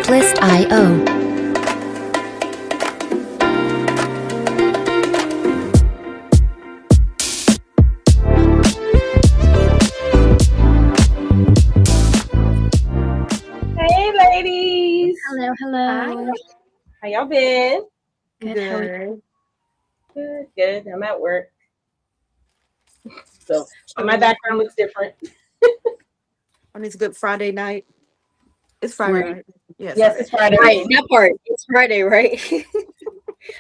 Artlist.io. Hey, ladies. Hello, hello. How y'all been? Good. Good. I'm at work. So my background looks different. On this Good Friday night. It's Friday, right? Yes, it's Friday. Right, that part. It's Friday, right?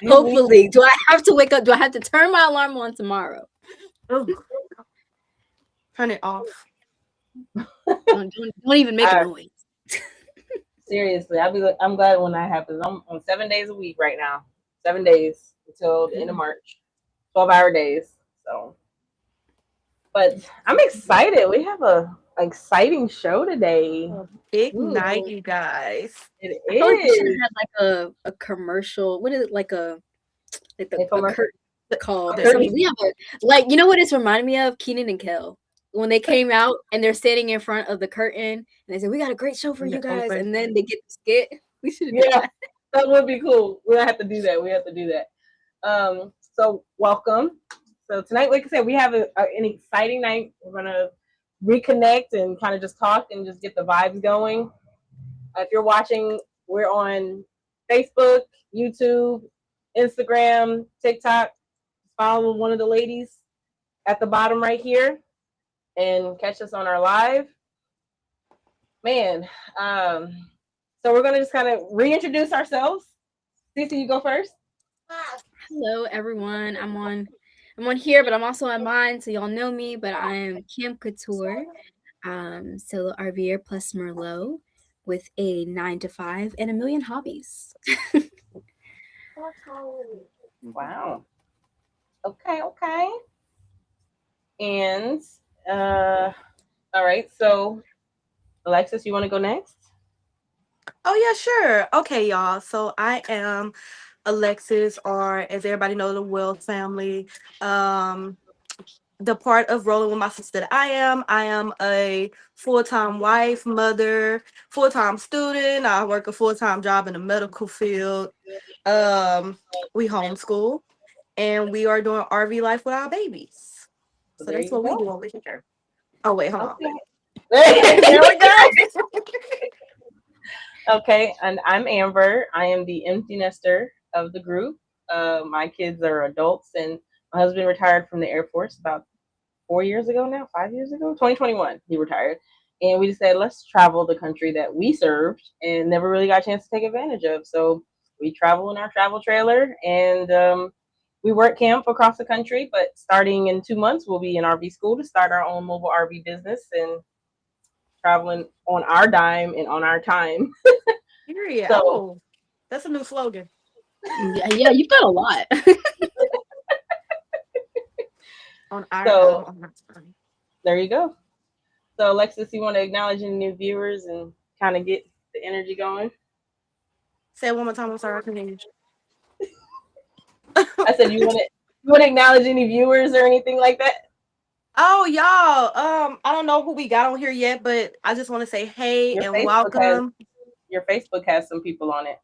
Hopefully. Do I have to wake up? Do I have to turn my alarm on tomorrow? Oh. Turn it off. Don't even make a noise. Seriously, I'm glad when that happens. I'm on 7 days a week right now. 7 days until the end of March. 12-hour days. So, but I'm excited. We have a exciting show today. Big night, you guys. It I feel like we should is. have had like a commercial. What is it like a Infomercial? curtain called? Curtain? We have you know what it's reminding me of? Keenan and Kel. When they came out and they're standing in front of the curtain and they said, "We got a great show for you guys," and then they get the skit. We should have done that. That would be cool. We'll have to do that. So welcome. So tonight, like I said, we have an exciting night. We're gonna reconnect and kind of just talk and just get the vibes going. If you're watching, we're on Facebook, YouTube, Instagram, TikTok. Follow one of the ladies at the bottom right here and catch us on our live. Man, so we're gonna just kind of reintroduce ourselves. Cece, you go first. Hello, everyone. I'm on here, but I'm also on mine, so y'all know me. But I am Kim Couture, solo RVer plus Merlot, with a 9 to 5 and a million hobbies. Wow. Okay. And all right. So, Alexis, you want to go next? Oh yeah, sure. Okay, y'all. So I am Alexis, or as everybody knows, the Wells family. The part of Rollin With My Sistas that I am a full-time wife, mother, full-time student. I work a full-time job in the medical field. We homeschool, and we are doing RV life with our babies. So that's what we do over here. Oh wait, hold on. There we go. Okay, and I'm Amber. I am the empty nester of the group. My kids are adults, and my husband retired from the Air Force about 4 years ago now, 5 years ago, 2021, he retired. And we decided, let's travel the country that we served and never really got a chance to take advantage of. So we travel in our travel trailer, and we work camp across the country. But starting in 2 months, we'll be in RV school to start our own mobile RV business and traveling on our dime and on our time. Period. So, oh, that's a new slogan. Yeah, you've got a lot. On our time. There you go. So, Alexis, you want to acknowledge any new viewers and kind of get the energy going? Say it one more time. I'm sorry, I couldn't hear you. I said you want to acknowledge any viewers or anything like that? Oh, y'all. I don't know who we got on here yet, but I just want to say hey and welcome. Your Facebook has some people on it.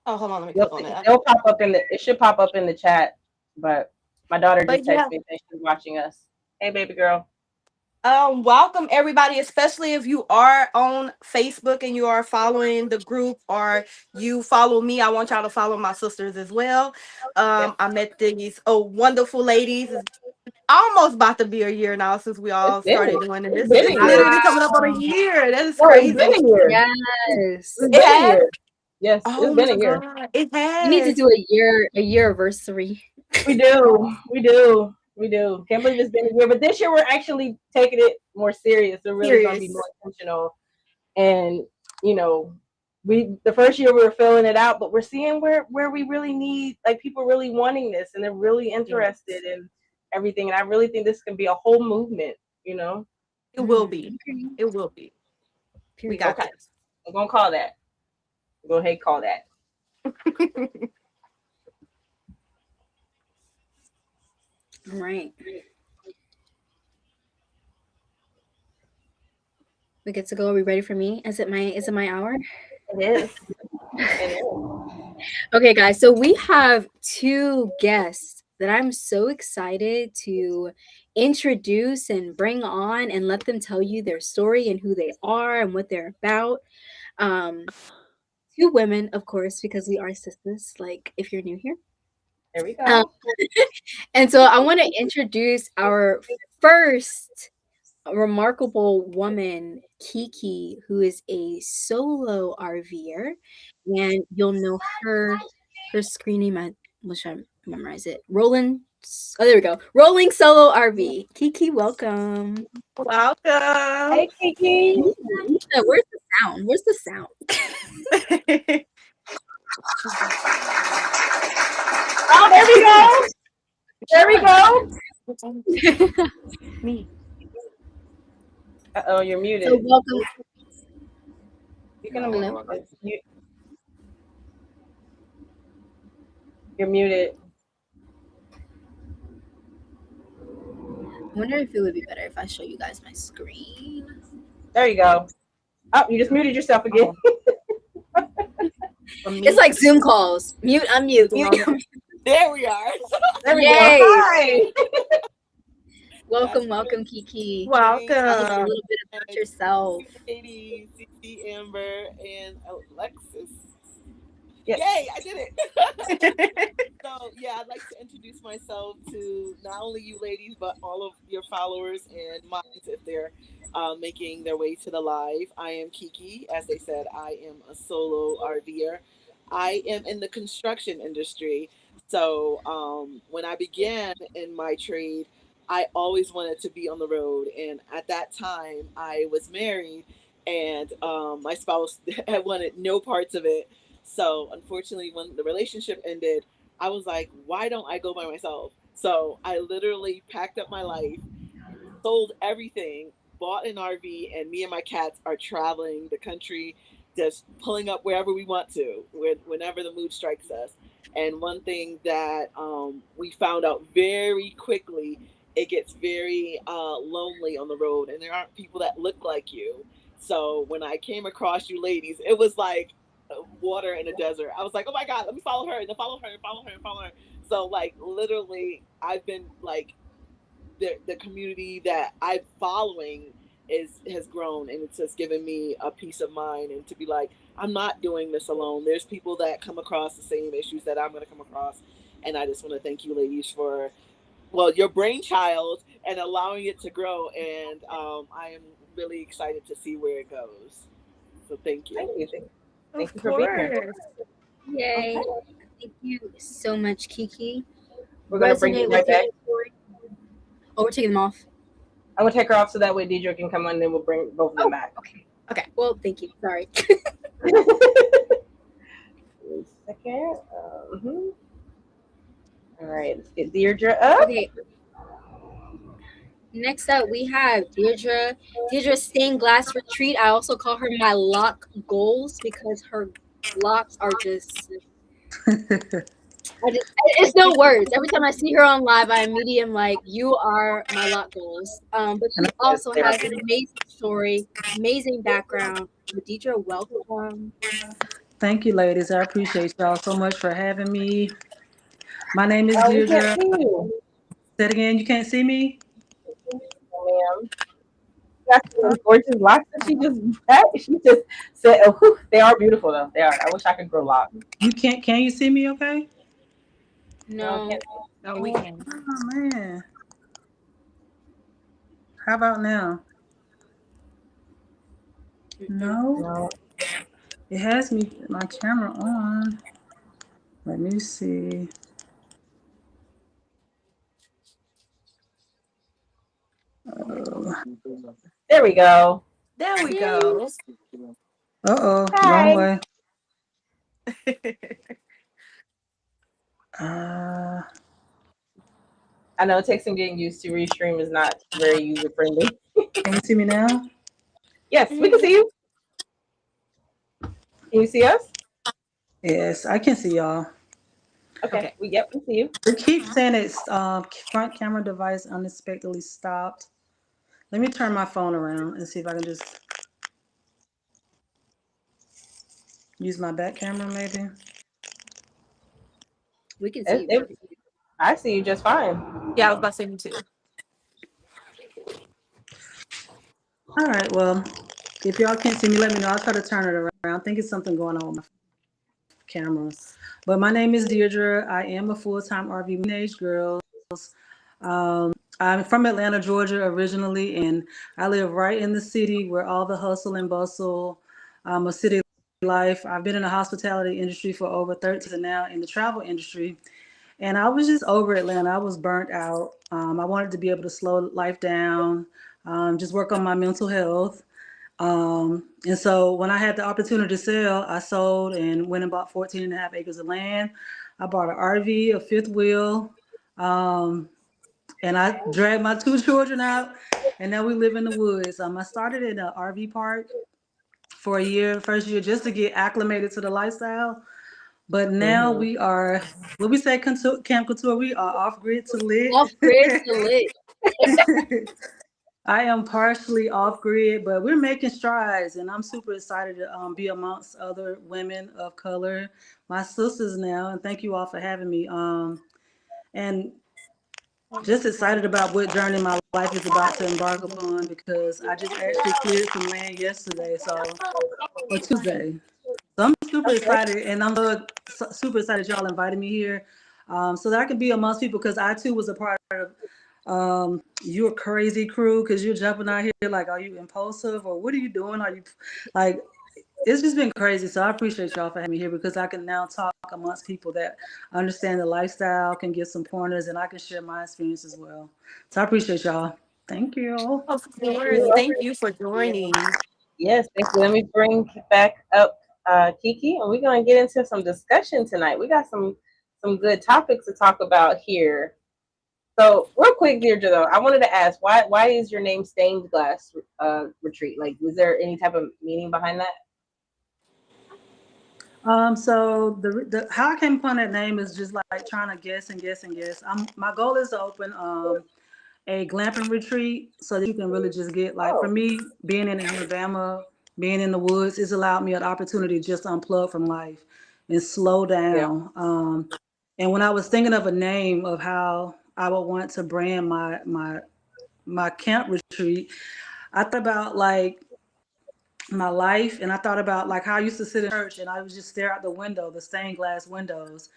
Oh, hold on, let me click on it. They'll pop up it should pop up in the chat, but my daughter just texted me saying she's watching us. Hey, baby girl. Welcome everybody, especially if you are on Facebook and you are following the group or you follow me. I want y'all to follow my sisters as well. I met these wonderful ladies. It's almost about to be a year now since we all started doing it. It's literally coming up on a year. That is crazy. It's been a year. Yes. It's been a year. Yes, it's been a year. God. It has. You need to do a year anniversary. We do. Can't believe it's been a year, but this year we're actually taking it more serious. We're really going to be more intentional. And the first year we were filling it out, but we're seeing where we really need, like, people really wanting this and they're really interested in everything. And I really think this can be a whole movement. It will be. It will be. We got this. I'm gonna call that. Go ahead, call that. All right. We get to go. Are we ready for me? Is it my hour? It is. It is. Okay, guys. So we have two guests that I'm so excited to introduce and bring on and let them tell you their story and who they are and what they're about. Um, Two women, of course, because we are sisters. Like, if you're new here. There we Um, go. and so I want to introduce our first remarkable woman, Kiki, who is a solo RVer, and you'll know her screen name. I wish I memorize it. Rollin. Oh, there we go. Rolling Solo RV. Kiki, welcome. Welcome. Hey, Kiki. Where's the sound? Where's the sound? Oh, there we go. There we go. Me. Oh, you're So muted. welcome. You can Hello. You're muted. I wonder if it would be better if I show you guys my screen. There you go. Oh, you just muted yourself again. It's like Zoom calls. Mute, unmute, mute. There we are. There we Yay. go. Hi. Welcome, Kiki. Tell us a Welcome. little bit about yourself. Katie, CC, Amber, and Alexis. Yes. Yay, I did it. So, yeah, I'd like to introduce myself to not only you ladies, but all of your followers and minds if they're making their way to the live. I am Kiki. As they said, I am a solo RVer. I am in the construction industry. So, when I began in my trade, I always wanted to be on the road. And at that time, I was married, and my spouse had wanted no parts of it. So, unfortunately, when the relationship ended, I was like, why don't I go by myself? So I literally packed up my life, sold everything, bought an RV, and me and my cats are traveling the country, just pulling up wherever we want to, whenever the mood strikes us. And one thing that we found out very quickly, it gets very lonely on the road, and there aren't people that look like you. So when I came across you ladies, it was like water in a desert. I was like, oh my God, let me follow her, and then follow her, and follow her, and follow her. So like literally, I've been like the community that I'm following is has grown, and it's just given me a peace of mind and to be like, I'm not doing this alone. There's people that come across the same issues that I'm going to come across, and I just want to thank you ladies for your brainchild and allowing it to grow, and I am really excited to see where it goes. So thank you. Thank you. Thank Of you for being here. course. Yay. Okay. Thank you so much, Kiki. We're going to bring you right back. Oh, we're taking them off. I'm going to take her off so that way Deidre can come on, and then we'll bring both of them back. Okay. Well, thank you. Sorry. Second. All right. Let's get Deirdre up. Okay. Next up, we have Deirdre. Deirdre Stained Glass Retreat. I also call her my lock goals because her locks are just. It's no words. Every time I see her on live, I immediately am like, you are my lock goals. But she also has an amazing story, amazing background. Deidre, welcome. Thank you, ladies. I appreciate y'all so much for having me. My name is We Deirdre. can't see you. Say it again. You can't see me? Ma'am. That's those gorgeous locks that she just had. She just said, oh, whew, they are beautiful, though. They are. I wish I could grow locks. You can't. Can you see me? Okay. No. No, we can. Oh man. How about now? No. No. It has me my camera on. Let me see. There we go. There we go. Uh-oh. Hi. Wrong way. Uh, I know it takes some getting used to. Restream is not very user friendly. Can you see me now? Yes, we can see you. Can you see us? Yes, I can see y'all. Okay. We see you. It keeps saying it's front camera device unexpectedly stopped. Let me turn my phone around and see if I can just. use my back camera maybe. We can see It, you it, perfect. I see you just fine. Yeah, I was about to say me too. All right, well, if y'all can't see me, let me know. I'll try to turn it around. I think it's something going on with my camera. But my name is Deirdre. I am a full-time RV teenage girl. I'm from Atlanta, Georgia originally, and I live right in the city where all the hustle and bustle of city life. I've been in the hospitality industry for over 13 years and now in the travel industry. And I was just over Atlanta. I was burnt out. I wanted to be able to slow life down, just work on my mental health. And so when I had the opportunity to sell, I sold and went and bought 14 and a half acres of land. I bought an RV, a fifth wheel, um, and I dragged my two children out, and now we live in the woods. I started in an RV park for a year, first year, just to get acclimated to the lifestyle. But now Hmm. we are, what we say, Camp Couture, we are off grid to lit. Off grid to lit. I am partially off grid, but we're making strides, and I'm super excited to be amongst other women of color, my sisters now, and thank you all for having me. And just excited about what journey my life is about to embark upon because I just actually cleared some land yesterday, so or Tuesday. So I'm super Okay. excited, and I'm super excited y'all invited me here, so that I can be amongst people because I too was a part of your crazy crew because you're jumping out here like, are you impulsive or what are you doing? Are you like? It's just been crazy. So I appreciate y'all for having me here because I can now talk amongst people that understand the lifestyle, can get some pointers, and I can share my experience as well. So I appreciate y'all. Thank you. Of course. You're Thank you for joining. Yes, thank you. Let me bring back up Kiki, and we're gonna get into some discussion tonight. We got some good topics to talk about here. So, real quick, Deirdre, though, I wanted to ask why is your name Stained Glass Retreat? Like, was there any type of meaning behind that? So the how I came upon that name is just like trying to guess and guess and guess. My goal is to open a glamping retreat so that you can really just get like for Oh, me being in Alabama, being in the woods, it's allowed me an opportunity to just unplug from life and slow yeah. down. And when I was thinking of a name of how I would want to brand my camp retreat, I thought about like my life and I thought about like how I used to sit in church and I would just stare out the window, the stained glass windows.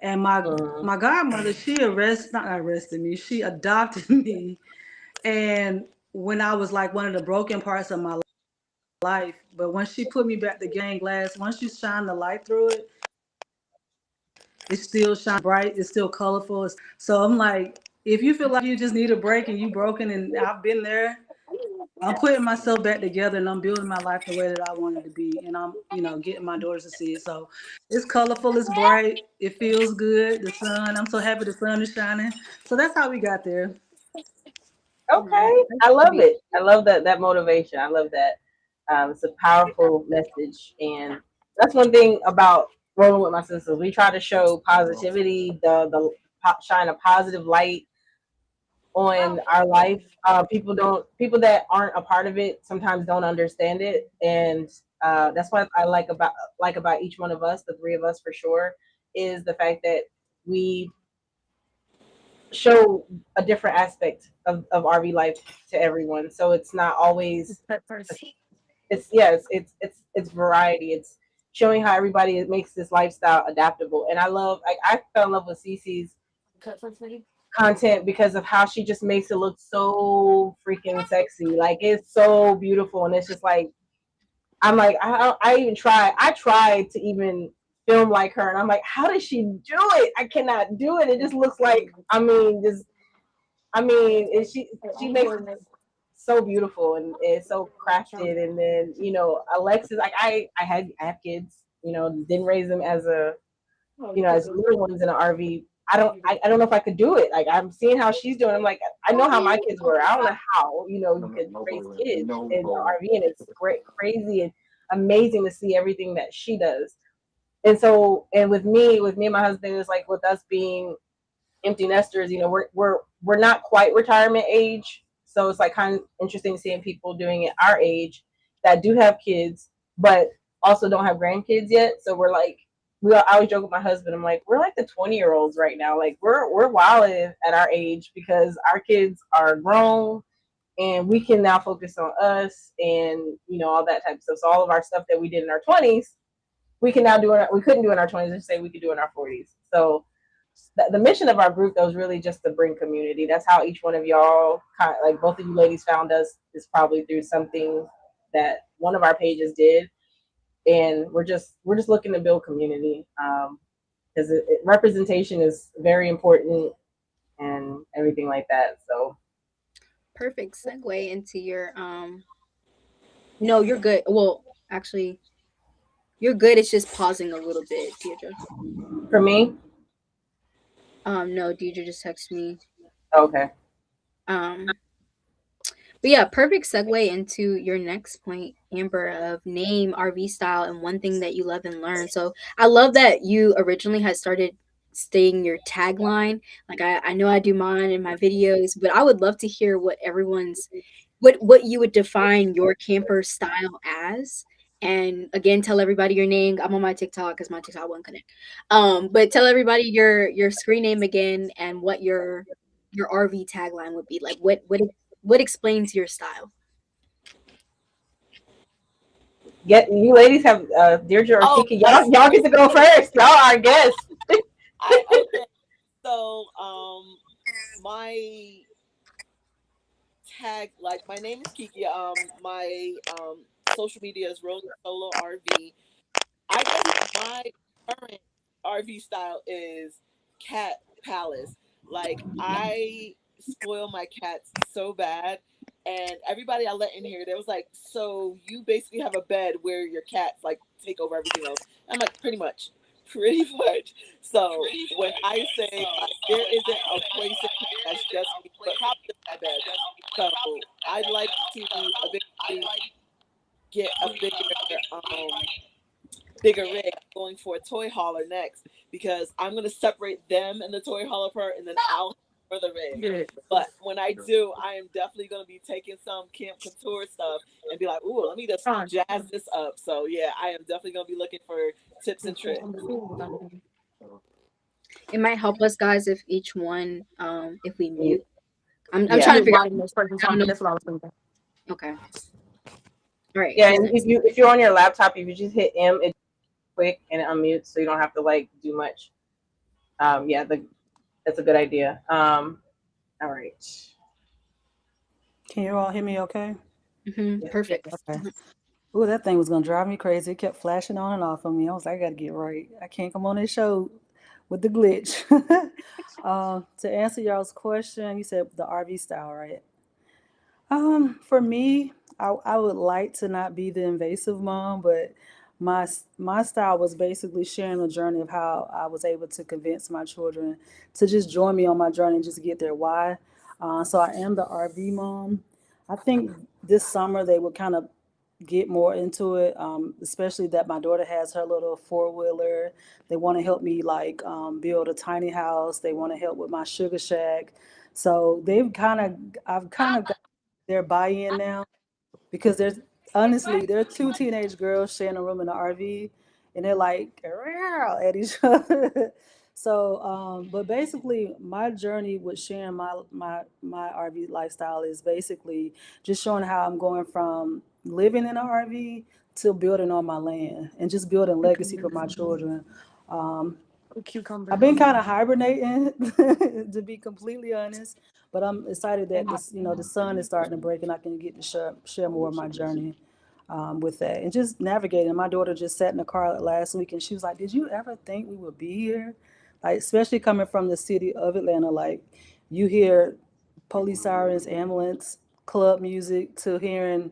And Mm-hmm. my godmother, she not arrested me, she adopted me. And when I was like one of the broken parts of my life, but when she put me back to stained glass, once you shine the light through it, it still shines bright, it's still colorful. So I'm like, if you feel like you just need a break and you broken and I've been there, I'm putting myself back together and I'm building my life the way that I want it to be. And I'm, getting my daughters to see it. So it's colorful, it's bright, it feels good. The sun, I'm so happy the sun is shining. So that's how we got there. Okay, That's I love sweet. it. I love that motivation. I love that. It's a powerful message, and that's one thing about Rolling with My Sisters. We try to show positivity, shine a positive light on our life. People that aren't a part of it sometimes don't understand it, and that's what I like about each one of us, the three of us for sure, is the fact that we show a different aspect of RV life to everyone. So it's not always Cut first. it's yeah, it's variety. It's showing how everybody makes this lifestyle adaptable. And I fell in love with Cece's Cut first, lady. content because of how she just makes it look so freaking sexy. Like it's so beautiful, and it's just like I'm like I even I tried to even film like her, and I'm like, how does she do it? I cannot do it. It just looks like she makes it so beautiful and it's so crafted. And then Alexis, like I have kids, didn't raise them as as little ones in an RV. I don't know if I could do it. Like I'm seeing how she's doing. I'm like, I know how my kids were. I don't know how you could raise kids in an RV, and it's great, crazy, and amazing to see everything that she does. And so, and with me and my husband, is like with us being empty nesters, we're not quite retirement age. So it's like kind of interesting seeing people doing it our age that do have kids, but also don't have grandkids yet. So we're like, I always joke with my husband. I'm like, we're like the 20-year-olds right now. Like we're wild at our age because our kids are grown and we can now focus on us and all that type of stuff. So all of our stuff that we did in our 20s, we can now do it. We couldn't do in our 20s. Just say we could do in our 40s. So the mission of our group though is really just to bring community. That's how each one of y'all, like both of you ladies, found us, is probably through something that one of our pages did, and we're just looking to build community, because representation is very important and everything like that. So Perfect segue into your no, you're good. Well, actually, you're good. It's just pausing a little bit, Deirdre. for me, No, Deirdre just texted me. okay, Um, but yeah, perfect segue into your next point, Amber, of name, RV style, and one thing that you love and learn. So I love that you originally had started stating your tagline. Like I know I do mine in my videos, but I would love to hear what everyone's what you would define your camper style as. And again, tell everybody your name. I'm on my TikTok because my TikTok won't connect. But tell everybody your screen name again and what your RV tagline would be. Like what explains your style? get you ladies have Deirdre or Oh, Kiki. Y'all get to go first. Y'all are guests. okay. So, my tag, like, my name is Kiki. My social media is Rolling Solo RV. I guess my current RV style is cat palace. Like, I spoil my cats so bad, and everybody I let in here, they was like, "So you basically have a bed where your cats like take over everything else?" I'm like, pretty much. So when I say like there isn't a place in here that's just me, but probably just my bed. So I'd like to eventually get a bigger rig. I'm going for a toy hauler next because I'm gonna separate them and the toy hauler part, and then I'll for the rig. Yeah. But when I do, I am definitely gonna be taking some Camp Couture stuff and be like, "Ooh, let me just Fine. jazz this up." So yeah, I am definitely gonna be looking for tips and tricks. It might help us guys if each one if we mute. I'm Yeah, trying to Mute figure volume out. this person I don't talking. know. That's what I was thinking. Okay. All right. yeah. Who's And if next? you're on your laptop, if you just hit M, it's quick and it unmutes, so you don't have to like do much. Yeah, that's a good idea. All right. Can you all hear me okay? Yeah. Perfect. Okay. Ooh, that thing was gonna drive me crazy. It kept flashing on and off on me. I was like, I gotta get right. I can't come on this show with the glitch. To answer y'all's question, you said the RV style, right? For me, I would like to not be the invasive mom, but my style was basically sharing the journey of how I was able to convince my children to just join me on my journey and just get their why. So I am the RV mom. I think this summer they would kind of get more into it, especially that my daughter has her little four-wheeler. They want to help me like build a tiny house. They want to help with my sugar shack. So I've kind of got their buy-in now because there's honestly there are two teenage girls sharing a room in the RV, and they're like "Row" at each other. So, but basically, my journey with sharing my RV lifestyle is basically just showing how I'm going from living in an RV to building on my land and just building legacy for my children. Um, Cucumber. I've been kind of hibernating, to be completely honest, but I'm excited that the sun is starting to break and I can get to share more of my journey with that and just navigating. My daughter just sat in the car last week and she was like, "Did you ever think we would be here?" Like, especially coming from the city of Atlanta, like you hear police sirens, ambulance, club music to hearing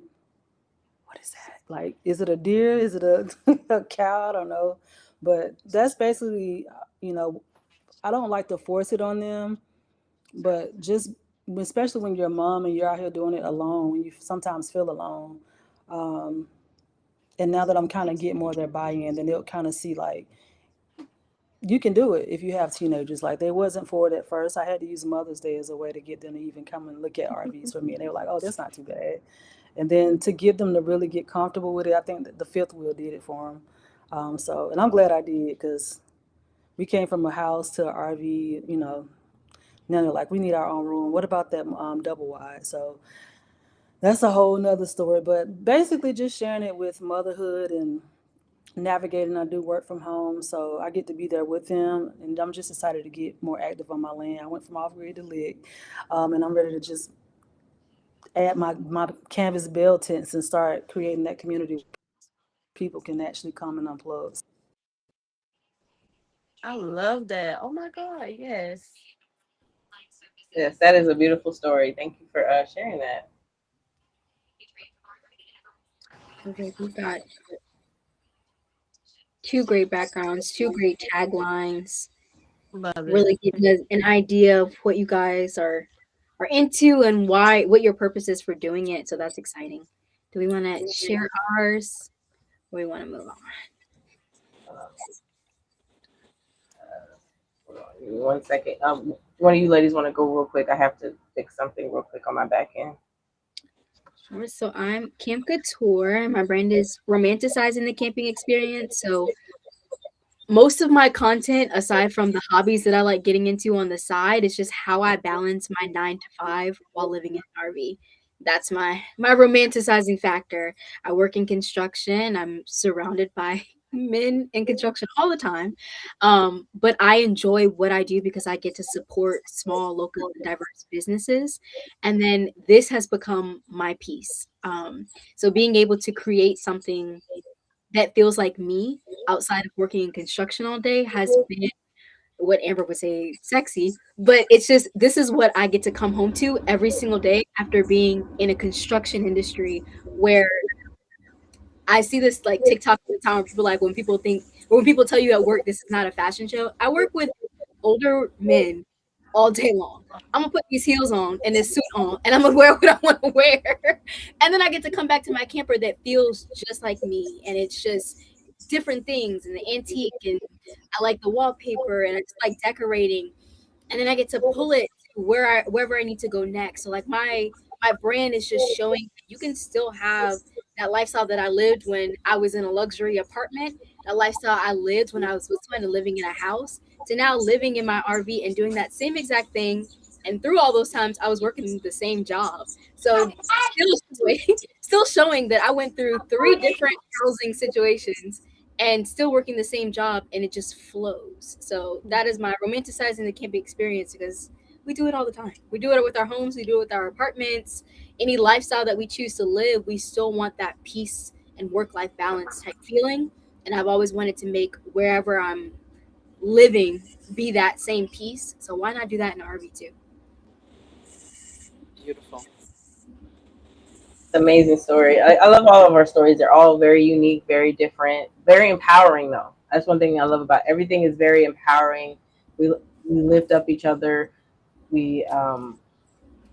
what is that? Like, is it a deer? Is it a cow? I don't know. But that's basically, you know, I don't like to force it on them, but just especially when you're a mom and you're out here doing it alone, when you sometimes feel alone. Um, and now that I'm kind of getting more of their buy-in, then they'll kind of see like you can do it if you have teenagers. Like they wasn't for it at first. I had to use Mother's Day as a way to get them to even come and look at RVs for me, and they were like, "Oh, that's not too bad." And then to get them to really get comfortable with it, I think that the fifth wheel did it for them. So, and I'm glad I did because we came from a house to an RV, you know. Now they're like, we need our own room. What about that double wide? So that's a whole nother story. But basically, just sharing it with motherhood and navigating. I do work from home, so I get to be there with them, and I'm just excited to get more active on my land. I went from off grid to lit, and I'm ready to just add my canvas bell tents and start creating that community where people can actually come and unplug. I love that. Oh my God, yes. Yes, that is a beautiful story. Thank you for sharing that. Perfect. We've got two great backgrounds, two great taglines, Love really it. giving us an idea of what you guys are into and why what your purpose is for doing it. So that's exciting. Do we want to share ours or we want to move on? Hold on, give me 1 second. One of you ladies want to go real quick? I have to fix something real quick on my back end. Sure. So I'm Camp Couture. My brand is romanticizing the camping experience. So most of my content, aside from the hobbies that I like getting into on the side, is just how I balance my 9 to 5 while living in an RV. That's my romanticizing factor. I work in construction. I'm surrounded by men in construction all the time, but I enjoy what I do because I get to support small, local, and diverse businesses. And then this has become my piece. So being able to create something that feels like me outside of working in construction all day has been what Amber would say sexy, but it's just this is what I get to come home to every single day after being in a construction industry where I see this like TikTok all the time where people like when people think or when people tell you at work this is not a fashion show. I work with older men all day long. I'm gonna put these heels on and this suit on, and I'm gonna wear what I want to wear, and then I get to come back to my camper that feels just like me, and it's just different things and the antique, and I like the wallpaper, and I just like decorating, and then I get to pull it to wherever I need to go next. So like my brand is just showing that you can still have that lifestyle that I lived when I was in a luxury apartment, that lifestyle I lived when I was with someone and living in a house, to now living in my RV and doing that same exact thing. And through all those times, I was working the same job. So still showing that I went through three different housing situations and still working the same job and it just flows. So that is my romanticizing the camping experience because we do it all the time. We do it with our homes, we do it with our apartments, any lifestyle that we choose to live, we still want that peace and work life balance type feeling. And I've always wanted to make wherever I'm living be that same peace. So why not do that in an RV too? Beautiful. Amazing story. I love all of our stories. They're all very unique, very different, very empowering though. That's one thing I love about everything is very empowering. We lift up each other. We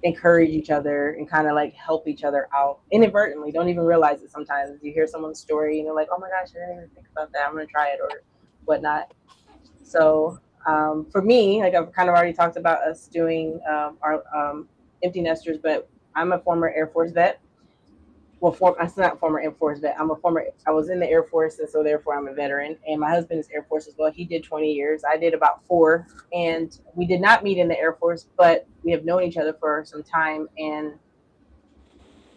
encourage each other and kind of like help each other out inadvertently. Don't even realize it sometimes. You hear someone's story and you're like, oh my gosh, I didn't even think about that. I'm gonna try it or whatnot. So for me, like I've kind of already talked about us doing our empty nesters, but I'm a former Air Force vet. Well, I'm not a former Air Force vet. I was in the Air Force, and so therefore I'm a veteran. And my husband is Air Force as well. He did 20 years. I did about 4. And we did not meet in the Air Force, but we have known each other for some time. And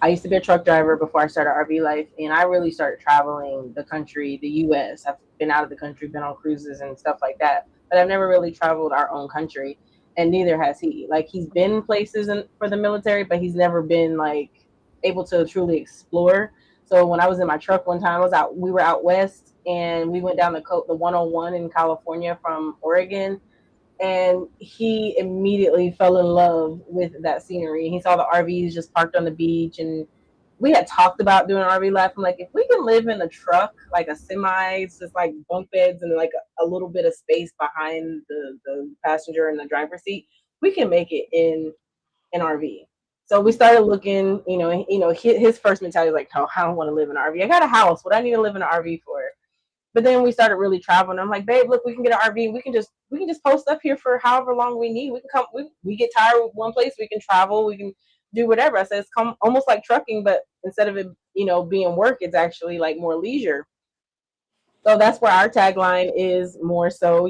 I used to be a truck driver before I started RV life, and I really started traveling the country, the U.S. I've been out of the country, been on cruises and stuff like that, but I've never really traveled our own country, and neither has he. Like he's been places for the military, but he's never been like able to truly explore. So when I was in my truck one time, we were out west, and we went down the 101 in California from Oregon, and he immediately fell in love with that scenery. He saw the RVs just parked on the beach, and we had talked about doing an RV life. I'm like, if we can live in a truck, like a semi, it's just like bunk beds and like a little bit of space behind the passenger and the driver's seat, we can make it in an RV. So we started looking, his first mentality was like, oh, I don't want to live in an RV. I got a house. What I need to live in an RV for? But then we started really traveling. I'm like, babe, look, we can get an RV. We can just post up here for however long we need. We can come. We get tired of one place. We can travel. We can do whatever. I said it's almost like trucking, but instead of it, being work, it's actually like more leisure. So that's where our tagline is more so,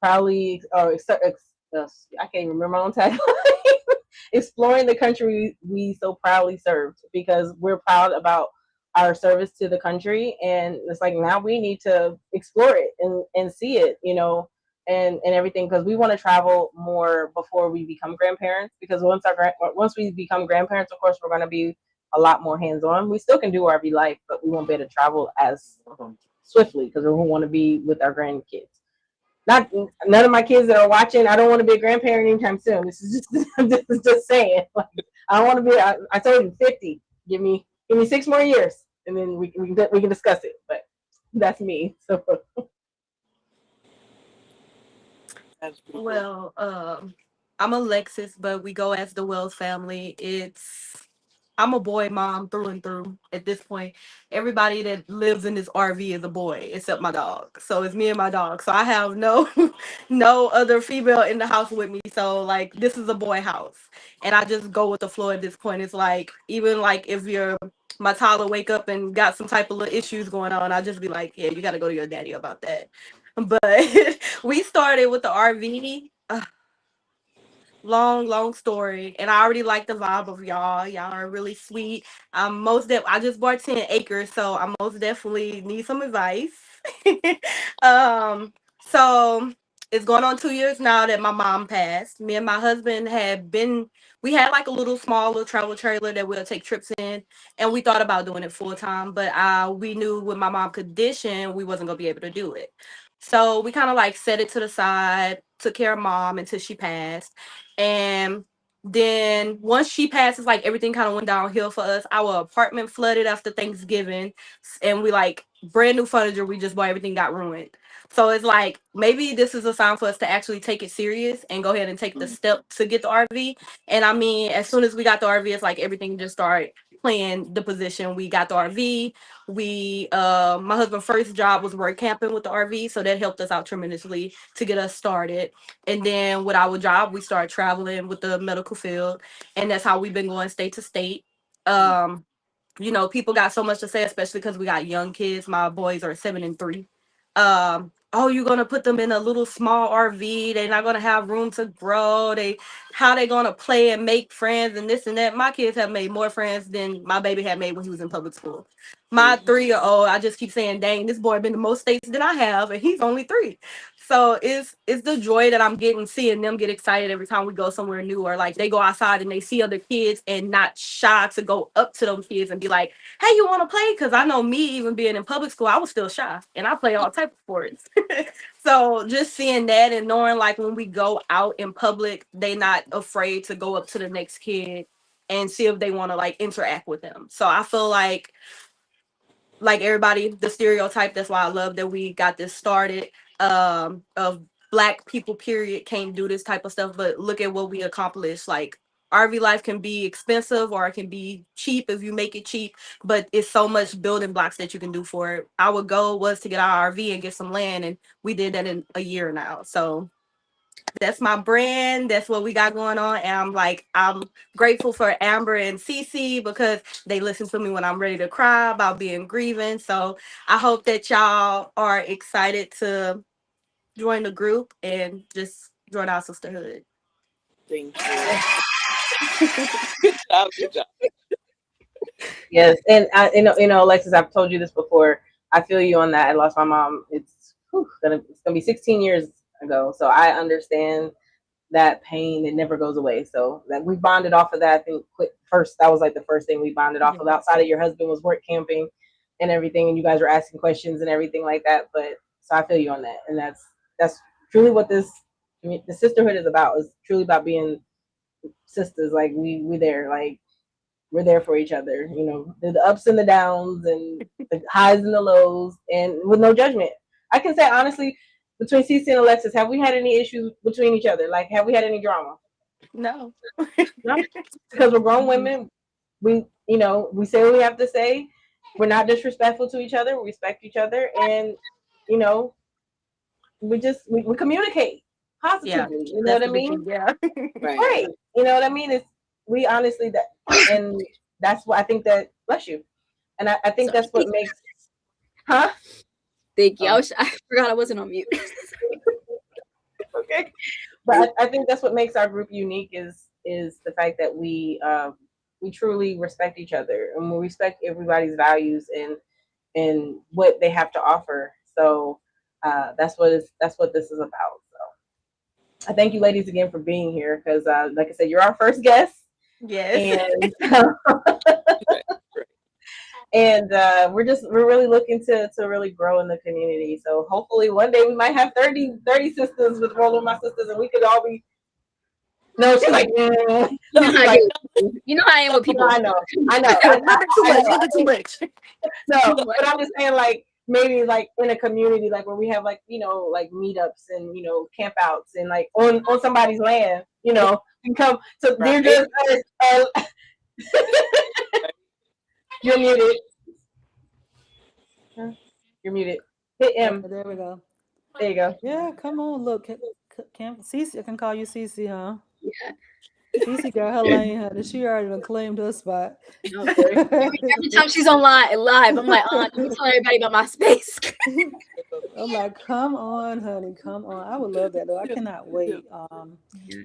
probably, I can't even remember my own tagline. Exploring the country we so proudly served, because we're proud about our service to the country, and it's like now we need to explore it and see it, and everything, because we want to travel more before we become grandparents, because once we become grandparents, of course, we're going to be a lot more hands-on. We still can do RV life, but we won't be able to travel as swiftly because we want to be with our grandkids. Not none of my kids that are watching. I don't want to be a grandparent anytime soon. This is just I'm just saying. Like, I don't want to be. I told you 50. Give me 6 more years, and then we can discuss it. But that's me. So That's beautiful. Well, I'm Alexis, but we go as the Wells family. I'm a boy mom through and through at this point. Everybody that lives in this RV is a boy except my dog. So it's me and my dog. So I have no no other female in the house with me. So like this is a boy house. And I just go with the flow at this point. It's like even like if you're my toddler wake up and got some type of little issues going on, I'll just be like, yeah, you gotta go to your daddy about that. But we started with the RV. Long story, and I already like the vibe of y'all. Y'all are really sweet. I just bought 10 acres, so I most definitely need some advice. um so it's going on 2 years now that my mom passed. Me and my husband we had like a little small little travel trailer that we'll take trips in, and we thought about doing it full time, but we knew with my mom's condition we wasn't gonna be able to do it. So we kind of like set it to the side, took care of mom until she passed. And then once she passes, like everything kind of went downhill for us. Our apartment flooded after Thanksgiving, and we like brand new furniture we just bought, everything got ruined. So it's like maybe this is a sign for us to actually take it serious and go ahead and take the step to get the RV. And I mean, as soon as we got the RV, it's like everything just started playing the position. We got the RV. My husband's first job was work camping with the RV, so that helped us out tremendously to get us started. And then with our job, we started traveling with the medical field, and that's how we've been going state to state. Um, people got so much to say, especially because we got young kids. My boys are 7 and 3. Oh, you're gonna put them in a little small RV. They're not gonna have room to grow. How they gonna play and make friends and this and that. My kids have made more friends than my baby had made when he was in public school. My 3-year-old, I just keep saying, dang, this boy been to most states than I have, and he's only 3. So it's the joy that I'm getting seeing them get excited every time we go somewhere new, or like they go outside and they see other kids and not shy to go up to those kids and be like, hey, you want to play? Because I know me, even being in public school, I was still shy and I play all type of sports. So just seeing that and knowing like when we go out in public, they not afraid to go up to the next kid and see if they want to like interact with them. So I feel like everybody, the stereotype, that's why I love that we got this started, of black people period can't do this type of stuff, but look at what we accomplished. Like RV life can be expensive or it can be cheap if you make it cheap, but it's so much building blocks that you can do for it. Our goal was to get our RV and get some land, and we did that in a year now. So that's my brand. That's what we got going on. And I'm grateful for Amber and Cece because they listen to me when I'm ready to cry about being grieving. So I hope that y'all are excited to join the group and just join our sisterhood. Thank you. Good job. Good job. yes, and Alexis, I've told you this before. I feel you on that. I lost my mom. It's gonna be 16 years ago, so I understand that pain. It never goes away. So that we bonded off of that. I think first that was like the first thing we bonded off of. Outside of your husband was work camping and everything, and you guys were asking questions and everything like that. But so I feel you on that, and that's truly what the sisterhood is about. It's truly about being sisters. Like we there, like we're there for each other. The ups and the downs and the highs and the lows, and with no judgment. I can say honestly, between Cece and Alexis, have we had any issues between each other? Like, have we had any drama? No. No, because we're grown women. We say what we have to say. We're not disrespectful to each other. We respect each other, and you know, we communicate Yeah, positively. You know that's what I the big thing. mean? Yeah. Right. Right. You know what I mean? we honestly that, and that's what I think that, bless you, and I think Sorry. that's what makes, huh? Thank you. Oh, I forgot I wasn't on mute. okay. But I think that's what makes our group unique is the fact that we truly respect each other and we respect everybody's values and what they have to offer. So that's what this is about. So I thank you, ladies, again for being here because, like I said, you're our first guest, Yes. and Right, right. and we're really looking to really grow in the community. So hopefully one day we might have 30 sisters with Rollin My Sisters, and we could all be. No, she's like, You know she's how I like, do. You know how I am with no, people. I know, A little bit too I much. A know. little bit too much. No, Too much. but I'm just saying, like maybe like in a community, like where we have like like meetups and camp outs and like on somebody's land, and come. So they're Right. just you're muted. You're muted. Hit Okay, M. there we go. There you go. Yeah, come on, look, Cece, I can call you Cece, huh? Yeah. Cece got her lane, honey. She already done claimed her spot. No. Every time she's on live, I'm like, let me tell everybody about my space. I'm like, come on, honey, come on. I would love that though. I cannot wait Yeah.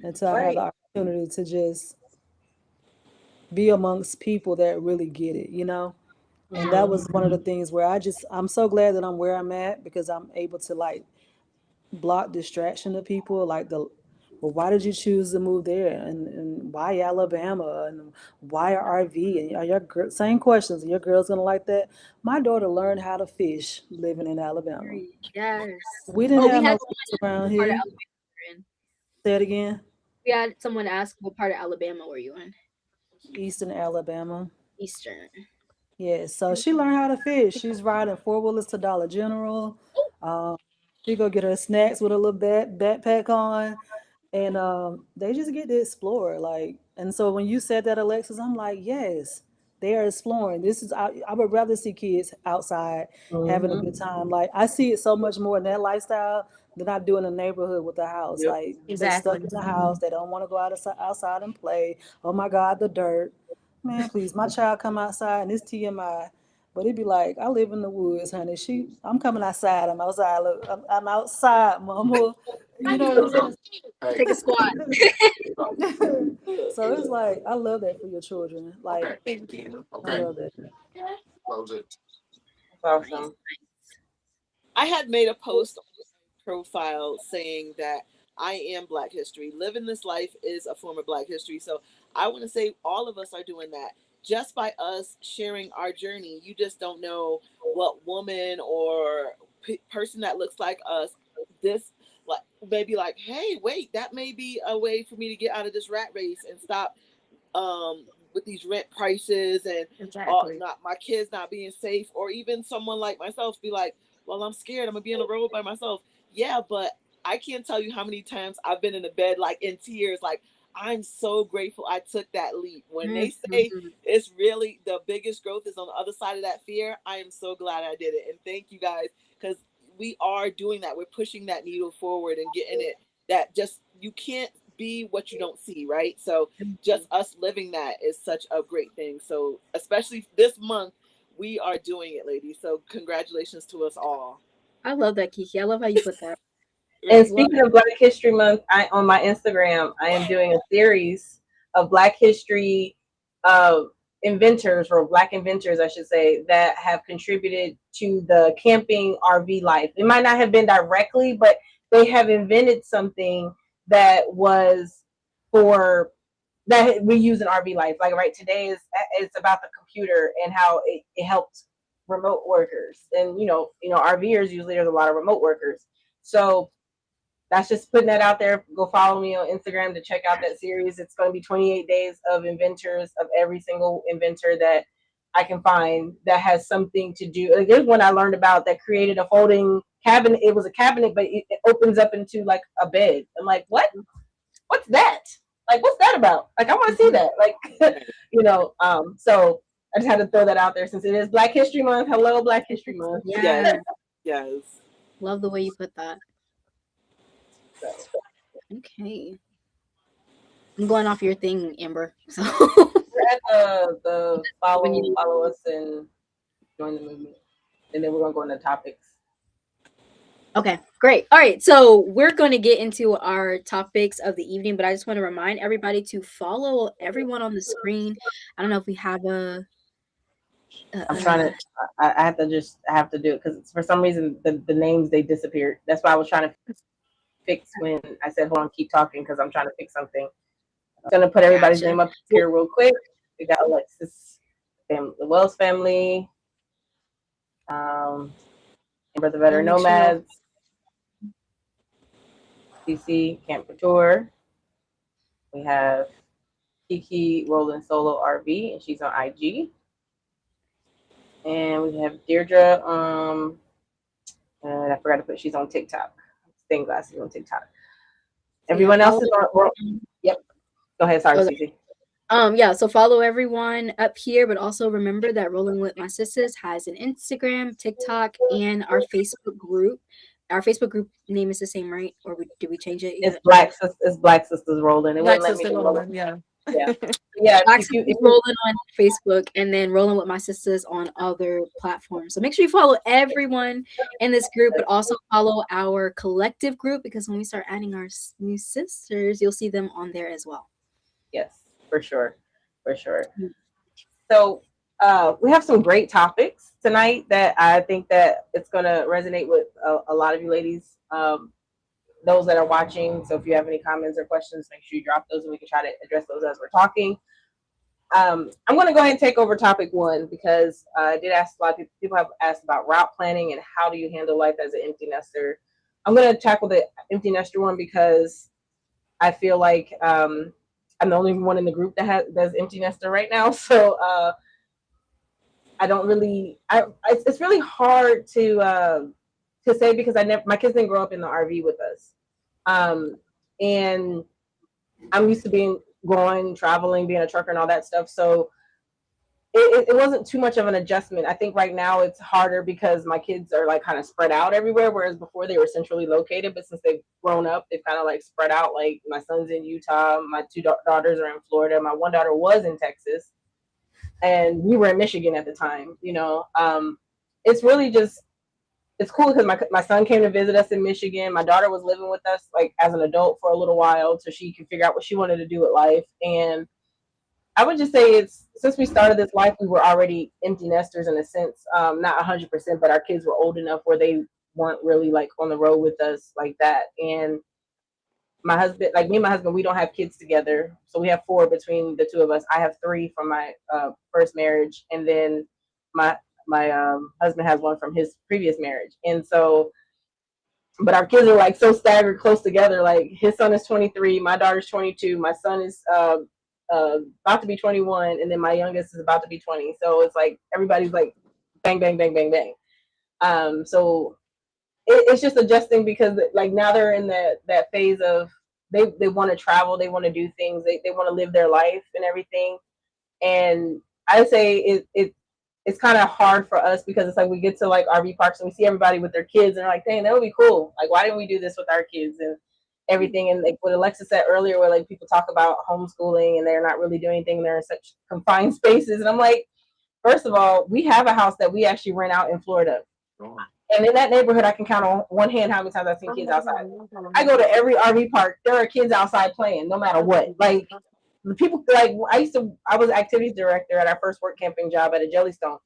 until I have Right. the opportunity to just be amongst people that really get it, you know? And that Mm-hmm. was one of the things where I'm so glad that I'm where I'm at because I'm able to like block distraction of people like well, why did you choose to move there and why Alabama and why RV and are same questions, and your girl's gonna like that. My daughter learned how to fish living in Alabama. Yes. We didn't Oh, we have had no someone fish ask around what part of here. Alabama we're in. Say it again. We had someone ask what part of Alabama were you in? Eastern Alabama. Eastern. Yeah, so she learned how to fish. She's riding four wheelers to Dollar General. Um, she go get her snacks with a little backpack on, and they just get to explore. Like, and so when you said that, Alexis, I'm like, yes, they are exploring. I would rather see kids outside having a Mm-hmm. good time. Like, I see it so much more in that lifestyle than I do in the neighborhood with the house. Yep. Like, they stuck Exactly. in the house. They don't want to go outside and play. Oh my God, the dirt. Man, please, my child come outside and it's TMI. But it'd be like, I live in the woods, honey. I'm coming outside. I'm outside. Look, I'm outside, mama. You know what I'm Take a squat. saying? So it's like, I love that for your children. Like, Thank you. I love that. That's awesome. I had made a post on my profile saying that I am Black History. Living this life is a form of Black History. So I want to say all of us are doing that just by us sharing our journey. You just don't know what woman or person that looks like us this like maybe like, hey, wait, that may be a way for me to get out of this rat race and stop with these rent prices and Exactly. not my kids not being safe, or even someone like myself be like, well, I'm scared, I'm gonna be on the road by myself. Yeah, but I can't tell you how many times I've been in the bed like in tears, like I'm so grateful I took that leap. When they say Mhm. it's really the biggest growth is on the other side of that fear, I am so glad I did it. And thank you guys, because we are doing that. We're pushing that needle forward and getting it that just you can't be what you don't see, right? So just us living that is such a great thing. So especially this month, we are doing it, ladies. So congratulations to us all. I love that, Kiki. I love how you put that. And Right. Love speaking of Black History Month, on my Instagram, I am doing a series of Black History uh, inventors, or Black inventors, I should say, that have contributed to the camping RV life. It might not have been directly, but they have invented something that was for that we use in RV life. Like right today is it's about the computer and how it helped remote workers, and RVers usually there's a lot of remote workers. So that's just putting that out there. Go follow me on Instagram to check out that series. It's going to be 28 days of inventors, of every single inventor that I can find that has something to do. Like, there's one I learned about that created a folding cabinet. It was a cabinet, but it opens up into like a bed. I'm like, what? What's that? Like, what's that about? Like, I want to see that. Like, so I just had to throw that out there since it is Black History Month. Hello, Black History Month. Yes. Yeah. Yes. Love the way you put that. So, Okay. I'm going off your thing, Amber. So We're at the when you follow us and join the movement, and then we're gonna go into topics. Okay, great. All right, so we're going to get into our topics of the evening, but I just want to remind everybody to follow everyone on the screen. I don't know if we have I'm trying a to. I have to just. I have to do it because for some reason the names they disappeared. That's why I was trying to fix when I said hold on, keep talking because I'm trying to fix something. I'm gonna put everybody's gotcha. name up here real quick. We got Alexis, the Wells family, um, Amber the I'll Veteran make sure y'all. Nomads, CC Camp Couture. We have Kiki Rollin Solo RV, and she's on IG. And we have Deirdre. And I forgot to put she's on TikTok. Stained glasses on TikTok. So yeah, Everyone else follow. is on. Well, yep. Go ahead. Sorry, Okay. Cece. Yeah, so follow everyone up here, but also remember that Rolling with My Sistas has an Instagram, TikTok, and our Facebook group. Our Facebook group name is the same, right? Or did we change it It's yet? Black Sisters rolling. It Black wouldn't let me sister do rolling. Roland, yeah. Yeah. Yeah. Black If Sisters you Rolling on Facebook, and then Rolling with My Sisters on other platforms. So make sure you follow everyone in this group, but also follow our collective group because when we start adding our new sisters, you'll see them on there as well. yes, for sure, for sure. So we have some great topics tonight that I think that it's going to resonate with a lot of you ladies, those that are watching. So if you have any comments or questions, make sure you drop those and we can try to address those as we're talking. I'm going to go ahead and take over topic one because I did ask a lot of people. People have asked about route planning and how do you handle life as an empty nester. I'm going to tackle the empty nester one because I feel like I'm the only one in the group that's empty nester right now. So I don't really. It's really hard to say because my kids didn't grow up in the RV with us, and I'm used to being going, traveling, being a trucker, and all that stuff. So it wasn't too much of an adjustment. I think right now it's harder because my kids are like kind of spread out everywhere, whereas before they were centrally located. But since they've grown up, they've kind of like spread out. Like my son's in Utah, my two daughters are in Florida, my one daughter was in Texas, and we were in Michigan at the time. It's really just it's cool because my son came to visit us in Michigan. My daughter was living with us like as an adult for a little while, so she could figure out what she wanted to do with life. And I would just say it's since we started this life, we were already empty nesters in a sense, not 100%, but our kids were old enough where they weren't really like on the road with us like that. And my husband, like me and my husband, we don't have kids together, so we have four between the two of us. I have three from my first marriage, and then my my husband has one from his previous marriage, and so but our kids are like so staggered close together. Like his son is 23, my daughter's 22, my son is about to be 21, and then my youngest is about to be 20. So it's like everybody's like bang, bang, bang, bang, bang. So it's just adjusting because like now they're in that phase of they want to travel, they want to do things, they want to live their life and everything. And I say it's kind of hard for us because it's like we get to like RV parks and we see everybody with their kids and they're like, dang, that would be cool. Like, why didn't we do this with our kids and everything? And like what Alexa said earlier, where like people talk about homeschooling and they're not really doing anything, they're in such confined spaces. And I'm like, first of all, we have a house that we actually rent out in Florida. And in that neighborhood, I can count on one hand how many times I've seen kids outside. I go to every RV park. There are kids outside playing, no matter what. Like the people, like I was activities director at our first work camping job at a Jellystone.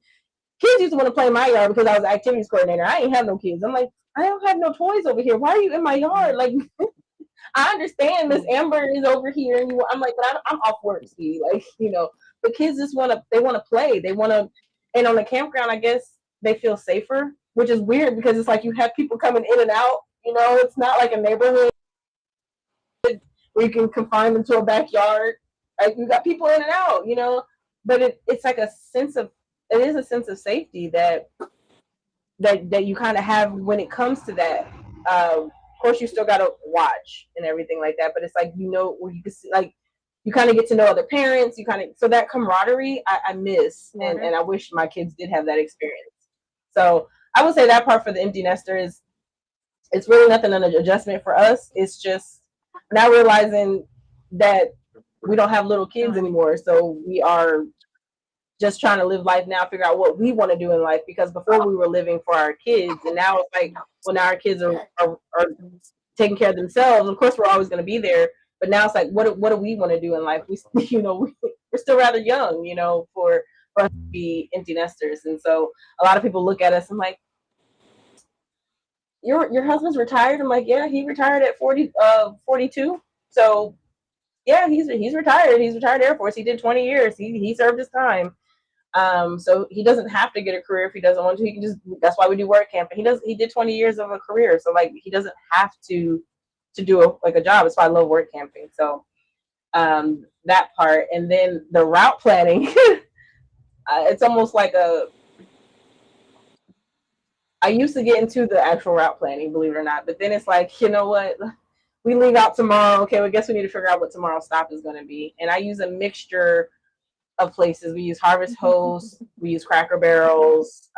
Kids used to want to play in my yard because I was activities coordinator. I ain't have no kids. I'm like, I don't have no toys over here. Why are you in my yard? Like, I understand Miss Amber is over here, and I'm like, but I'm off work, Steve. Like, the kids just they want to play. They want to, and on the campground, I guess they feel safer, which is weird because it's like you have people coming in and out. It's not like a neighborhood where you can confine them to a backyard. Like you got people in and out, but it's like it is a sense of safety that you kind of have when it comes to that. Of course, you still got to watch and everything like that, but it's like where you can see, like you kind of get to know other parents. You kind of so that camaraderie I miss, and I wish my kids did have that experience. So I would say that part for the empty nester is it's really nothing an adjustment for us. It's just now realizing that we don't have little kids anymore, so we are just trying to live life now, figure out what we want to do in life. Because before we were living for our kids, and now it's like, well, now our kids are taking care of themselves. Of course, we're always going to be there, but now it's like, what do we want to do in life? We, we're still rather young, for us to be empty nesters, and so a lot of people look at us and like, your husband's retired. I'm like, yeah, he retired at 42. So yeah, he's retired. He's retired Air Force. He did 20 years. He served his time. So he doesn't have to get a career if he doesn't want to. He can just. That's why we do work camp. And he did 20 years of a career. So like he doesn't have to do a job. That's why I love work camping. So that part, and then the route planning. It's almost like I used to get into the actual route planning, believe it or not, but then it's like, you know what? We leave out tomorrow. Okay, well, I guess we need to figure out what tomorrow's stop is going to be. And I use a mixture of places. We use Harvest Host, we use Cracker Barrels.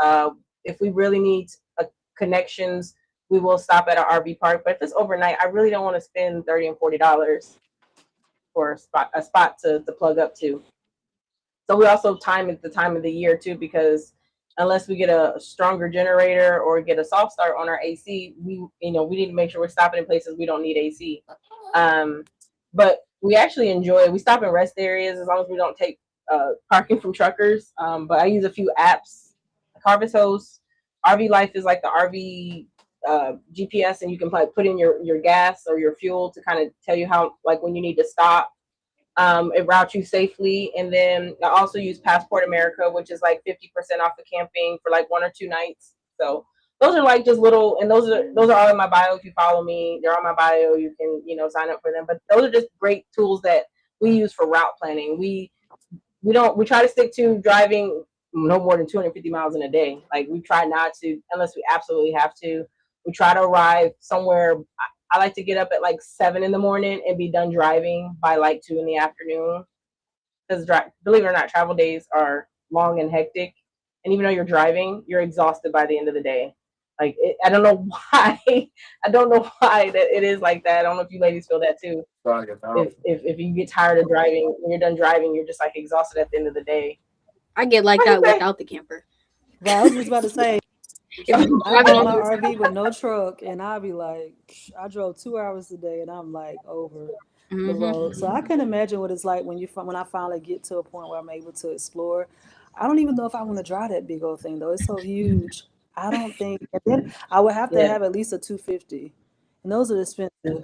If we really need connections, we will stop at an RV park. But if it's overnight, I really don't want to spend $30 and $40 for a spot to plug up to. So we also time at the time of the year too, because unless we get a stronger generator or get a soft start on our AC, we need to make sure we're stopping in places we don't need AC. But we actually enjoy. We stop in rest areas as long as we don't take parking from truckers. But I use a few apps, like Harvest Host. RV Life is like the RV GPS, and you can put in your gas or your fuel to kind of tell you how, like, when you need to stop. It routes you safely. And then I also use Passport America, which is like 50% off the camping for like 1 or 2 nights. So those are like just little, and those are all in my bio. If you follow me, they're on my bio. You can, sign up for them. But those are just great tools that we use for route planning. We try to stick to driving no more than 250 miles in a day. Like, we try not to, unless we absolutely have to. We try to arrive somewhere. I like to get up at like 7 in the morning and be done driving by like 2 in the afternoon. Because believe it or not, travel days are long and hectic. And even though you're driving, you're exhausted by the end of the day. Like, I don't know why. I don't know why that it is like that. I don't know if you ladies feel that too. If you get tired of driving, when you're done driving, you're just like exhausted at the end of the day. I get like that without the camper. Right, I was just about to say, If I'm I driving get in all my the RV with no truck, and I'll be like, I drove 2 hours today, and I'm like over the hmm road. So I can imagine what it's like when I finally get to a point where I'm able to explore. I don't even know if I want to drive that big old thing though. It's so huge. I don't think. And then I would have to Yeah, have at least a 250, and those are expensive. So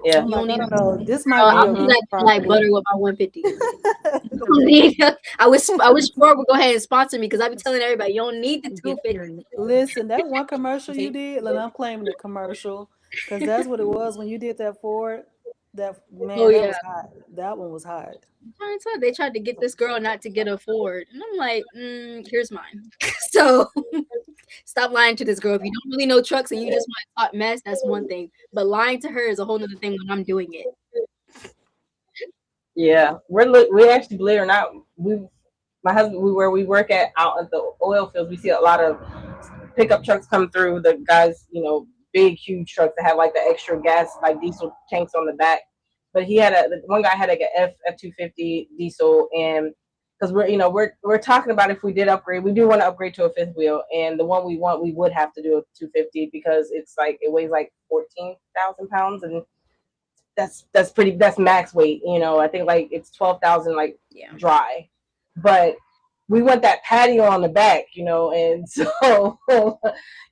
yeah. I'm You like, don't I need. don't know. This might Girl, be I'll a be Hmm. good like property. butter with my 150. You don't need. I wish Ford would go ahead and sponsor me because I be telling everybody you don't need the 250. Listen, that one commercial you did, and I'm claiming the commercial because that's what it was when you did that Ford. That Oh man, that yeah. was hot. That one was hot. Trying to tell- They tried to get this girl not to get a Ford, and I'm like, here's mine. So stop lying to this girl. If you don't really know trucks and you just want to talk mess, that's one thing. But lying to her is a whole other thing when I'm doing it. Yeah, we actually, believe it or not, my husband, where we work out at the oil fields, we see a lot of pickup trucks come through. The guys, big huge trucks that have like the extra gas, like diesel tanks on the back. But one guy had like a F250 diesel, and because we're talking about, if we did upgrade, we do want to upgrade to a fifth wheel, and the one we want, we would have to do a 250 because it's like, it weighs like 14,000 pounds, and that's max weight. I think like it's 12,000 like Yeah. dry, but we want that patio on the back, and so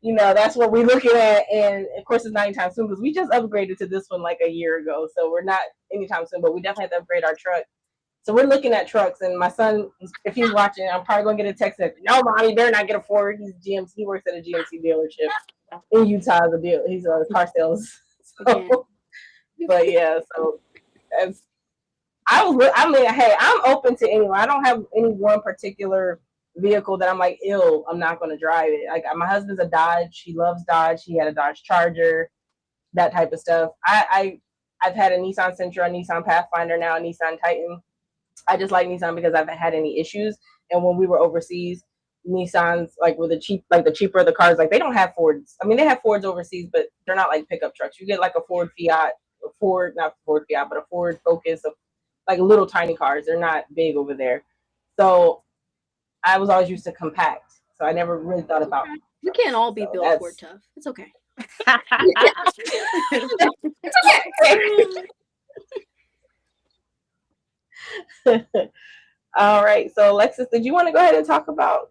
that's what we're looking at. And of course, it's not anytime soon because we just upgraded to this one like a year ago, so we're not anytime soon. But we definitely have to upgrade our truck. So we're looking at trucks, and my son, if he's watching, I'm probably gonna get a text that, no, mommy, better not get a Ford. He's GMC. He works at a GMC dealership in Utah. He's a car sales. Again. So, but yeah, so as I mean, hey, I'm open to anyone. I don't have any one particular vehicle that I'm like, ill, I'm not going to drive it. Like, my husband's a Dodge. He loves Dodge. He had a Dodge Charger, that type of stuff. I've had a Nissan Sentra, a Nissan Pathfinder, now a Nissan Titan. I just like Nissan because I haven't had any issues. And when we were overseas, Nissans were the cheaper of the cars. Like, they don't have Fords. I mean, they have Fords overseas, but they're not like pickup trucks. You get like a Ford Fiat, not Ford Fiat, but a Ford Focus, like little tiny cars. They're not big over there. So I was always used to compact. So I never really thought about We can't trucks. all be So built for that's tough. It's okay. It's all right. So Alexis, did you want to go ahead and talk about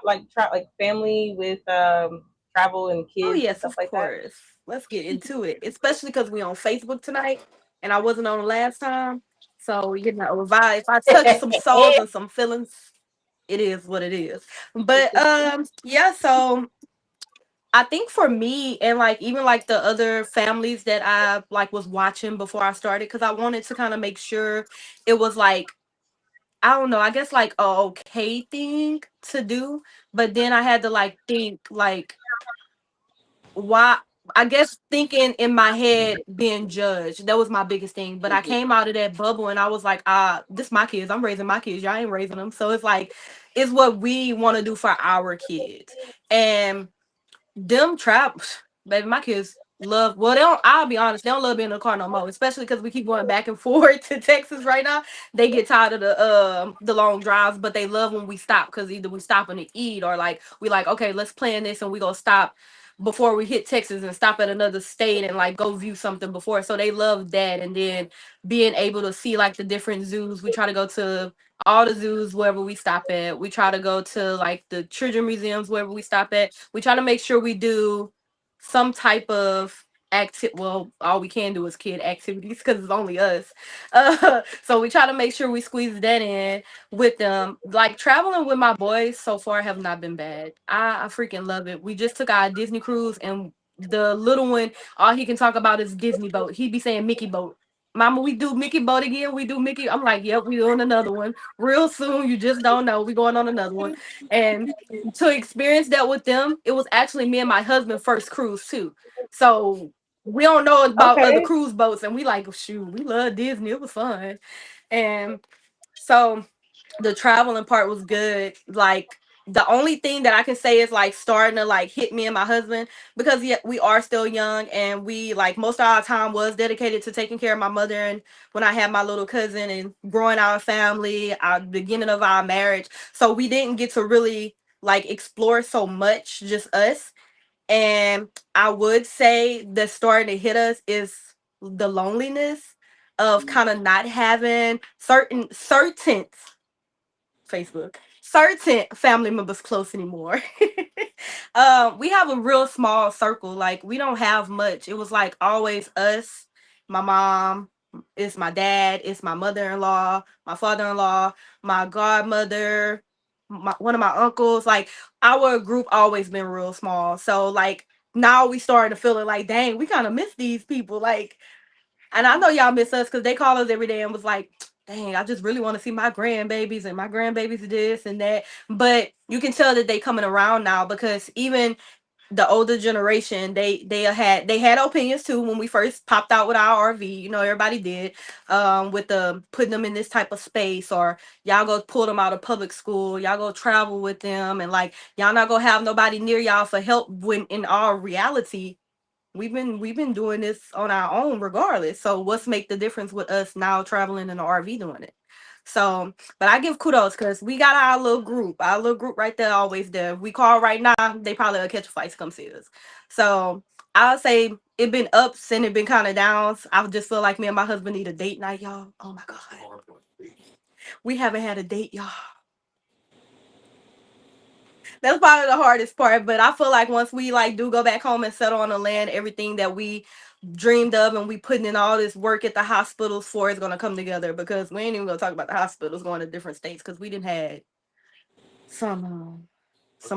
like family with travel and Oh kids and yes, stuff of like that? course. Let's get into it. Especially because we on Facebook tonight, and I wasn't on the last time. So if I touch some souls and some feelings, it is what it is. But yeah. So I think for me and like even like the other families that I like was watching before I started, because I wanted to kind of make sure it was like I don't know, I guess like a okay thing to do. But then I had to like think like why I guess thinking in my head being judged. That was my biggest thing. But I Mhm. came out of that bubble and I was like, this my kids. I'm raising my kids. Y'all ain't raising them. So it's like it's what we want to do for our kids. And them traps, baby, my kids love. Well, they don't. I'll be honest, they don't love being in the car no more. Especially because we keep going back and forth to Texas right now. They get tired of the long drives, but they love when we stop because either we stopping to eat or like we like okay, let's plan this and we gonna stop before we hit Texas and stop at another state and like go view something before. So they love that, and then being able to see like the different zoos. We try to go to all the zoos wherever we stop at. We try to go to like the children museums wherever we stop at. We try to make sure we do some type of well, all we can do is kid activities because it's only us. So we try to make sure we squeeze that in with them. Like traveling with my boys so far have not been bad. I freaking love it. We just took our Disney cruise and the little one, all he can talk about is Disney boat. He be saying Mickey boat. Mama, we do Mickey boat again. We do Mickey. I'm like, yep, we doing another one real soon. You just don't know. We going on another one. And to experience that with them, it was actually me and my husband first cruise too. So we don't know about other Okay. cruise boats, and we like, shoot, we love Disney. It was fun, and so the traveling part was good. Like the only thing that I can say is like starting to like hit me and my husband because yeah, we are still young and we like most of our time was dedicated to taking care of my mother and when I had my little cousin and growing our family, our beginning of our marriage. So we didn't get to really like explore so much, just us. And I would say that starting to hit us is the loneliness of kind of not having certain Facebook. Certain family members close anymore. We have a real small circle. Like we don't have much. It was like always us, my mom, it's my dad, it's my mother-in-law, my father-in-law, my godmother, one of my uncles. Like our group always been real small. So like now we starting to feel it like, dang, we kind of miss these people. Like and I know y'all miss us because they call us every day and was like, dang, I just really want to see my grandbabies and my grandbabies this and that. But you can tell that they coming around now because even the older generation, they had opinions too when we first popped out with our RV. You know, everybody did. With the putting them in this type of space or y'all go pull them out of public school, y'all go travel with them and like y'all not gonna have nobody near y'all for help when in our reality we've been doing this on our own regardless. So what's make the difference with us now traveling in the RV doing it? So, but I give kudos because we got our little group. Our little group right there, always there. If we call right now, they probably will catch a flight to come see us. So I'll say it been ups and it been kind of downs. I just feel like me and my husband need a date night, y'all. Oh my god, we haven't had a date, y'all. That's probably the hardest part. But I feel like once we like do go back home and settle on the land, everything that we dreamed of and we putting in all this work at the hospitals for is gonna come together because we ain't even gonna talk about the hospitals going to different states because we didn't had some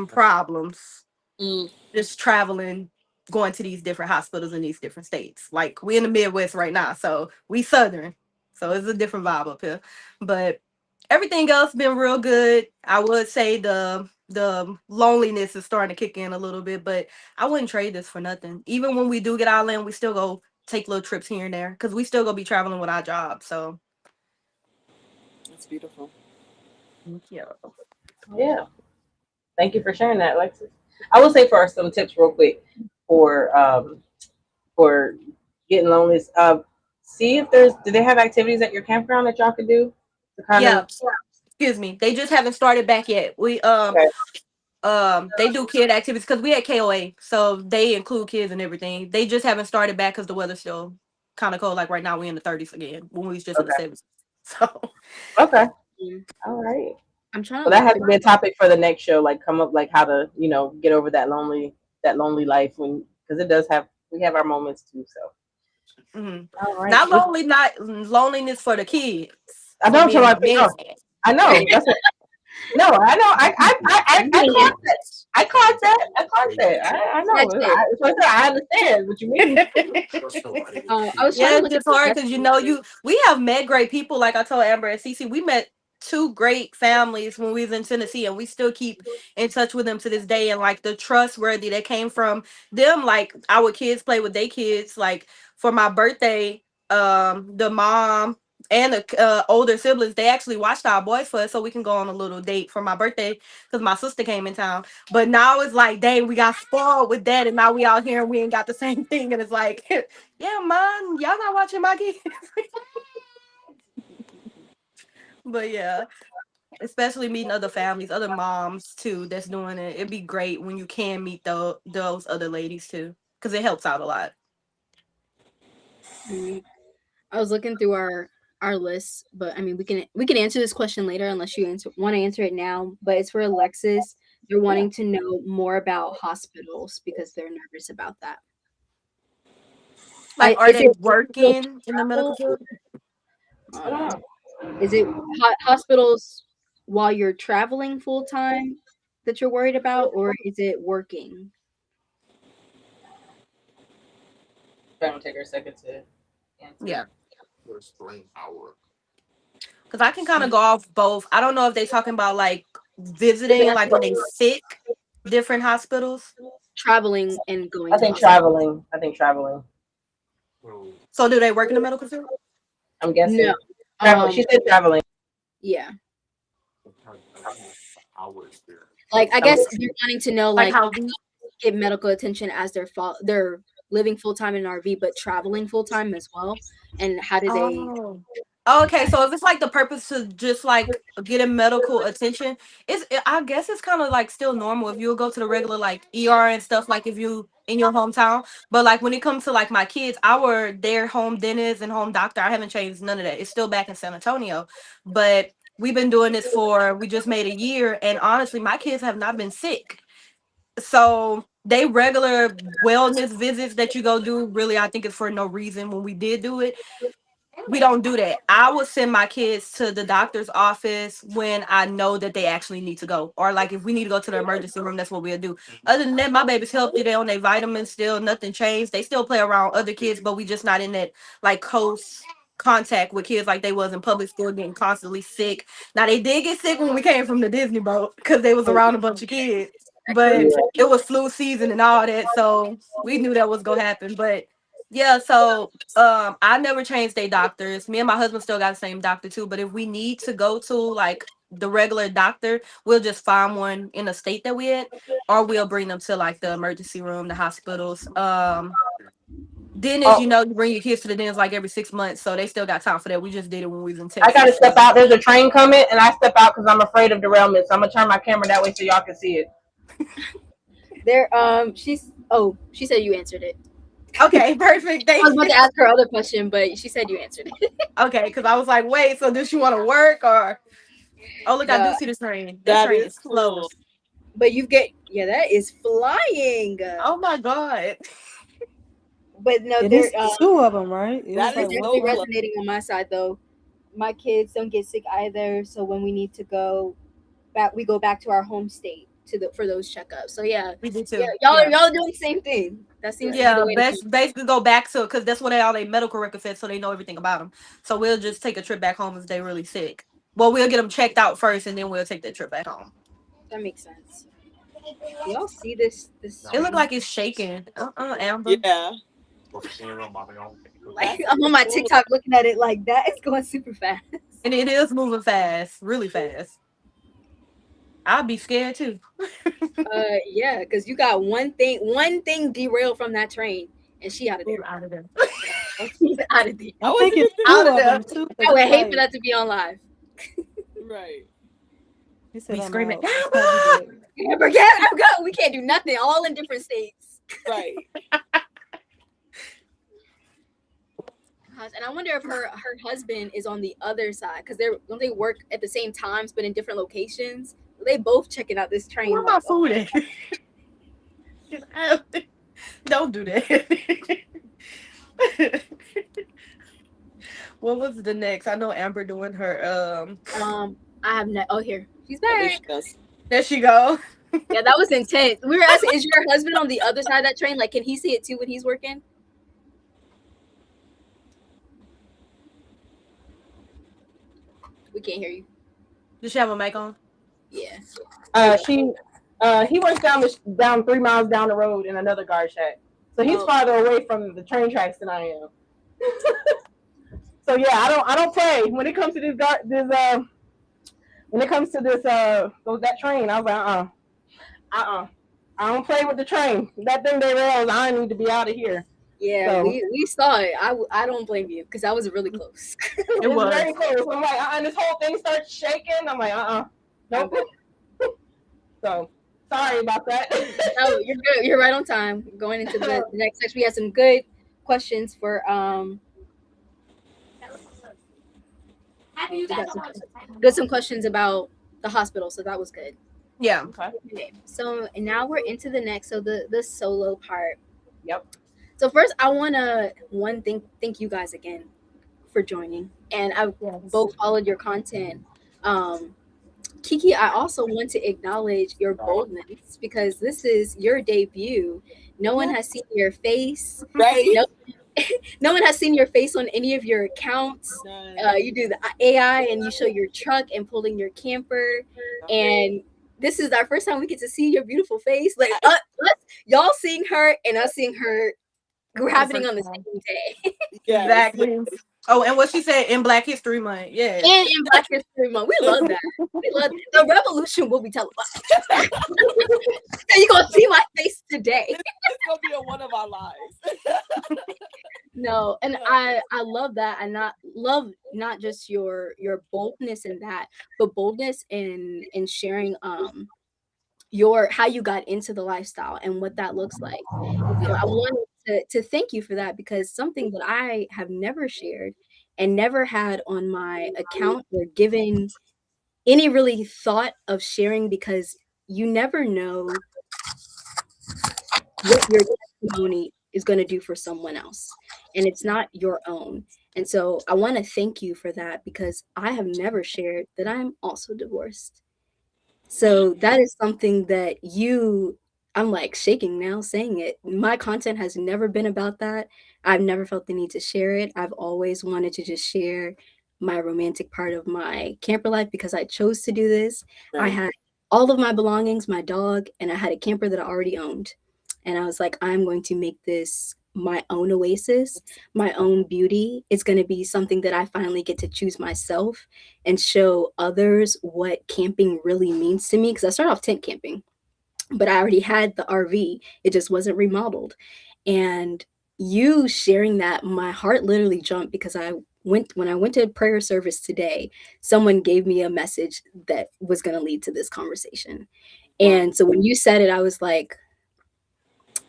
problems Mm. just traveling, going to these different hospitals in these different states. Like we in the Midwest right now, so we Southern, so it's a different vibe up here. But everything else been real good. I would say the loneliness is starting to kick in a little bit, but I wouldn't trade this for nothing. Even when we do get our land, we still go take little trips here and there because we still gonna be traveling with our job. So That's beautiful. yeah. Yeah. Thank you for sharing that, Alexis. I will say for some tips real quick for for getting loneliness. see if there's do they have activities at your campground that y'all could do to kind Yeah, of excuse me. They just haven't started back yet. We okay, they do kid activities because we at KOA, so they include kids and everything. They just haven't started back because the weather's still kind of cold. Like right now, we in the 30s again. When we was just in the okay, 70s. So, okay, Mm, all right. I'm trying to Well, that look has to through. be a topic for the next show. Like, come up like how to get over that lonely life when because it does have we have our moments too. So, mhm. all right. Not lonely, not loneliness for the kids, I for know. me So and I my no, man. I know. That's what. No, I know. I caught that. I caught that. I caught that. I Catch know. it. I understand what you mean. I was trying Yeah, to it's look at just the hard because messages. we have met great people. Like I told Amber and Cece, we met two great families when we was in Tennessee, and we still keep in touch with them to this day. And like the trustworthy that came from them, like our kids play with their kids. Like for my birthday, the mom and the older siblings, they actually watched our boys for us so we can go on a little date for my birthday because my sister came in town. But now it's like, dang, we got spoiled with that, and now we out here and we ain't got the same thing, and it's like. Yeah, man, y'all not watching my kids. But yeah, especially meeting other families, other moms too that's doing it. It'd be great when you can meet those other ladies too, because it helps out a lot. Mm, I was looking through our lists, but I mean we can answer this question later unless you want to answer it now. But it's for Alexis. They're Yeah. wanting to know more about hospitals because they're nervous about that. Like, are Is they it hospital working in the medical travel? field? I I don't don't know. know. Is it hospitals while you're traveling full time that you're worried about, or is it working? That'll take her a second to answer. Yeah, because I can kind of go off both. I don't know if they talking about like Just visiting, like answer when they sick, different hospitals. traveling and going I to think hospital. traveling. I think traveling. So do they work in the medical field? I'm No. guessing travel. Um She said traveling. yeah. Like I I'm guess they're wanting to know Like like how we? get medical attention as they're living full time in an RV but traveling full time as well. And how do they Oh. Okay, so if it's like the purpose to just like getting medical attention, I guess it's kind of like still normal if you'll go to the regular like ER and stuff like if you in your hometown. But like when it comes to like my kids, their home dentist and home doctor, I haven't changed none of that. It's still back in San Antonio. But we've been doing this we just made a year, and honestly, my kids have not been sick. So they regular wellness visits that you go do, really, I think it's for no reason. When we did do it, we don't do that. I would send my kids to the doctor's office when I know that they actually need to go. Or like if we need to go to the emergency room, that's what we'll do. Other than that, my baby's healthy. They on their vitamins still, nothing changed. They still play around other kids, but we just not in that like close contact with kids like they was in public school getting constantly sick. Now they did get sick when we came from the Disney boat because they was oh around yeah, a bunch of kids. that could But be Yeah. tricky. it was flu season and all that. So we knew that was gonna happen. But yeah, so I never changed their doctors. Me and my husband still got the same doctor too. But if we need to go to like the regular doctor, we'll just find one in the state that we at, or we'll bring them to like the emergency room, the hospitals. Dentist, Oh, you bring your kids to the dentist like every 6 months, so they still got time for that. We just did it when we was in I gotta Texas. step out. There's a train coming, and I step out because I'm afraid of derailment. So I'm gonna turn my camera that way so y'all can see it. There she said you answered it. Okay, perfect. I was Thank about you. to ask her other question, but she said you answered it. Okay, because I was like, wait, so does she want to work or? Oh, look, I No, do see the train. That That train is is slow. cool. but you get yeah, that is flying. Oh my god. But no, And they're it's two of them, right? It was That it's like is one so definitely one. close. resonating on my side though. My kids don't get sick either, so when we need to go back, we go back to our home state to the for those checkups. So yeah, We do yeah, too. Yeah. y'all are doing the same thing. That seems to be the Yeah, way to go. basically go back to because that's what all they medical records said, so they know everything about them. So we'll just take a trip back home if they really sick. Well, we'll get them checked out first, and then we'll take that trip back home. That makes sense. Do y'all see this It looked train? like it's shaking. Amber. Yeah, Like that's I'm on my cool. TikTok looking at it like that. It's going super fast. And it is moving fast, really fast. I'd be scared too. Yeah, because you got one thing derailed from that train, and she out of Move there. out of there. She's out of there. I I think wasn't it's even Out two of of there. them too. I would hate Like, for that to be on live. right. he said, Be I'm screaming, out. Amber! Amber, get I'm go. We can't do nothing. All in different states. Right. Gosh, and I wonder if her husband is on the other side because don't they work at the same times but in different locations? They both checking out this train. Where my food at? Get out. Don't do that. What was the next? I know Amber doing her I have no. Oh, here she's Oh, there she back. goes. there she go. Yeah, that was intense. We were asking, is your husband on the other side of that train? Like, can he see it too when he's working? We can't hear you. Does she have a mic on? Yeah. She he works down 3 miles down the road in another guard shack. So he's Oh. farther away from the train tracks than I am. So yeah, I don't play when it comes to when it comes to that train. I was like, I don't play with the train. That thing derails. I need to be out of here. Yeah, So we saw it. I don't blame you because that was really close. it was was. very close. I'm like, and this whole thing starts shaking. I'm like, nope. So sorry about that. No, you're good. You're right on time. Going into the next section, we had some good questions for we got some questions about the hospital, so that was good. Yeah. Okay. So and now we're into the next, so the solo part. Yep. So first, I wanna thank you guys again for joining, and I've both followed your content. Kiki, I also want to acknowledge your boldness because this is your debut. No one has seen your face. Right. No, no one has seen your face on any of your accounts. You do the AI and you show your truck and pulling your camper, and this is our first time we get to see your beautiful face. Like y'all seeing her and us seeing her happening on the same day. Yes. Exactly. Oh, and what she said in Black History Month. Yeah. And in Black History Month. We love that. We love that. The revolution will be televised. You're gonna see my face today. It's gonna be one of our lives. No, and I love that. And love not just your boldness in that, but boldness in sharing your how you got into the lifestyle and what that looks like. So I wanted to thank you for that because something that I have never shared and never had on my account or given any really thought of sharing because you never know what your testimony is going to do for someone else and it's not your own. And so I want to thank you for that because I have never shared that I'm also divorced. So that is something that I'm like shaking now saying it. My content has never been about that. I've never felt the need to share it. I've always wanted to just share my romantic part of my camper life because I chose to do this. Right. I had all of my belongings, my dog, and I had a camper that I already owned. And I was like, I'm going to make this my own oasis, my own beauty. It's going to be something that I finally get to choose myself and show others what camping really means to me. Because I started off tent camping, but I already had the RV. It just wasn't remodeled. And you sharing that, my heart literally jumped because when I went to prayer service today, someone gave me a message that was going to lead to this conversation. And so when you said it, I was like,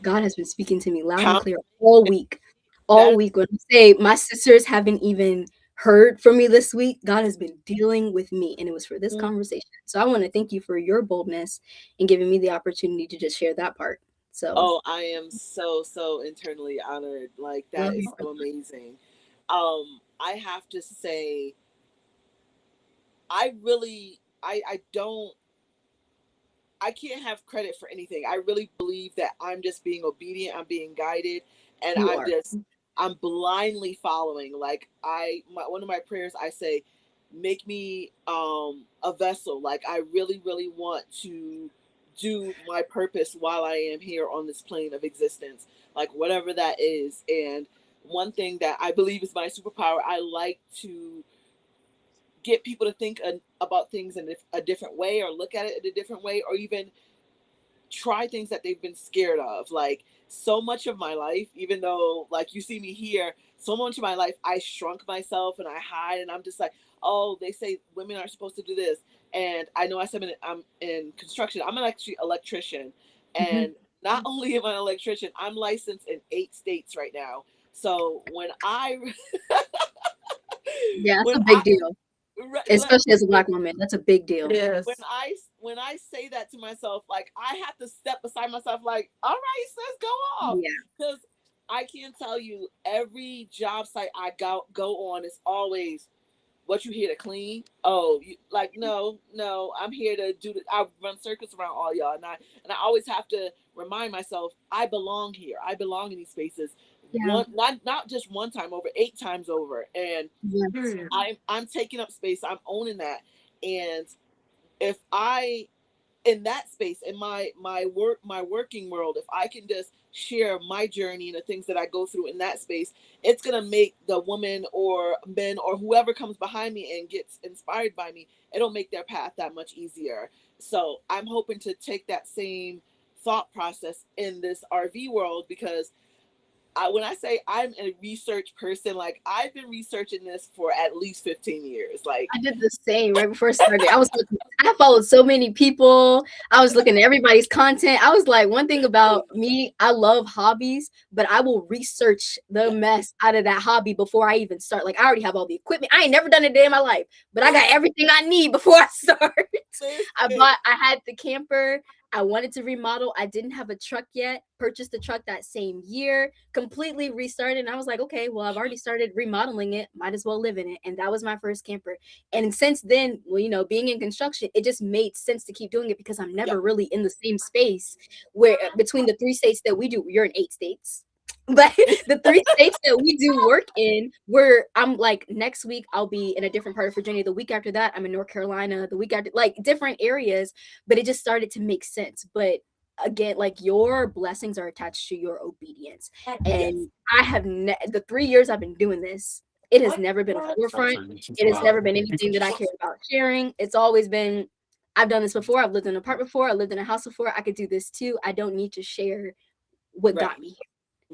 God has been speaking to me loud and clear all week. All week. When I say my sisters haven't even heard from me this week, God has been dealing with me, and it was for this conversation. So I want to thank you for your boldness and giving me the opportunity to just share that part. So I am so internally honored. Like that is so amazing. I have to say, I really I can't have credit for anything. I really believe that I'm just being obedient. I'm being guided, and I'm blindly following. Like one of my prayers, I say, make me a vessel. Like I really want to do my purpose while I am here on this plane of existence, like whatever that is. And one thing that I believe is my superpower, I like to get people to think about things in a different way or look at it in a different way or even try things that they've been scared of. Like so much of my life, even though like you see me here, so much of my life I shrunk myself and I hide and I'm just like, oh, they say women are supposed to do this. And I know I said I'm in construction. I'm an actually electrician. Mhm. And not only am I an electrician, I'm licensed in 8 states right now. So Yeah, that's when a I big deal, let, especially as a black woman. That's a big deal. when Yes. I say that to myself, like I have to step beside myself, like, all right, sis, go off, Yeah, because I can't tell you every job site I go on is always what you here to clean. Oh, like no, no, I'm here to do. I run circles around all y'all, and I always have to remind myself I belong here. I belong in these spaces. yeah, One, not just one time over, 8 times over, and yes, Period. I'm taking up space. I'm owning that, and if I in that space in my working world, if I can just share my journey and the things that I go through in that space, it's gonna make the woman or men or whoever comes behind me and gets inspired by me, it'll make their path that much easier. So I'm hoping to take that same thought process in this RV world, because when I say I'm a research person, like I've been researching this for at least 15 years. Like, I did the same right before it started. I followed so many people. I was looking at everybody's content. I was like, one thing about me, I love hobbies, but I will research the mess out of that hobby before I even start. Like, I already have all the equipment. I ain't never done a day in my life, but I got everything I need before I start. listen, I had the camper. I wanted to remodel. I didn't have a truck yet. Purchased the truck that same year, completely restarted. And I was like, okay, well, I've already started remodeling it. Might as well live in it. And that was my first camper. And since then, well, being in construction, it just made sense to keep doing it because I'm yeah, never really in the same space where between the 3 states that we do, you're in 8 states. But the 3 states that we do work in, where I'm like next week I'll be in a different part of Virginia. The week after that, I'm in North Carolina. The week after, like different areas, but it just started to make sense. But again, like your blessings are attached to your obedience. yes, And the 3 years I've been doing this, it has never been a forefront. It has never been anything that I cared about sharing. It's always been, I've done this before. I've lived in an apartment before. I lived in a house before. I could do this too. I don't need to share what right, got me here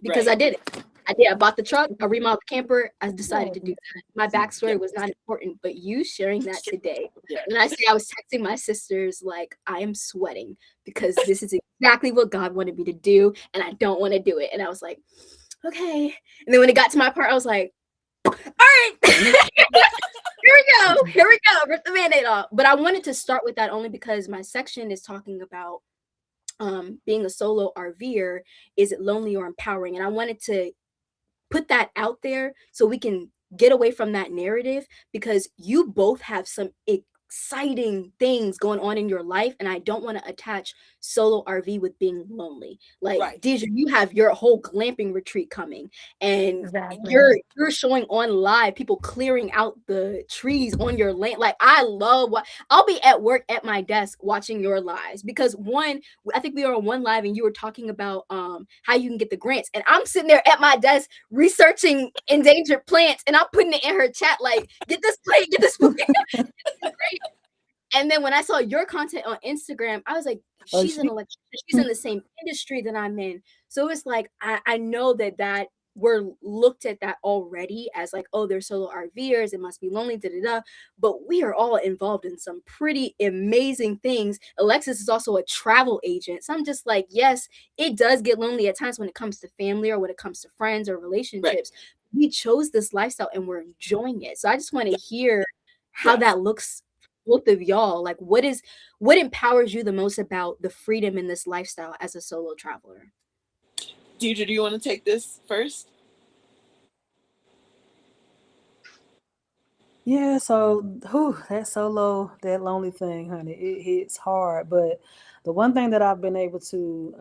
because I right. did it. I did. I bought the truck. I remodeled the camper. I decided to do that. My Yeah, backstory was not important, but you sharing that today. yeah. When I say I was texting my sisters, like, I am sweating because this is exactly what God wanted me to do, and I don't want to do it. And I was like, okay. And then when it got to my part, I was like, all right, here we go. Here we go. Rip the band-aid off. But I wanted to start with that only because my section is talking about being a solo RVer. Is it lonely or empowering? And I wanted to put that out there so we can get away from that narrative because you both have some exciting things going on in your life, and I don't want to attach solo RV with being lonely. Like, Right. Deidre, you have your whole glamping retreat coming, and Exactly. you're showing on live people clearing out the trees on your land. Like, I love what I'll be at work at my desk watching your lives because one, I think we were on one live and you were talking about how you can get the grants, and I'm sitting there at my desk researching endangered plants, and I'm putting it in her chat like, get this plant, get this plant. And then when I saw your content on Instagram, I was like, Oh, she's an electrician. She's in the same industry that I'm in. So it's like, I know that we're looked at that already as like, oh, they're solo RVers. It must be lonely, da da da. But we are all involved in some pretty amazing things. Alexis is also a travel agent. So I'm just like, yes, it does get lonely at times when it comes to family or when it comes to friends or Right. relationships. We chose this lifestyle and we're enjoying it. So I just want to Yeah. hear how Yes. that looks both of y'all. Like, what empowers you the most about the freedom in this lifestyle as a solo traveler? Deidre, do you want to take this first? yeah. So, that solo, that lonely thing, honey, it hits hard. But the one thing that I've been able to,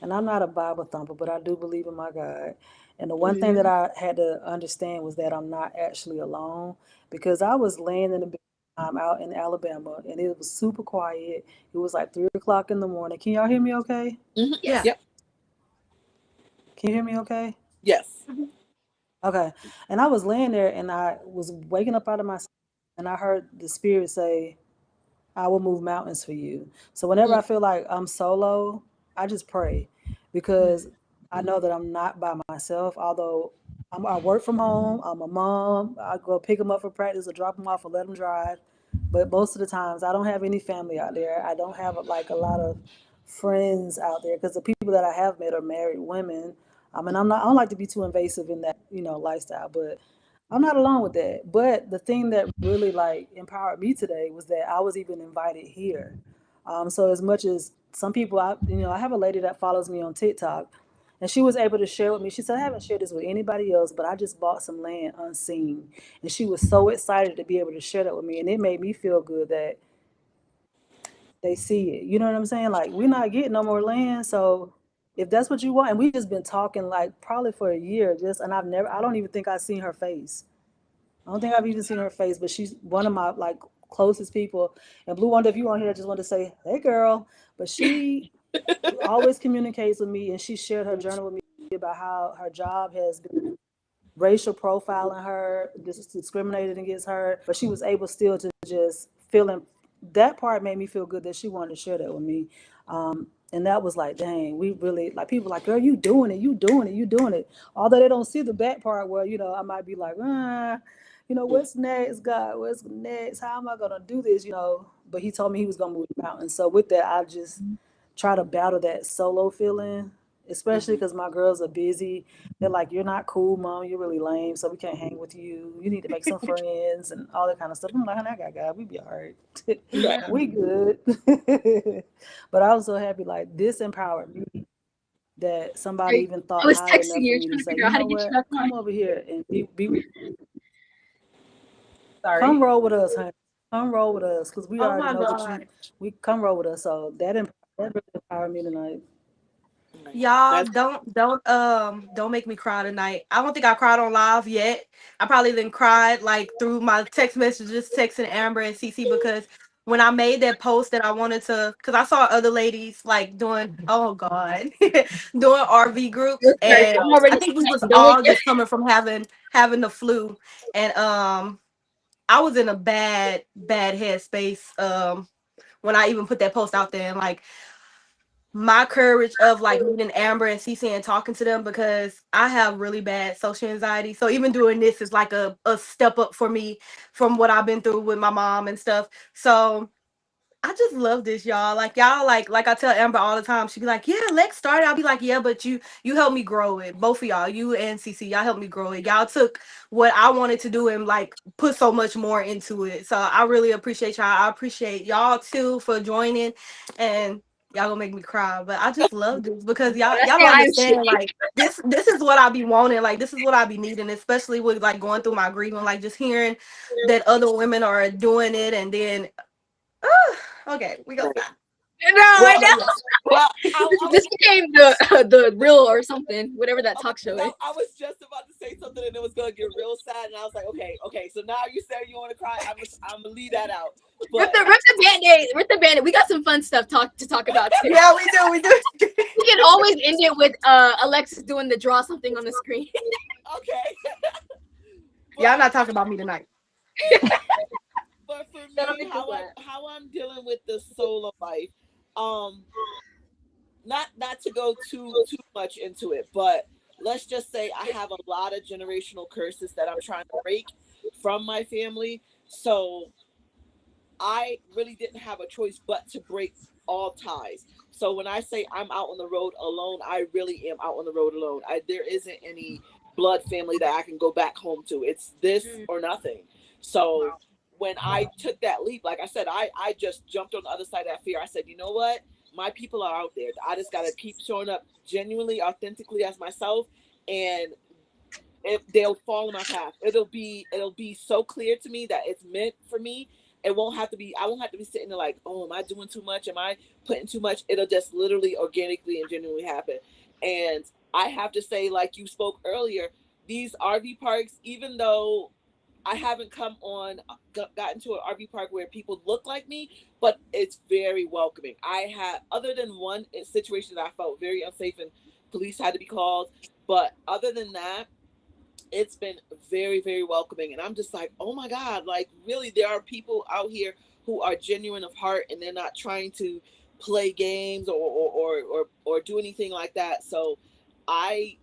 and I'm not a Bible thumper, but I do believe in my God. And the one thing that Mhm. I had to understand was that I'm not actually alone because I was laying in the bed. I'm out in Alabama and it was super quiet. It was like 3 o'clock in the morning. Can y'all hear me okay? Hmm. Yeah. Yep. Can you hear me okay? Yes. Mhm. Okay. And I was laying there and I was waking up out of my sleep and I heard the spirit say, I will move mountains for you. So whenever I feel like I'm solo, I just pray because I know that I'm not by myself. Although I work from home, I'm a mom. I go pick them up for practice or drop them off or let them drive. But most of the times, I don't have any family out there. I don't have like a lot of friends out there because the people that I have met are married women. I mean, I don't like to be too invasive in that lifestyle, but I'm not alone with that. But the thing that really like empowered me today was that I was even invited here. So as much as some people, I have a lady that follows me on TikTok, and she was able to share with me. She said, I haven't shared this with anybody else, but I just bought some land unseen. And she was so excited to be able to share that with me. And it made me feel good that they see it. You know what I'm saying? Like, we're not getting no more land. So if that's what you want, and we just been talking like probably for a year, and I don't even think I've seen her face. I don't think I've even seen her face, but she's one of my like closest people. And Blue Wonder, if you on here, I just want to say, hey girl. But she always communicates with me, and she shared her journal with me about how her job has been racial profiling her, discriminated against her, but she was able still to just feeling that part made me feel good that she wanted to share that with me. And that was like, dang, we really like people like, girl, you doing it, you doing it, you doing it. Although they don't see the back part where, I might be like, what's next, God? What's next? How am I gonna do this? But he told me he was gonna move the mountain. So with that, I just try to battle that solo feeling, especially because my girls are busy. They're like, you're not cool, mom. You're really lame, so we can't hang with you. You need to make some friends and all that kind of stuff. I'm like, honey, I got God. We be all right. Right. We good. But I was so happy. Like, this empowered me that somebody even I thought was high texting enough for you me to trying to say, figure you out how know to get you what? that car. Come over here and come Sorry. roll with us, honey. Come roll with us, because we Oh already my know that you. God. We come roll with us. So that really empowered me tonight. Right. Y'all That's don't make me cry tonight. I don't think I cried on live yet. I probably didn't cry like through my text messages, texting Amber and CC because when I made that post that I wanted to, because I saw other ladies like doing, oh God, doing RV groups, Sorry, and I'm already I think we was don't all worry. just coming from having the flu, and I was in a bad headspace when I even put that post out there, and like my courage of like meeting Amber and CC and talking to them because I have really bad social anxiety. So even doing this is like a step up for me from what I've been through with my mom and stuff. So I just love this, y'all. Like y'all, like I tell Amber all the time. She be like, "Yeah, Lex started." I'll be like, "Yeah, but you helped me grow it. Both of y'all, you and CC, y'all helped me grow it. Y'all took what I wanted to do and like put so much more into it. So I really appreciate y'all. I appreciate y'all too for joining, and y'all gonna make me cry. But I just love this because When I y'all say don't I am understand. shaking, Like this is what I be wanting. Like this is what I be needing, especially with like going through my grieving. Like just hearing that other women are doing it, and then okay, we gonna right. stop. no, I Well, know. But yeah, well, I This was became the real or something, whatever that okay, talk show is. I was just about to say something and it was gonna get real sad, and I was like, okay. So now you said you want to cry. I'm gonna leave that out. Rip But the band-aid. Rip the band-aid. We got some fun stuff to talk about too. yeah, we do. We can always end it with Alexis doing the draw something on the screen. okay, Y'all but not talking about me tonight. but for That'll me, make us laugh. how I'm dealing with the solo life, um, not to go too much into it, but let's just say I have a lot of generational curses that I'm trying to break from my family. So I really didn't have a choice but to break all ties. So when I say I'm out on the road alone, I really am out on the road alone. There isn't any blood family that I can go back home to. It's this Mm, or nothing. So wow. when I took that leap, like I said, I just jumped on the other side of that fear. I said, you know what? My people are out there. I just got to keep showing up genuinely, authentically as myself, and they'll fall in my path. It'll be so clear to me that it's meant for me. It won't have to be. I won't have to be sitting there like, oh, am I doing too much? Am I putting too much? It'll just literally, organically, and genuinely happen. And I have to say, like you spoke earlier, these RV parks, even though I haven't come on, gotten to an RV park where people look like me, but it's very welcoming. I had, other than one situation that I felt very unsafe and police had to be called, but other than that, it's been very welcoming, and I'm just like, oh my god, like really there are people out here who are genuine of heart and they're not trying to play games or do anything like that. So I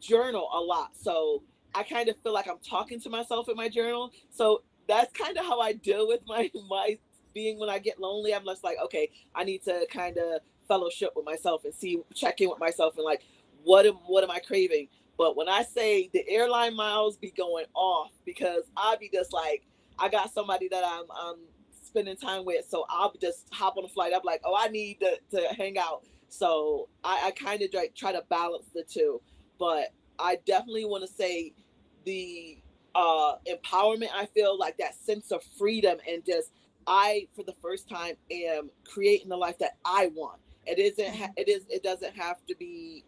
journal a lot. So I kind of feel like I'm talking to myself in my journal. So that's kind of how I deal with my being when I get lonely. I'm just like, okay, I need to kind of fellowship with myself and see, check in with myself and like, what am I craving? But when I say the airline miles be going off because I be just like, I got somebody that I'm spending time with, so I'll just hop on a flight. I'm like, oh, I need to hang out. So I kind of like try to balance the two, but I definitely want to say the empowerment. I feel like that sense of freedom and just I, for the first time, am creating the life that I want. It isn't. It doesn't have to be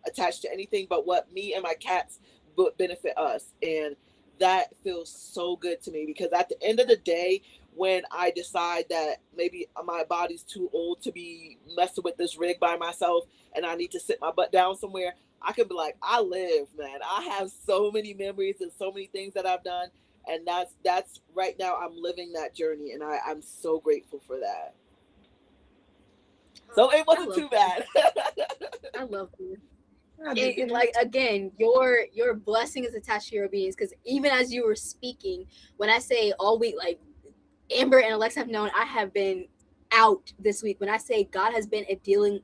attached to anything but what me and my cats benefit us, and that feels so good to me because at the end of the day, when I decide that maybe my body's too old to be messing with this rig by myself and I need to sit my butt down somewhere, I could be like, I live, man. I have so many memories and so many things that I've done. And that's right now I'm living that journey and I'm so grateful for that. So it wasn't too bad. I love you. And like again, your blessing is attached to your obedience because even as you were speaking, when I say all week, like Amber and Alexa have known, I have been out this week. When I say God has been dealing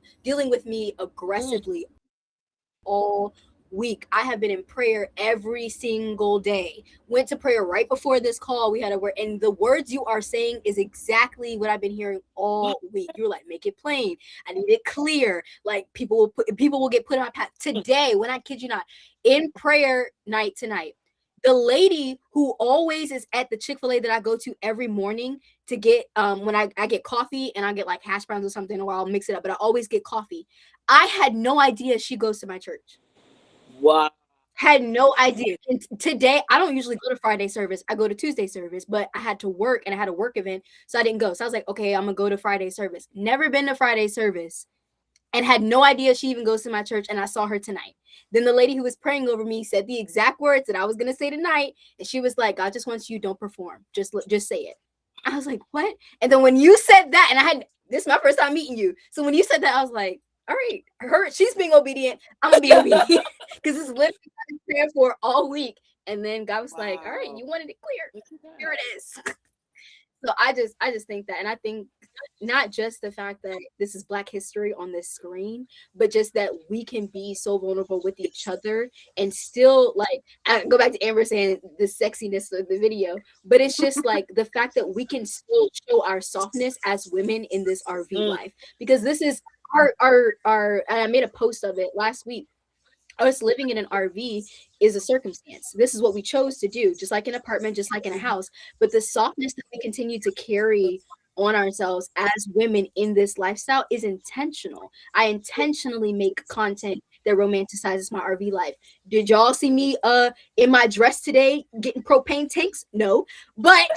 with me aggressively all week. I have been in prayer every single day. Went to prayer right before this call. We had a word, and the words you are saying is exactly what I've been hearing all week. You're like, make it plain. I need it clear. Like people will get put on my path today. When I kid you not, in prayer night tonight. The lady who always is at the Chick-fil-A that I go to every morning to get when I get coffee and I get like hash browns or something, or I'll mix it up, but I always get coffee. I had no idea she goes to my church. Wow. Had no idea. And today, I don't usually go to Friday service. I go to Tuesday service, but I had to work and I had a work event, so I didn't go. So I was like, okay, I'm gonna go to Friday service. Never been to Friday service and had no idea she even goes to my church, and I saw her tonight. Then the lady who was praying over me said the exact words that I was going to say tonight, and she was like, God just wants you, don't perform. Just say it. I was like, what? And then when you said that, and this is my first time meeting you. So when you said that, I was like, all right, she's being obedient. I'm going to be obedient. Because it's literally what I've been praying for all week. And then God was like, all right, you wanted it clear. Here it is. So I just think that, and I think not just the fact that this is Black history on this screen, but just that we can be so vulnerable with each other and still like I go back to Amber saying the sexiness of the video, but it's just like the fact that we can still show our softness as women in this RV life, because this is our and I made a post of it last week. Us living in an RV is a circumstance. This is what we chose to do, just like an apartment, just like in a house. But the softness that we continue to carry on ourselves as women in this lifestyle is intentional. I intentionally make content that romanticizes my RV life. Did y'all see me in my dress today getting propane tanks? No. But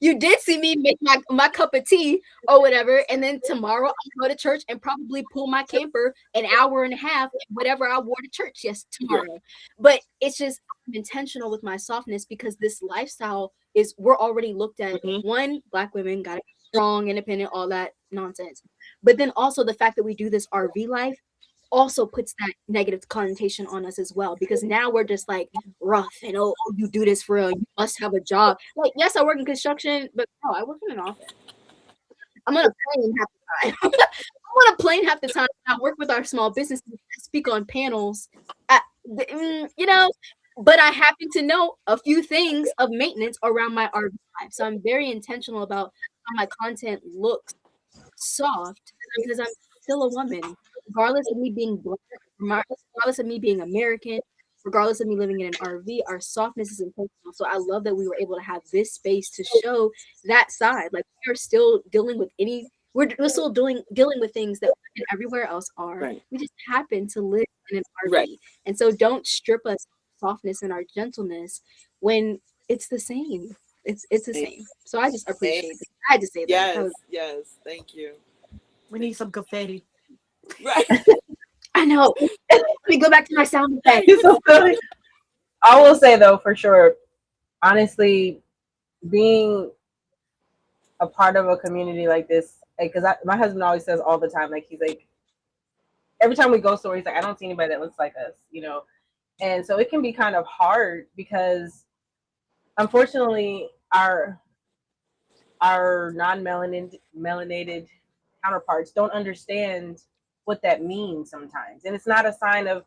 you did see me make my cup of tea or whatever. And then tomorrow I'll go to church and probably pull my camper an hour and a half, whatever I wore to church tomorrow. Yeah. But it's just I'm intentional with my softness because this lifestyle is we're already looked at. One, Black women gotta be strong, independent, all that nonsense. But then also the fact that we do this RV life also puts that negative connotation on us as well, because now we're just like rough and oh you do this for real, you must have a job. Like, yes, I work in construction, but I work in an office. I'm on a plane half the time. I'm on a plane half the time. I work with our small businesses. I speak on panels. But I happen to know a few things of maintenance around my RV life. So I'm very intentional about how my content looks soft because I'm still a woman, regardless of me being Black, regardless of me being American, regardless of me living in an RV. Our softness is intentional. So I love that we were able to have this space to show that side. Like we are still dealing with we're still dealing with things that everywhere else are. Right. We just happen to live in an RV. Right. And so don't strip us of softness and our gentleness when it's the same. It's the same. So I just appreciate it. I had to say that. Yes. Thank you. We need some confetti. Right. I know. Let me go back to my sound effect. I will say though, for sure, honestly, being a part of a community like this, because my husband always says all the time, like he's like every time we go somewhere, he's like, I don't see anybody that looks like us, you know, and so it can be kind of hard because unfortunately our non-melanated counterparts don't understand what that means sometimes, and it's not a sign of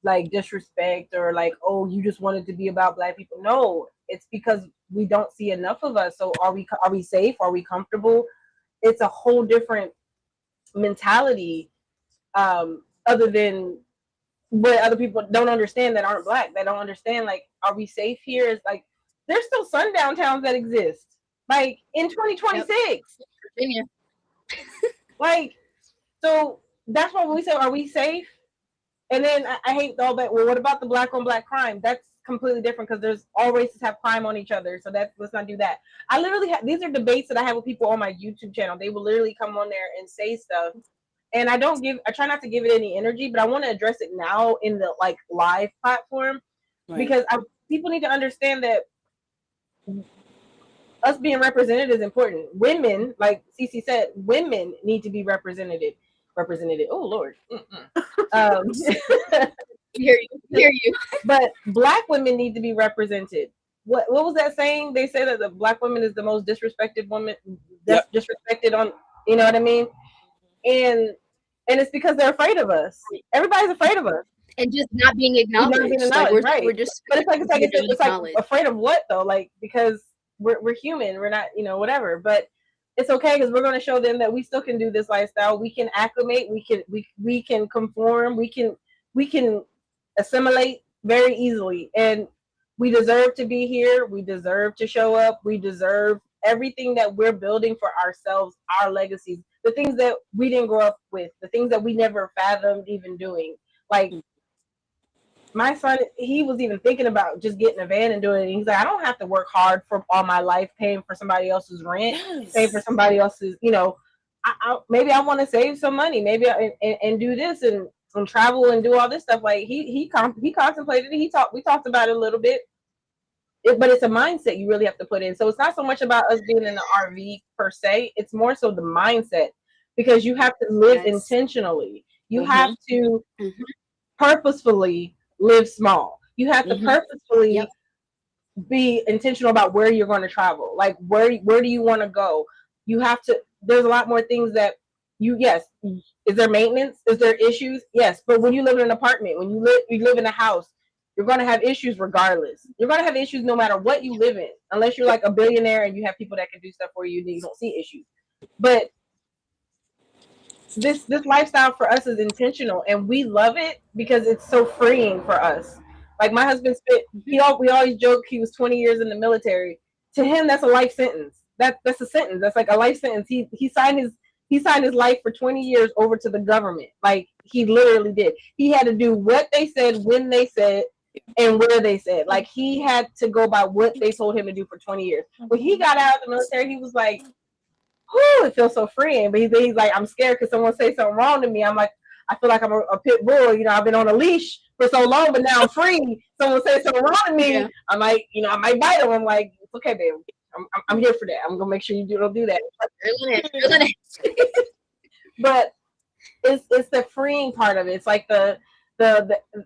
like disrespect or like, oh, you just wanted to be about Black people. No, it's because we don't see enough of us. So are we safe? Are we comfortable? It's a whole different mentality, other than what other people don't understand that aren't Black. They don't understand, like, are we safe here? It's like there's still sundown towns that exist, like in 2026. Virginia. Like, so that's why when we say, are we safe? And then I hate all that. Well, what about the Black on Black crime? That's completely different because there's all races have crime on each other. So let's not do that. I literally these are debates that I have with people on my YouTube channel. They will literally come on there and say stuff, and I try not to give it any energy, but I want to address it now in the like live platform, right? Because people need to understand that us being represented is important. Women, like Cece said, women need to be represented. Oh Lord. Hear you. But Black women need to be represented. What was that saying? They say that the Black woman is the most disrespected woman. Yep. Disrespected on, you know what I mean? And it's because they're afraid of us. Everybody's afraid of us. And just not being acknowledged. Not being acknowledged, like right? We're just. But it's like afraid of what though? Like, because we're human. We're not, you know, whatever. But it's okay because we're going to show them that we still can do this lifestyle. We can acclimate. We can conform. We can assimilate very easily, and we deserve to be here. We deserve to show up. We deserve everything that we're building for ourselves, our legacies, the things that we didn't grow up with, the things that we never fathomed even doing. Like my son, he was even thinking about just getting a van and doing it. He's like, I don't have to work hard for all my life paying for somebody else's rent, paying for somebody else's, you know, maybe I want to save some money, maybe and do this and travel and do all this stuff. Like he contemplated it. We talked about it a little bit, but it's a mindset you really have to put in. So it's not so much about us being in the RV per se. It's more so the mindset, because you have to live intentionally. You have to purposefully live small. You have to purposefully be intentional about where you're going to travel. Like where do you want to go? You have to. There's a lot more things that yes. Is there maintenance? Is there issues? Yes. But when you live in an apartment, when you live in a house, you're going to have issues regardless. You're going to have issues no matter what you live in, unless you're like a billionaire and you have people that can do stuff for you and you don't see issues. But this lifestyle for us is intentional, and we love it because it's so freeing for us. Like my husband we always joke he was 20 years in the military. To him, that's a life sentence. That's a sentence. That's like a life sentence. He signed his life for 20 years over to the government. Like he literally did. He had to do what they said, when they said, and where they said. Like he had to go by what they told him to do for 20 years. When he got out of the military, he was like, "Whoo, it feels so freeing." But he's like, "I'm scared because someone say something wrong to me." I'm like, I feel like I'm a pit bull. You know, I've been on a leash for so long, but now I'm free. Someone says something wrong to me, I might bite them. I'm like, it's okay, babe. I'm here for that. I'm gonna make sure you don't do that. But it's the freeing part of it. It's like the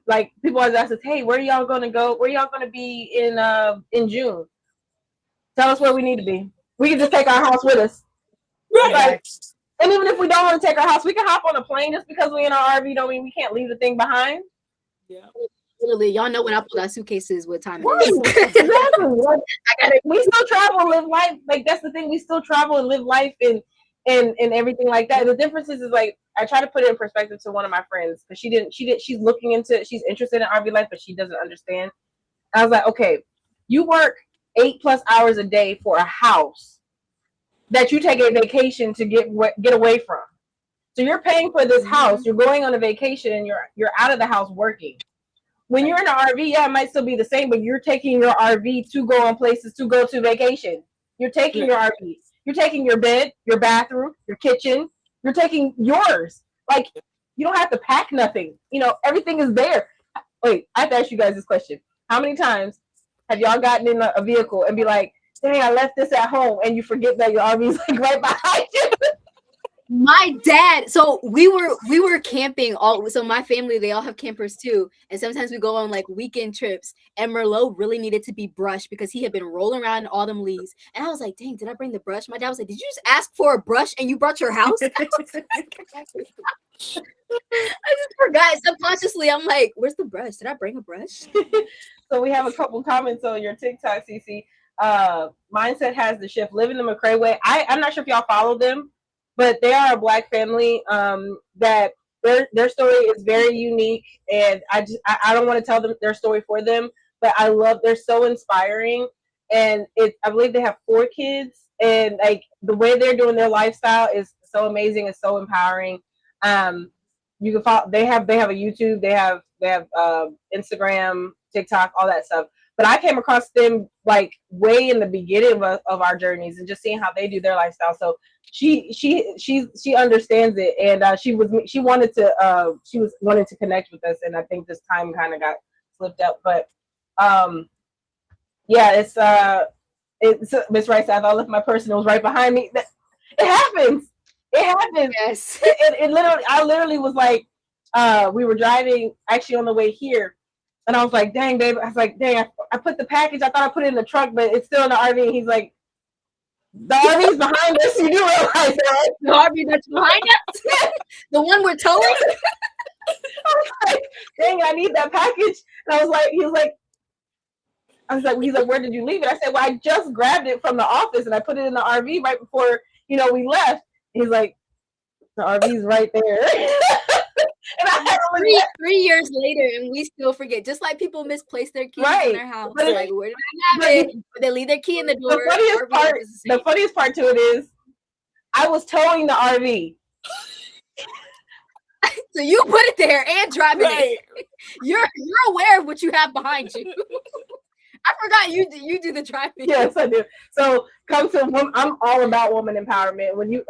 like people always ask us, hey, where are y'all gonna go? Where y'all gonna be in June? Tell us where we need to be. We can just take our house with us. Right. Like, and even if we don't want to take our house, we can hop on a plane. Just because we're in our RV don't mean we can't leave the thing behind. Yeah. Literally, y'all know when I pull out suitcases, what time it is. Exactly. Like, we still travel and live life. Like that's the thing. We still travel and live life and everything like that. The difference is like I try to put it in perspective to one of my friends because she's looking into, she's interested in RV life, but she doesn't understand. I was like, okay, you work 8+ hours a day for a house that you take a vacation to get away from. So you're paying for this house, you're going on a vacation, and you're out of the house working. When you're in an RV, yeah, it might still be the same, but you're taking your RV to go on places, to go to vacation. You're taking your RV. You're taking your bed, your bathroom, your kitchen. You're taking yours. Like, you don't have to pack nothing. You know, everything is there. Wait, I have to ask you guys this question. How many times have y'all gotten in a vehicle and be like, dang, I left this at home, and you forget that your RV is like right behind you. My dad, so we were camping all, so my family, they all have campers too, and sometimes we go on like weekend trips, and Merlot really needed to be brushed because he had been rolling around in all them leaves, and I was like, dang, did I bring the brush? My dad was like, did you just ask for a brush and you brought your house? I just forgot subconsciously. I'm like, where's the brush? Did I bring a brush? So we have a couple comments on your TikTok, Cece. Mindset has the shift. Living the McCray way. I'm not sure if y'all follow them, but they are a Black family that their story is very unique, and I don't want to tell them their story for them, but they're so inspiring, and I believe they have 4 kids, and like the way they're doing their lifestyle is so amazing and so empowering. You can follow. They have a YouTube. They have Instagram, TikTok, all that stuff. But I came across them like way in the beginning of our journeys, and just seeing how they do their lifestyle. So she understands it, and she was wanting to connect with us, and I think this time kind of got slipped up. But yeah, it's Miss Rice. I thought I left my purse and it was right behind me. It happens. It happens. Yes. It literally, I literally was like, we were driving actually on the way here, and I was like, dang, babe. I was like, dang, I put the package. I thought I put it in the truck, but it's still in the RV. And he's like, the RV's behind us. You do realize that, right? The RV that's behind us? The one we're towing? I was like, dang, I need that package. And I was like, he's like, where did you leave it? I said, well, I just grabbed it from the office and I put it in the RV right before, we left. He's like, the RV's right there. And I had three years later, and we still forget. Just like people misplace their keys in their house. But like, where did I have it? But they leave their key in the door. The funniest part to it is, I was towing the RV. So you put it there and driving it. You're aware of what you have behind you. I forgot you do the driving. Yes, I do. So I'm all about woman empowerment. When you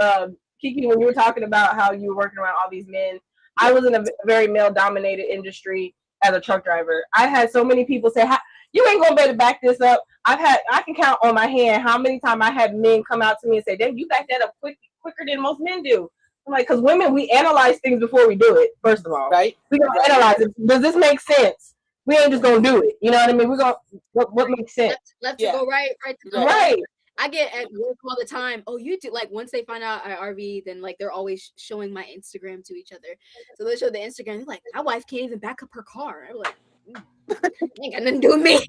Kiki, when you were talking about how you were working around all these men, I was in a very male-dominated industry as a truck driver. I had so many people say, "You ain't gonna be able to back this up." I can count on my hand how many times I had men come out to me and say, "Damn, you back that up quicker than most men do." I'm like, because women, we analyze things before we do it. First of all, right? We gonna analyze it. Does this make sense? We ain't just gonna do it. You know what I mean? We're gonna what makes sense? Left to go right to go right. I get at work all the time. Oh, you do, like once they find out I RV, then like they're always showing my Instagram to each other. So they show the Instagram. They're like, my wife can't even back up her car. I'm like, ain't got nothing to do with me.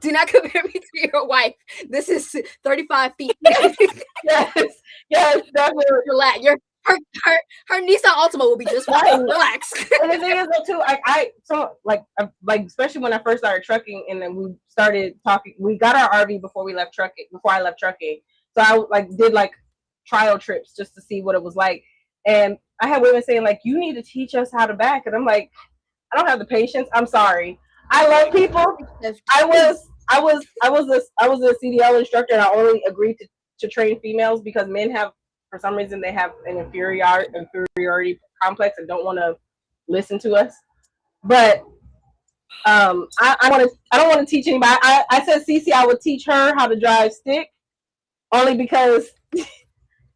Do not compare me to your wife. This is 35 feet. yes, definitely. Relax. Her Nissan Altima will be just fine. Relax. And the thing is, though, too, especially when I first started trucking, and then we started talking. We got our RV before I left trucking. So I did trial trips just to see what it was like. And I had women saying you need to teach us how to back. And I'm like, I don't have the patience. I'm sorry. I love people. I was a CDL instructor, and I only agreed to train females because men have, for some reason, they have an inferiority complex and don't want to listen to us. But I don't want to teach anybody. I said Cece, I would teach her how to drive stick, only because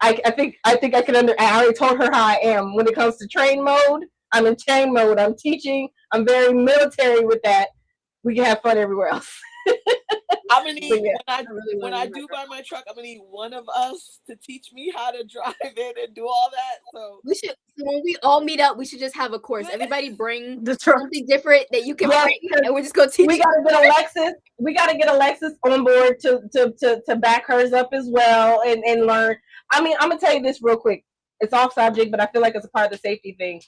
I think I can I already told her how I am when it comes to train mode. I'm in chain mode. I'm teaching. I'm very military with that. We can have fun everywhere else. I'm gonna need when I do buy my truck, I'm gonna need one of us to teach me how to drive it and do all that. So when we all meet up, we should just have a course. Everybody bring something different that you can bring, and we're just gonna teach. We gotta get Alexis on board to back hers up as well and learn. I mean, I'm gonna tell you this real quick. It's off subject, but I feel like it's a part of the safety thing.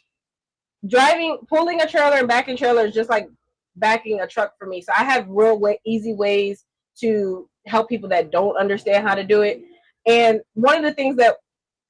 Pulling a trailer and backing trailer is just like backing a truck for me. So I have easy ways to help people that don't understand how to do it. And one of the things that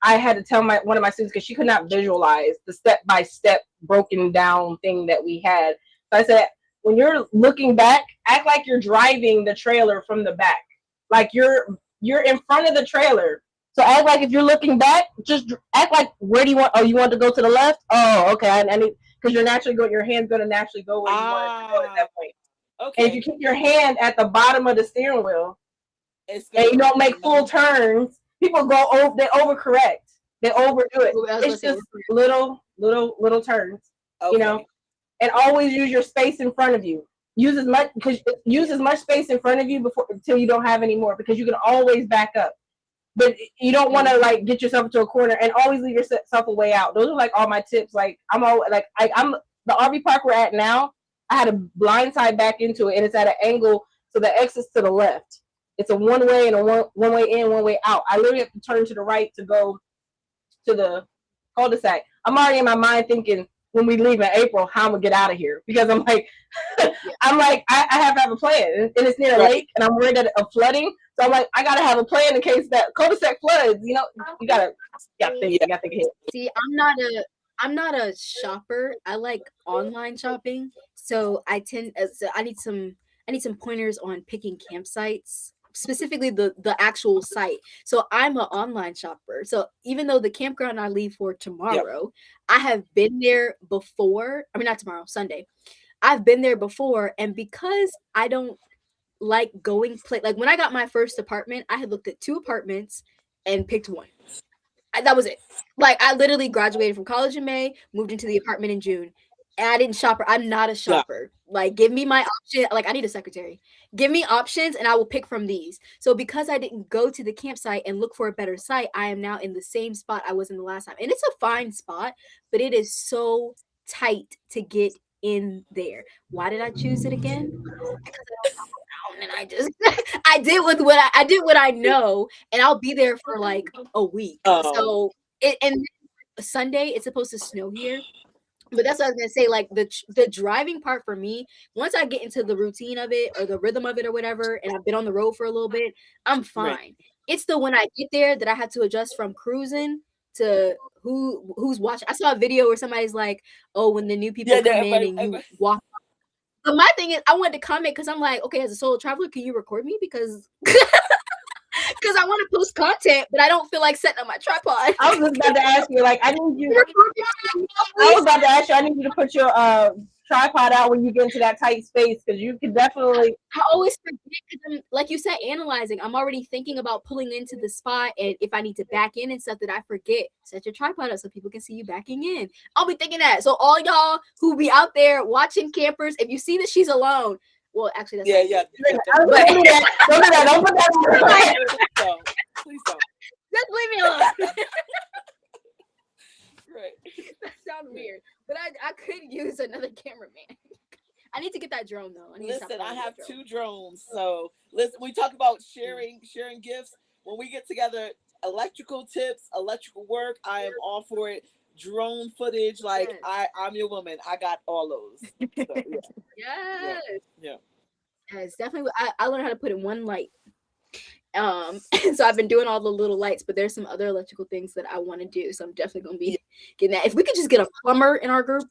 I had to tell one of my students, because she could not visualize the step-by-step broken down thing that we had. So I said, when you're looking back, act like you're driving the trailer from the back. Like you're in front of the trailer. So act like if you're looking back, just act like, where do you want? Oh, you want to go to the left? Oh, okay. I need, because your hand's going to naturally go where you want it to go at that point. Okay. And if you keep your hand at the bottom of the steering wheel, It's and gonna you don't make full turns, people go over, they overcorrect, they overdo it. I was about to It's say, just little turns, you know. okay. And always use your space in front of you. Use as much space in front of you before until you don't have any more, because you can always back up. But you don't want to like get yourself into a corner, and always leave yourself a way out. Those are like all my tips. Like I'm all like I'm the RV park we're at now. I had a blind side back into it, and it's at an angle, so the exit's to the left. It's a one way and a one way in, one way out. I literally have to turn to the right to go to the cul-de-sac. I'm already in my mind thinking when we leave in April how I'm gonna get out of here, because I'm like, I have to have a plan, and it's near a Right. lake, and I'm worried of flooding. So I'm like, I gotta have a plan in case that cul-de-sac floods. You know, you Yeah. gotta think ahead. see, I'm not a shopper. I like online shopping, so I need some pointers on picking campsites, specifically the actual site. So I'm an online shopper. So even though the campground I leave for Yep. tomorrow, I have been there before. I mean, not tomorrow, Sunday. I've been there before, and because I don't like like when I got my first apartment, I had looked at two apartments and picked one. That was it. Like I literally graduated from college in May, moved into the apartment in June. And I didn't shop. I'm not a Yeah. shopper. Like, give me my option. Like, I need a secretary. Give me options, and I will pick from these. So, because I didn't go to the campsite and look for a better site, I am now in the same spot I was in the last time. And it's a fine spot, but it is so tight to get in there. Why did I choose it again? Because I don't know, and I just I did what I know, and I'll be there for like a week. Um. So and Sunday it's supposed to snow here, but that's what I was gonna say. Like the driving part for me, once I get into the routine of it or the rhythm of it or whatever, and I've been on the road for a little bit, I'm Right. fine. It's the when I get there that I had to adjust from cruising to who's watching. I saw a video where somebody's like, "Oh, when the new people Yeah. come Yeah. in and you walk." But my thing is, I wanted to comment because I'm like, okay, as a solo traveler, can you record me? Because because I want to post content, but I don't feel like setting up my tripod. I was just about to ask you, like, I need you. Record me, I please. was about to ask you, I need you to put your tripod out when you get into that tight space, because you can definitely. I always forget because I'm, like you said, analyzing. I'm already thinking about pulling into the spot, and if I need to back in and stuff, that I forget. Set your tripod up so people can see you backing in. I'll be thinking that. So all y'all who be out there watching campers, if you see that she's alone, well, actually, that's Yeah. not Yeah. good. Don't Don't do that. Don't do that. Don't put that on the Like, don't. Please don't. just leave me alone. Right. That sounds weird, but I could use another cameraman. I need to get that drone though. I need to stop Listen, I playing with have that drone. 2 drones. So listen, we talk about sharing gifts. When we get together, electrical tips, electrical work, I am all for it. Drone footage, like Yes. I'm your woman. I got all those. So, yeah. Yeah. Yes. Yeah. Yes, definitely. I learned how to put in one light. So I've been doing all the little lights, but there's some other electrical things that I want to do. So I'm definitely gonna be getting that. If we could just get a plumber in our group,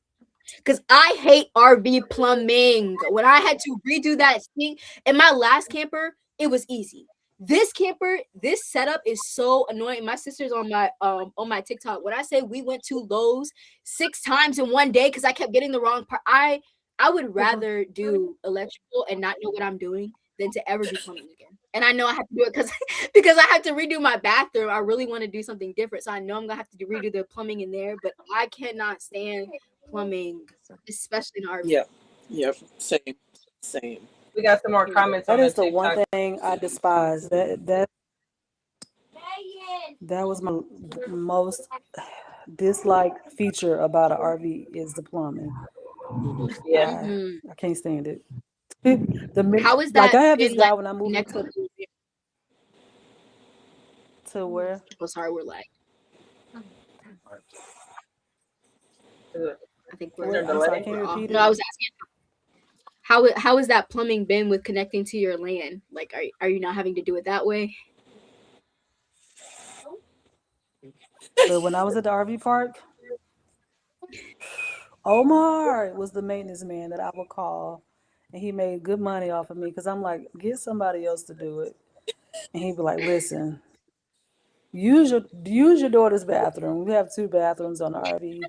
because I hate RV plumbing. When I had to redo that thing in my last camper, it was easy. This camper, this setup is so annoying. My sister's on my TikTok. When I say we went to Lowe's 6 times in one day because I kept getting the wrong part. I would rather do electrical and not know what I'm doing than to ever do plumbing again. And I know I have to do it because because I have to redo my bathroom. I really want to do something different. So I know I'm gonna have to redo the plumbing in there, but I cannot stand plumbing, especially in RV. Yep. Yep. Same. Same. We got some more comments That on the is the one TikTok. thing I despise. That was my most disliked feature about an RV is the plumbing. Yeah. I can't stand it. How is Like that I had this been guy like when I moved next into to where Oh, sorry, we're like I think we're I'm sorry, can you off. repeat No, I it? was asking how is that plumbing been with connecting to your LAN? Like, are you not having to do it that way? But when I was at the RV park, Omar was the maintenance man that I would call, and he made good money off of me because I'm like, get somebody else to do it, and he'd be like, listen, use your daughter's bathroom. We have 2 bathrooms on the RV,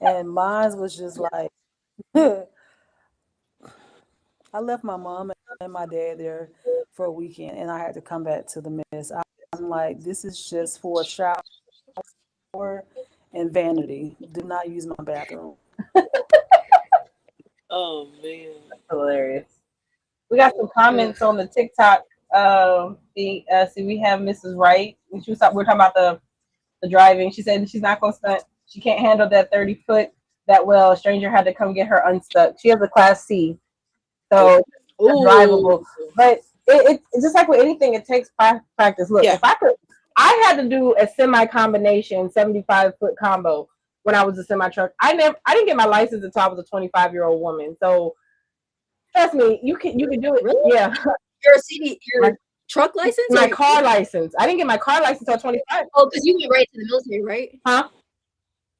and mine was just like, I left my mom my dad there for a weekend, and I had to come back to the mess. I'm like, this is just for shower and vanity. Do not use my bathroom. Oh man. Hilarious. We got some Ugh. comments on the TikTok. See, we have Mrs. Wright. We're talking about the driving. She said she's not gonna stunt. She can't handle that 30 foot that well. A stranger had to come get her unstuck. She has a class C, Okay. so it's Ooh. drivable. But it's just like with anything, it takes practice. Look, Yeah. if I could, I had to do a semi combination 75 foot combo when I was a semi truck. I didn't get my license until I was a 25-year-old woman. So trust me, you can do it. Really? Yeah, Your CD, my your truck license, my or car license. I didn't get my car license until 25. oh, because you went right to the military, right? Huh?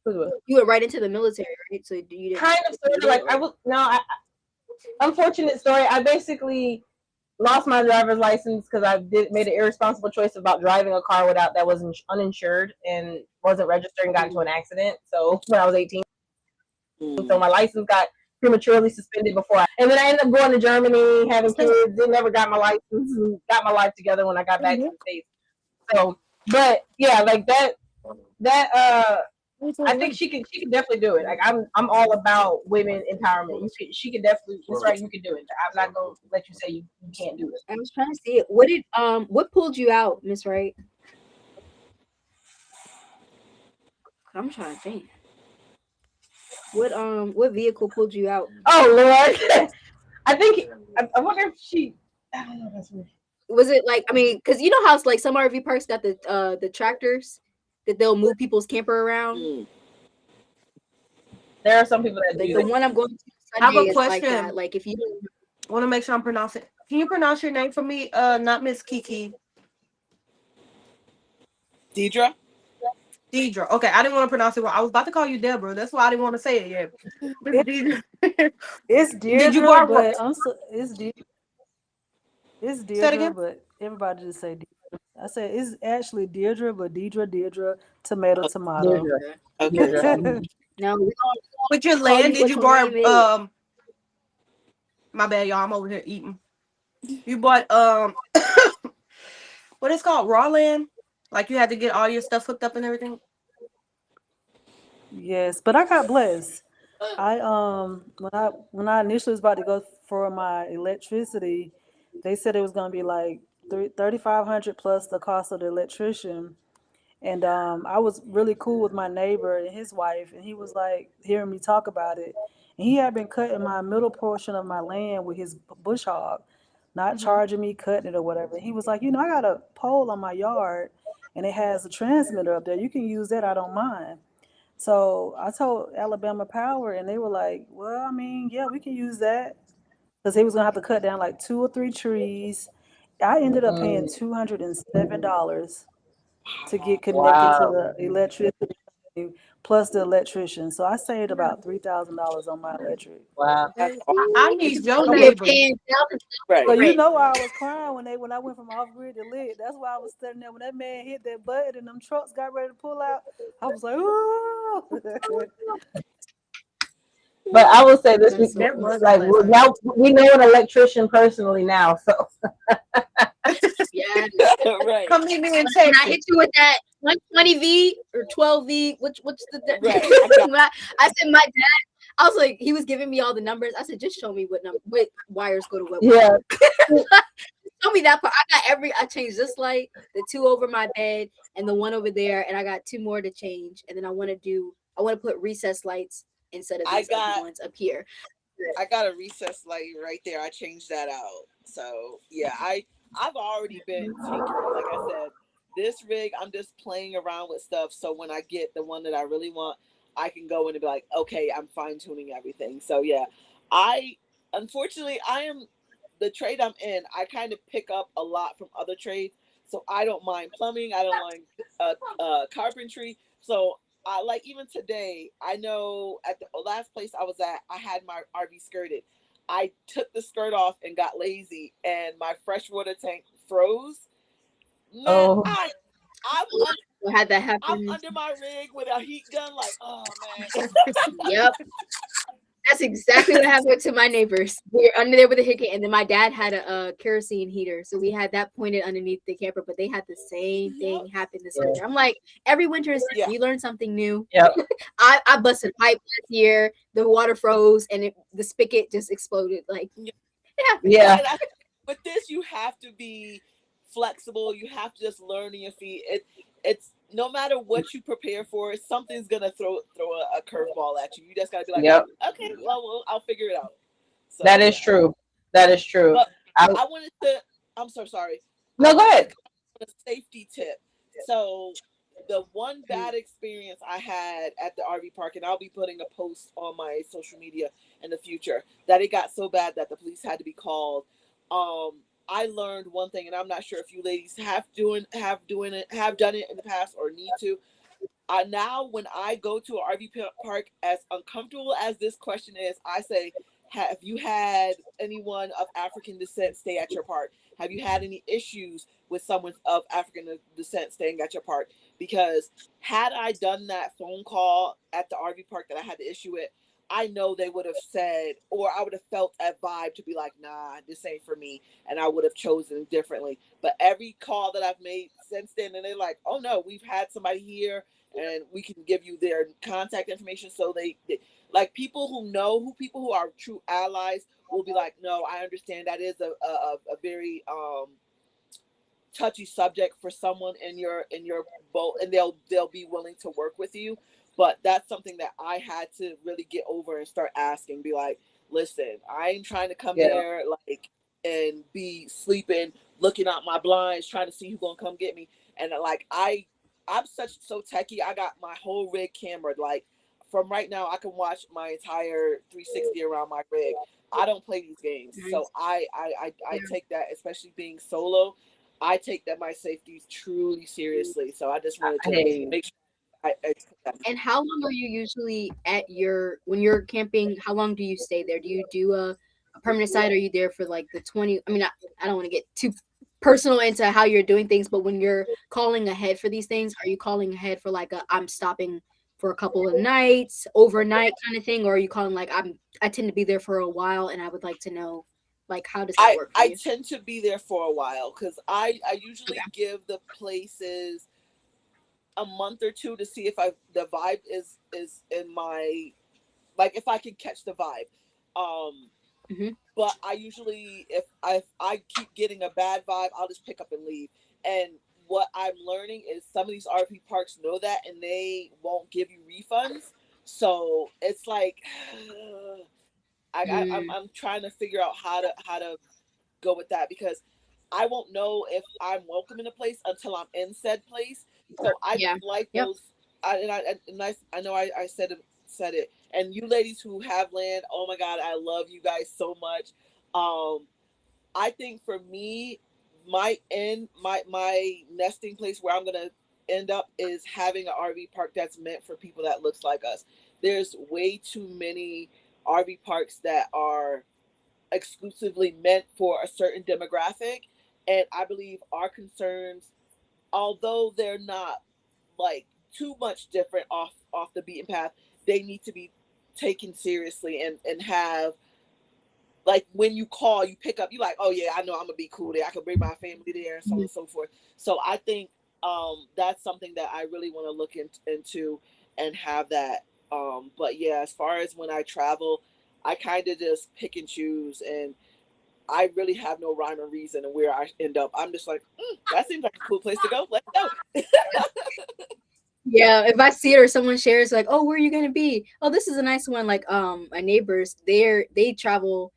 You went right into the military, right? So you didn't Kind of, sort need of like it, I or was. No, unfortunate story. I basically lost my driver's license because made an irresponsible choice about driving a car without that was uninsured and wasn't registered and got into an accident. So when I was 18, so Mm. my license got prematurely suspended and then I ended up going to Germany, having kids. Then never got my license and got my life together when I got back to the States. So, but yeah, like that. I think she can definitely do it. Like I'm all about women empowerment. She can definitely. It's right. You can do it. I'm not gonna let you say you can't do it. I was trying to see it. What pulled you out, Miss Wright? I'm trying to think. What vehicle pulled you out? Oh Lord, I think I wonder if she. I don't know. That's weird. Was it like, I mean, because you know how it's like some RV parks got the tractors that they'll move people's camper around. Mm. There are some people that Like do the that. one I'm going to I have Sunday a is like question. that. Like if you Want to make sure I'm pronouncing. Can you pronounce your name for me? Not Miss Kiki. Deidre? Deidre. Okay, I didn't want to pronounce it wrong. I was about to call you Deborah. That's why I didn't want to say it yet. Miss It, Deidre. it's Did you Deirdre, borrow? but it's Say it Deirdre, again. but everybody just say Deirdre. I said it's actually Deirdre, but Deirdre, tomato, tomato. Deirdre. Okay. Deirdre. no, we gonna With your call land, you did what you your name borrow? is. My bad, y'all. I'm over here eating. You bought what is called raw land? Like you had to get all your stuff hooked up and everything. Yes, but I got blessed. I when I initially was about to go for my electricity, they said it was gonna be like 3,500 plus the cost of the electrician. And I was really cool with my neighbor and his wife, and he was like hearing me talk about it. And he had been cutting my middle portion of my land with his bush hog, not Hmm. charging me cutting it or whatever. He was like, I got a pole on my yard, and it has a transmitter up there. You can use that. I don't mind. So I told Alabama Power, and they were like, "Well, I mean, yeah, we can use that," because he was gonna have to cut down like 2 or 3 trees. I ended up paying Mm, $207 to get connected to wow. the electricity plus the electrician. So I saved about $3,000 on my electric. Wow. That's I And need you your over here neighbor. paying thousands right. So for you it. know why I was crying when I went from off grid to lit. That's why I was standing there when that man hit that button and them trucks got ready to pull out. I was like, "Ooh." But I will say this: That's so That was a like blessing. now we know an electrician personally now. So yeah. Right. Come meet me in Can I Texas. hit you with that 120V or 12V? What's the Right. I got when I said my dad, I was like, he was giving me all the numbers. I said, just show me what wires go to what wire. yeah, Show me that part. I changed this light, the two over my bed, and the one over there, and I got two more to change. And then I want to put recessed lights instead of I these ugly got ones up here. I got a recess light right there. I changed that out. So yeah, I've already been tinkering. Like I said, this rig, I'm just playing around with stuff. So when I get the one that I really want, I can go in and be like, okay, I'm fine tuning everything. So yeah, I unfortunately I am the trade I'm in. I kind of pick up a lot from other trades. So I don't mind plumbing. I don't mind carpentry. So I like even today, I know at the last place I was at, I had my RV skirted. I took the skirt off and got lazy, and my freshwater tank froze. Man, oh, I'm un, I had that I'm happen. under my rig with a heat gun. Like, oh man, Yep. That's exactly what happened to my neighbors. We were under there with a hickey, and then my dad had a kerosene heater, so we had that pointed underneath the camper. But they had the same Yep. thing happen this winter. I'm like, every winter is Yeah. you learn something new. Yep. I busted a pipe last year. The water froze, and the spigot just exploded. Like Yeah. it happens. Yeah. And with this, you have to be flexible. You have to just learn on your feet. It's no matter what you prepare for, something's gonna throw a curveball at you. You just gotta be like, Yep. okay, well, I'll figure it out. So That is yeah, true. That is true. but I I wanted to. I'm so sorry. I no, go wanted to ahead. come with a safety tip. So the one bad experience I had at the RV park, and I'll be putting a post on my social media in the future, that it got so bad that the police had to be called. I learned one thing, and I'm not sure if you ladies have done it in the past or need to. Now when I go to an RV park, as uncomfortable as this question is, I say, have you had anyone of African descent stay at your park? Have you had any issues with someone of African descent staying at your park? Because had I done that phone call at the RV park that I had to issue it, I know they would have said, or I would have felt that vibe to be like, nah, this ain't for me. And I would have chosen differently. But every call that I've made since then, and they're like, oh no, we've had somebody here and we can give you their contact information, so they like people who know who people who are true allies will be like, no, I understand that is a very touchy subject for someone in your boat, and they'll be willing to work with you. But that's something that I had to really get over and start asking, be like, listen, I ain't trying to come Yeah. here like and be sleeping looking out my blinds trying to see who's gonna come get me. And like I'm such so techie. I got my whole rig camera. Like from right now, I can watch my entire 360 around my rig. I don't play these games, so Nice. I Yeah. take that, especially being solo. I take that my safety truly seriously. So I just wanted to Hey, make sure I put that. And how long are you usually at your when you're camping? How long do you stay there? Do you do a permanent site? Or are you there for like the 20? I mean, I don't want to get too personal into how you're doing things, but when you're calling ahead for these things, are you calling ahead for like a I'm stopping for a couple of nights, overnight kind of thing, or are you calling like I tend to be there for a while and I would like to know like how does that work for I you? tend to be there for a while because I usually Okay. give the places a month or two to see if I the vibe is in my, like if I can catch the vibe. Um, Hmm. but I usually if I keep getting a bad vibe, I'll just pick up and leave. And what I'm learning is some of these RV parks know that and they won't give you refunds. So it's like Mm, I'm trying to figure out how to go with that because I won't know if I'm welcome in a place until I'm in said place. So I yeah. don't like Yep. those. I know I said it. And you ladies who have land, oh my God, I love you guys so much. Um, I think for me, my nesting place where I'm gonna end up is having an RV park that's meant for people that looks like us. There's way too many RV parks that are exclusively meant for a certain demographic, and I believe our concerns, although they're not like too much different off the beaten path, they need to be taken seriously and have, like when you call, you pick up, you like, oh yeah, I know I'm gonna be cool there. I can bring my family there and so on Mhm. and so forth. So I think that's something that I really want to look into and have that. But yeah, as far as when I travel, I kind of just pick and choose, and I really have no rhyme or reason and where I end up. I'm just like, that seems like a cool place to go. Let's go. Yeah, if I see it or someone shares like, "Oh, where are you gonna be? Oh, this is a nice one." Like, my neighbors, they travel.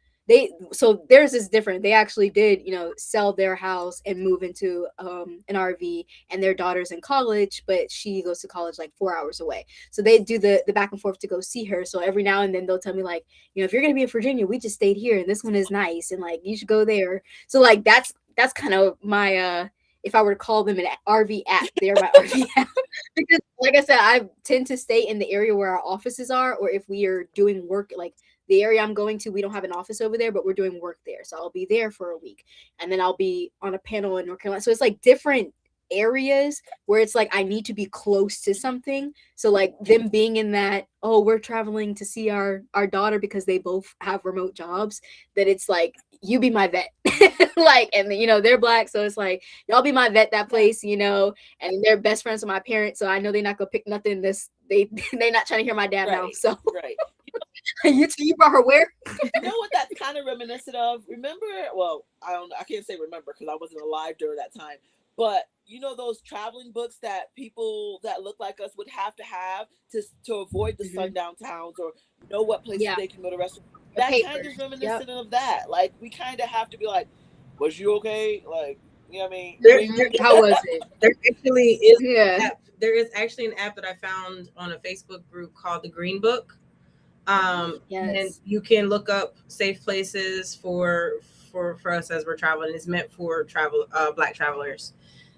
So theirs is different. They actually did, sell their house and move into an RV, and their daughter's in college, but she goes to college like 4 hours away. So they do the back and forth to go see her. So every now and then they'll tell me like, if you're gonna be in Virginia, we just stayed here, and this one is nice, and like you should go there. So like that's kind of my if I were to call them an RV app, they're my RV app. Because like I said, I tend to stay in the area where our offices are, or if we are doing work, like the area I'm going to, we don't have an office over there, but we're doing work there. So I'll be there for a week, and then I'll be on a panel in North Carolina. So it's like different. areas where it's like I need to be close to something. So like them being in that, oh, we're traveling to see our daughter because they both have remote jobs, that it's like you be my vet. Like, and you know, they're black, so it's like y'all be my vet that place, you know, and they're best friends with my parents, so I know they're not gonna pick nothing this they not trying to hear my dad mouth. Right, So right. you brought her where? You know what that's kind of reminiscent of? Remember? Well, I don't. I can't say remember because I wasn't alive during that time. But you know those traveling books that people that look like us would have to avoid the Mhm. sundown towns or know what places Yeah, they can go to restaurants. the That kind paper. of is Yep. reminiscent of that. Like we kind of have to be like, "Was you okay?" Like you know what I mean? There, Hmm. there, How was it? there actually is Yeah. an app. There is actually an app that I found on a Facebook group called the Green Book. And Yes. you can look up safe places for us as we're traveling. It's meant for black travelers.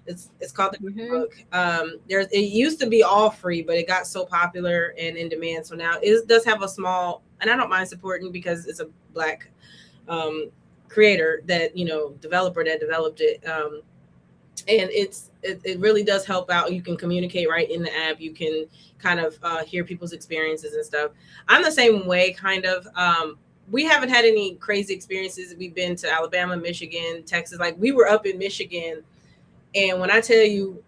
It's called the Green Hmm. Book. There's it used to be all free, but it got so popular and in demand. So now it does have a small, and I don't mind supporting because it's a black um, creator that developer that developed it. And it really does help out. You can communicate right in the app. You can kind of hear people's experiences and stuff. I'm the same way, kind of. We haven't had any crazy experiences. We've been to Alabama, Michigan, Texas. Like we were up in Michigan, and when I tell you,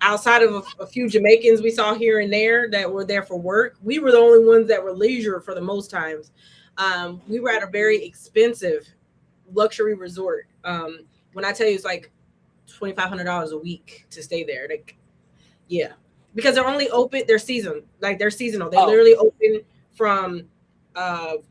outside of a few Jamaicans we saw here and there that were there for work, we were the only ones that were leisure for the most times. We were at a very expensive luxury resort. When I tell you, it's like $2,500 a week to stay there. Like, yeah, because they're only open. They're season, like they're seasonal. They Oh, literally open from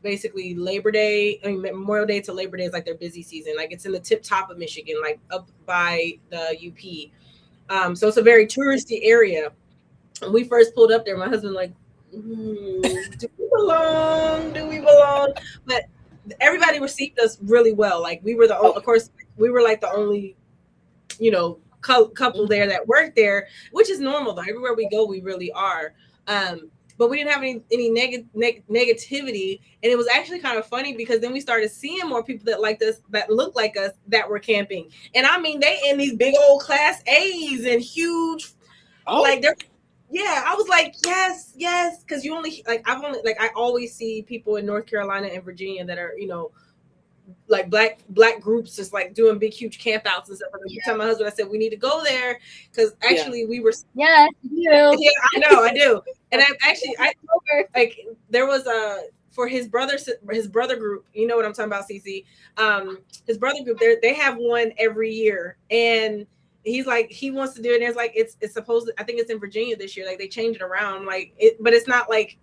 basically Labor Day. I mean Memorial Day to Labor Day is like their busy season. Like it's in the tip top of Michigan, like up by the UP. So it's a very touristy area. When we first pulled up there, my husband like, do we belong? Do we belong? But everybody received us really well. Like we were of okay. course, we were like the only couple Mhm. there that worked there, which is normal though. Everywhere we go, we really are. But we didn't have any negativity, and it was actually kind of funny because then we started seeing more people that liked us, that looked like us, that were camping. And I mean, they in these big old class A's and huge, Oh, like they're. Yeah, I was like, yes, yes, because you only I always see people in North Carolina and Virginia that are like black groups just like doing big huge campouts and stuff. And every time my husband, I said we need to go there because yeah. actually we were. Yes, you do. Yeah, I know, I do. And I Over. like there was a for his brother group. You know what I'm talking about, CC? His brother group. They have one every year, and he's like he wants to do it. And it's like it's supposed. I think it's in Virginia this year. Like they changed it around. Like but it's not like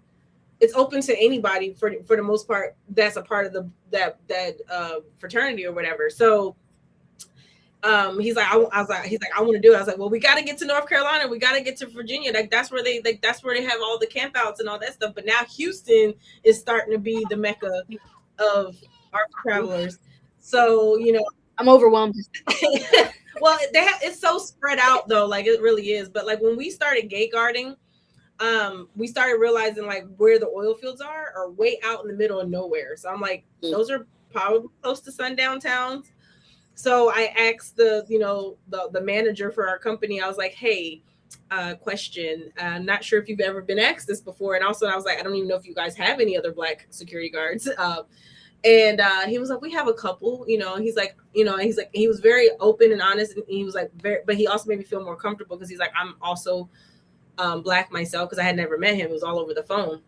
it's open to anybody for the most part that's a part of that fraternity or whatever. So he's like I was like he's like I want to do it. I was like, well, we got to get to North Carolina, we got to get to Virginia. Like that's where they have all the campouts and all that stuff. But now Houston is starting to be the mecca of our travelers. So I'm overwhelmed. well, it's so spread out though, like it really is. But like when we started gate guarding, we started realizing like where the oil fields are way out in the middle of nowhere. So I'm like, Mm. those are probably close to sundown towns. So I asked the manager for our company. I was like, hey, question. I'm not sure if you've ever been asked this before. And also I was like, I don't even know if you guys have any other black security guards. And he was like, we have a couple, he's like, he's like, he was very open and honest. And he was like, but he also made me feel more comfortable because he's like, I'm also black myself because I had never met him. It was all over the phone.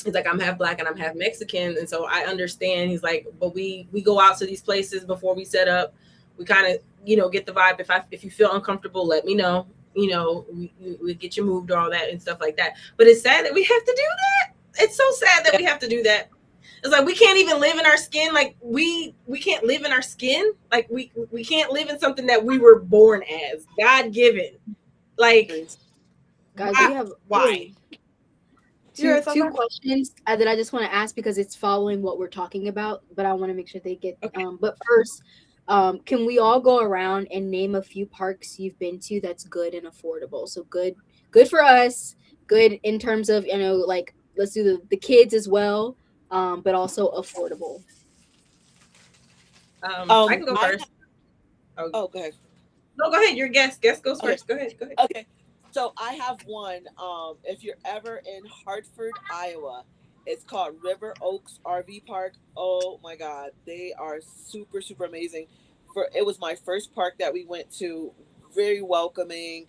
He's like, I'm half black and I'm half Mexican, and so I understand. He's like, but we go out to these places before we set up. We kind of get the vibe. If you feel uncomfortable, let me know. We get you moved or all that and stuff like that. But it's sad that we have to do that. It's so sad that Yeah. we have to do that. It's like we can't even live in our skin. Like we can't live in our skin. Like we can't live in something that we were born as God given. Like Guys, why? we have Why? You two heard two something? questions that I just want to ask because it's following what we're talking about, but I want to make sure they get Okay. but first, can we all go around and name a few parks you've been to that's good and affordable? So good for us, good in terms of, like let's do the kids as well, but also affordable. I can go I first. Oh, oh, go ahead. No, go ahead. Your guest. Guest goes Okay. first. Go ahead. Go ahead. Okay. So I have one. If you're ever in Hartford, Iowa, it's called River Oaks RV Park. Oh my God, they are super super amazing. For it was my first park that we went to. Very welcoming,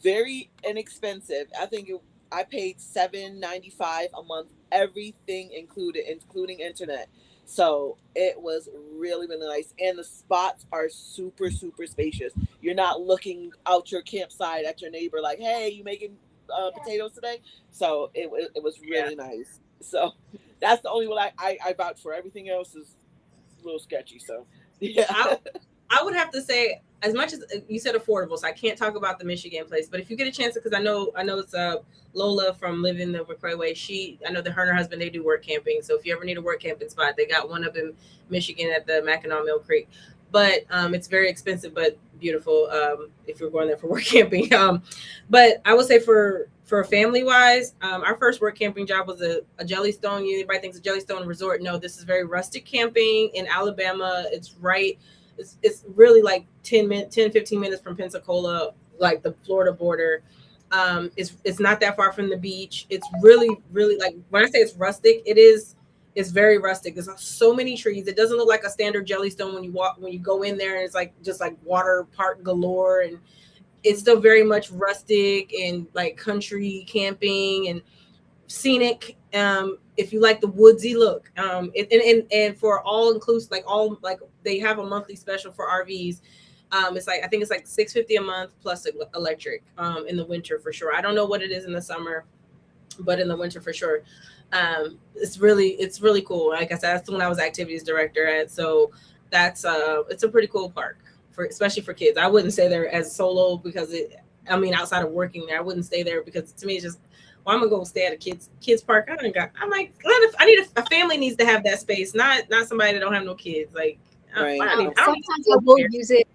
very inexpensive. I paid $7.95 a month, everything included, including internet. So it was really really nice, and the spots are super super spacious. You're not looking out your campsite at your neighbor like, "Hey, you making potatoes today?" So it was Yeah. really nice. So that's the only one I vouch for. Everything else is a little sketchy. So yeah. I I would have to say, as much as you said affordable, so I can't talk about the Michigan place. But if you get a chance, because I know it's Lola from Living the McCoy Way. I know that her and her husband, they do work camping. So if you ever need a work camping spot, they got one up in Michigan at the Mackinac Mill Creek. But it's very expensive, but beautiful if you're going there for work camping. But I would say for family wise, our first work camping job was a Jellystone. Everybody thinks a Jellystone resort. No, this is very rustic camping in Alabama. It's right. It's really like 15 minutes from Pensacola, like the Florida border. It's not that far from the beach. It's really, really, like when I say it's rustic, it's very rustic. There's so many trees. It doesn't look like a standard Jellystone when you go in there and it's like just like water park galore, and it's still very much rustic and like country camping and scenic. If you like the woodsy look, and for all inclusive, like they have a monthly special for RVs. It's like I think it's like $650 a month plus electric. In the winter for sure. I don't know what it is in the summer, but in the winter for sure. It's really cool. Like I said, that's when I was activities director at. So it's a pretty cool park for especially for kids. I wouldn't stay there as solo because I mean, outside of working there, I wouldn't stay there because to me it's just, well, I'm gonna go stay at a kids park. I'm like, I need a family needs to have that space, not somebody that don't have no kids. Like Right. I don't need Sometimes to I go will there. use it.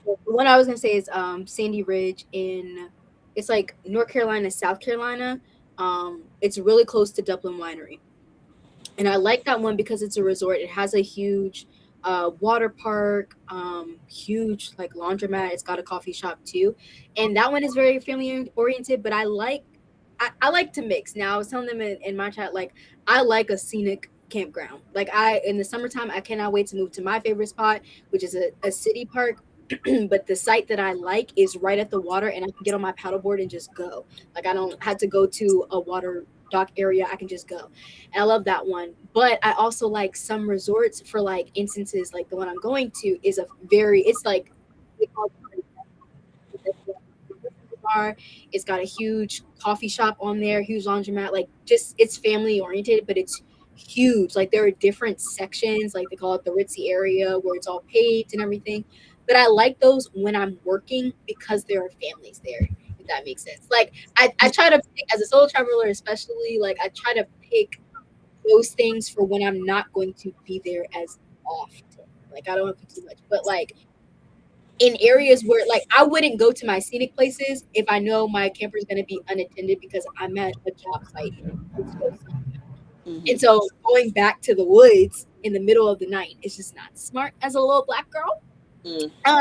The one I was gonna say is Sandy Ridge in, it's like North Carolina, South Carolina. It's really close to Dublin Winery, and I like that one because it's a resort. It has a huge water park, huge like laundromat. It's got a coffee shop too, and that one is very family oriented. But I like to mix. Now I was telling them in my chat, like I like a scenic campground. Like I in the summertime, I cannot wait to move to my favorite spot, which is a city park. But the site that I like is right at the water, and I can get on my paddleboard and just go. Like I don't have to go to a water dock area. I can just go. And I love that one. But I also like some resorts for like instances like the one I'm going to is a very it's like they call it bar. It's got a huge coffee shop on there, huge laundromat. Like just it's family oriented, but it's huge. Like there are different sections, like they call it the ritzy area where it's all paved and everything. But I like those when I'm working because there are families there. If that makes sense. Like I try to pick as a solo traveler, especially like I try to pick those things for when I'm not going to be there as often. Like I don't want to put too much, but like in areas where like I wouldn't go to my scenic places if I know my camper is going to be unattended because I'm at a job site. And Hmm. so going back to the woods in the middle of the night is just not smart as a little black girl. Mm. Um,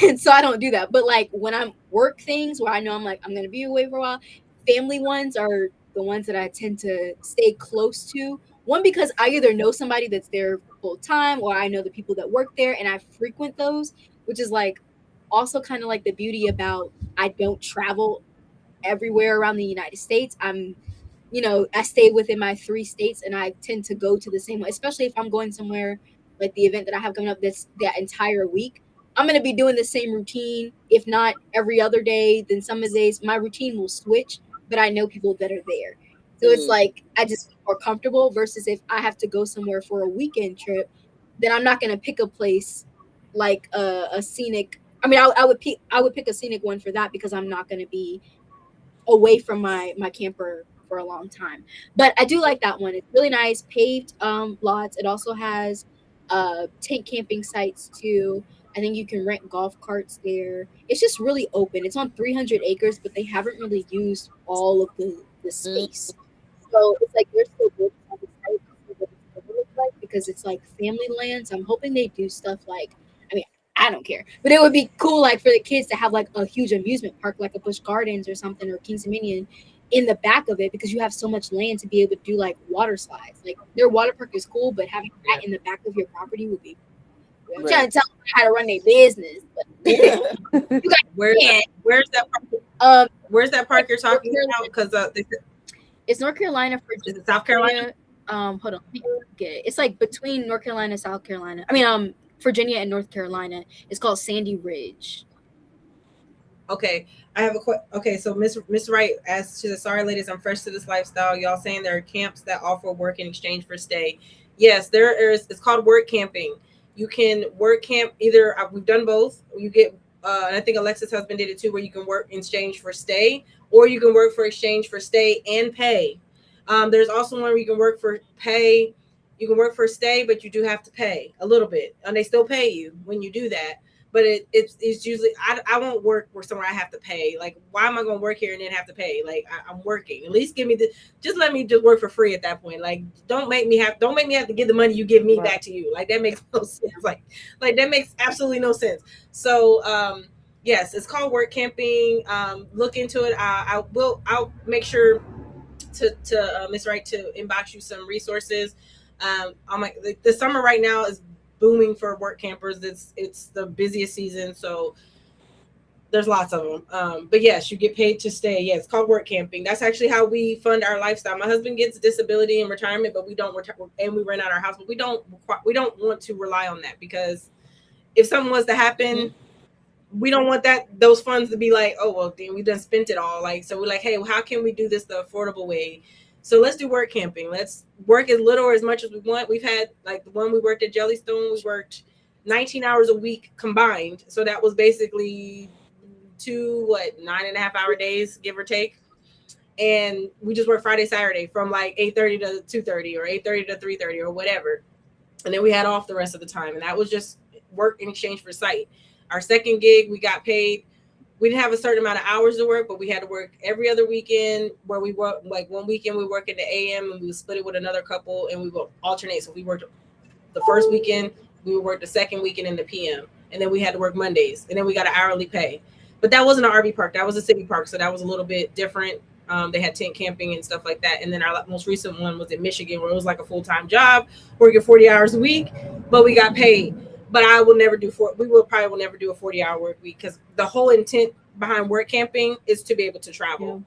and so I don't do that. But like when I'm work things where I know I'm like I'm gonna be away for a while, family ones are the ones that I tend to stay close to. One because I either know somebody that's there full time or I know the people that work there and I frequent those, which is like also kind of like the beauty about I don't travel everywhere around the United States. I stay within my 3 states and I tend to go to the same one, especially if I'm going somewhere like the event that I have coming up this that entire week. I'm going to be doing the same routine, if not every other day. Then some of the days my routine will switch, but I know people that are there. So it's Mm. like I just feel more comfortable versus if I have to go somewhere for a weekend trip, then I'm not going to pick a place like a scenic. I mean, I would pick a scenic one for that because I'm not going to be away from my camper for a long time. But I do like that one. It's really nice, paved lots. It also has tent camping sites too. I think you can rent golf carts there. It's just really open. It's on 300 acres, but they haven't really used all of the Mm. space. So it's like they're still building on the site to see what it's gonna look like because it's like family land. So I'm hoping they do stuff like, I mean, I don't care. But it would be cool, like for the kids to have like a huge amusement park, like a Busch Gardens or something, or Kings Dominion, in the back of it, because you have so much land to be able to do like water slides. Like their water park is cool, but having Yeah. that in the back of your property would be. I'm Right. trying to tell them how to run their business, but you guys Where's that? can't. Where's that? Um, Where's that park you're North talking about? Carolina, Because it's North Carolina, is it South Carolina? Virginia. Hold on, let me get it. It's like between North Carolina, South Carolina. I mean, Virginia and North Carolina. It's called Sandy Ridge. Okay, I have a okay. So Miss Wright asked, she said, "Sorry, ladies, I'm fresh to this lifestyle. Y'all saying there are camps that offer work in exchange for stay? Yes, there is. It's called work camping. You can work camp either. We've done both. You get, and I think Alexis' husband did it too, where you can work in exchange for stay, or you can work for exchange for stay and pay. There's also one where you can work for pay. You can work for stay, but you do have to pay a little bit, and they still pay you when you do that, but it's usually I won't work where somewhere I have to pay. Like, why am I going to work here and then have to pay? Like, I'm working. At least give me the, just let me just work for free at that point. Like, don't make me have to give the money you give me Right. back to you. Like, that makes no sense. Like that makes absolutely no sense. So yes, it's called work camping. Look into it. I'll make sure to Miss Wright to inbox you some resources. On my the summer right now is booming for work campers. It's the busiest season, so there's lots of them. But yes, you get paid to stay. Yeah, it's called work camping. That's actually how we fund our lifestyle. My husband gets disability and retirement, but we don't retire, and we rent out our house, but we don't want to rely on that, because if something was to happen, we don't want those funds to be like, oh well, then we done spent it all. Like, so we're like, hey, well, how can we do this the affordable way? So let's do work camping. Let's work as little or as much as we want. We've had, like, the one we worked at Jellystone, we worked 19 hours a week combined. So that was basically two, 9.5 hour days, give or take. And we just worked Friday, Saturday from like 8:30 to 2:30 or 8:30 to 3:30 or whatever. And then we had off the rest of the time. And that was just work in exchange for site. Our second gig, we got paid. We didn't have a certain amount of hours to work, but we had to work every other weekend, where we work, like, one weekend we work in the AM and we would split it with another couple and we would alternate. So we worked the first weekend, we would work the second weekend in the PM, and then we had to work Mondays, and then we got an hourly pay. But that wasn't an RV park, that was a city park, so that was a little bit different. They had tent camping and stuff like that. And then our most recent one was in Michigan, where it was like a full-time job, working 40 hours a week, but we got paid. But I will never do we will probably will never do a 40-hour work week, because the whole intent behind work camping is to be able to travel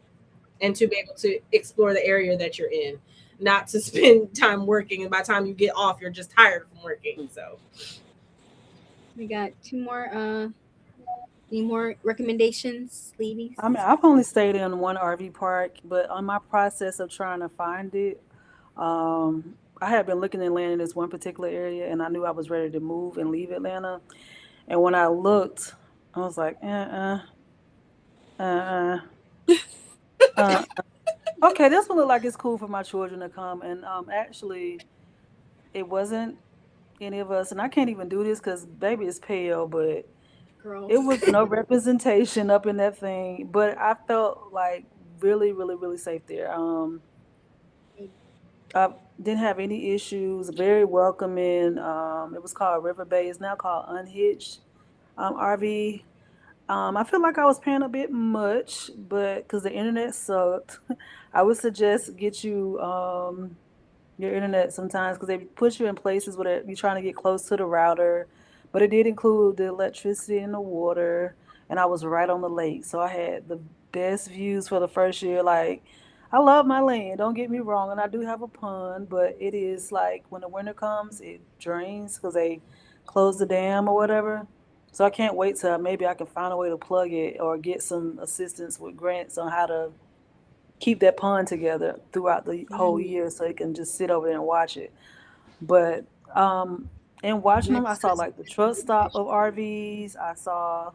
and to be able to explore the area that you're in, not to spend time working. And by the time you get off, you're just tired from working. So We got two more. Any more recommendations, ladies? I mean, I've only stayed in one RV park, but on my process of trying to find it, I had been looking in Atlanta in this one particular area, and I knew I was ready to move and leave Atlanta. And when I looked, I was like, uh, uh, uh. Okay, this one look like it's cool for my children to come. And actually, it wasn't any of us, and I can't even do this because baby is pale, but Girl. it was no representation up in that thing. But I felt like really, really, really safe there. I didn't have any issues. Very welcoming. It was called River Bay. It's now called Unhitched RV. I feel like I was paying a bit much, but because the internet sucked, I would suggest get you your internet sometimes, because they put you in places where you're trying to get close to the router. But it did include the electricity and the water, and I was right on the lake, so I had the best views for the first year. Like, I love my land, don't get me wrong, and I do have a pond, but it is like when the winter comes, it drains because they close the dam or whatever. So I can't wait till maybe I can find a way to plug it or get some assistance with grants on how to keep that pond together throughout the whole Mm, year so you can just sit over there and watch it. But in watching them, I next saw person. like the truck stop of RVs. I saw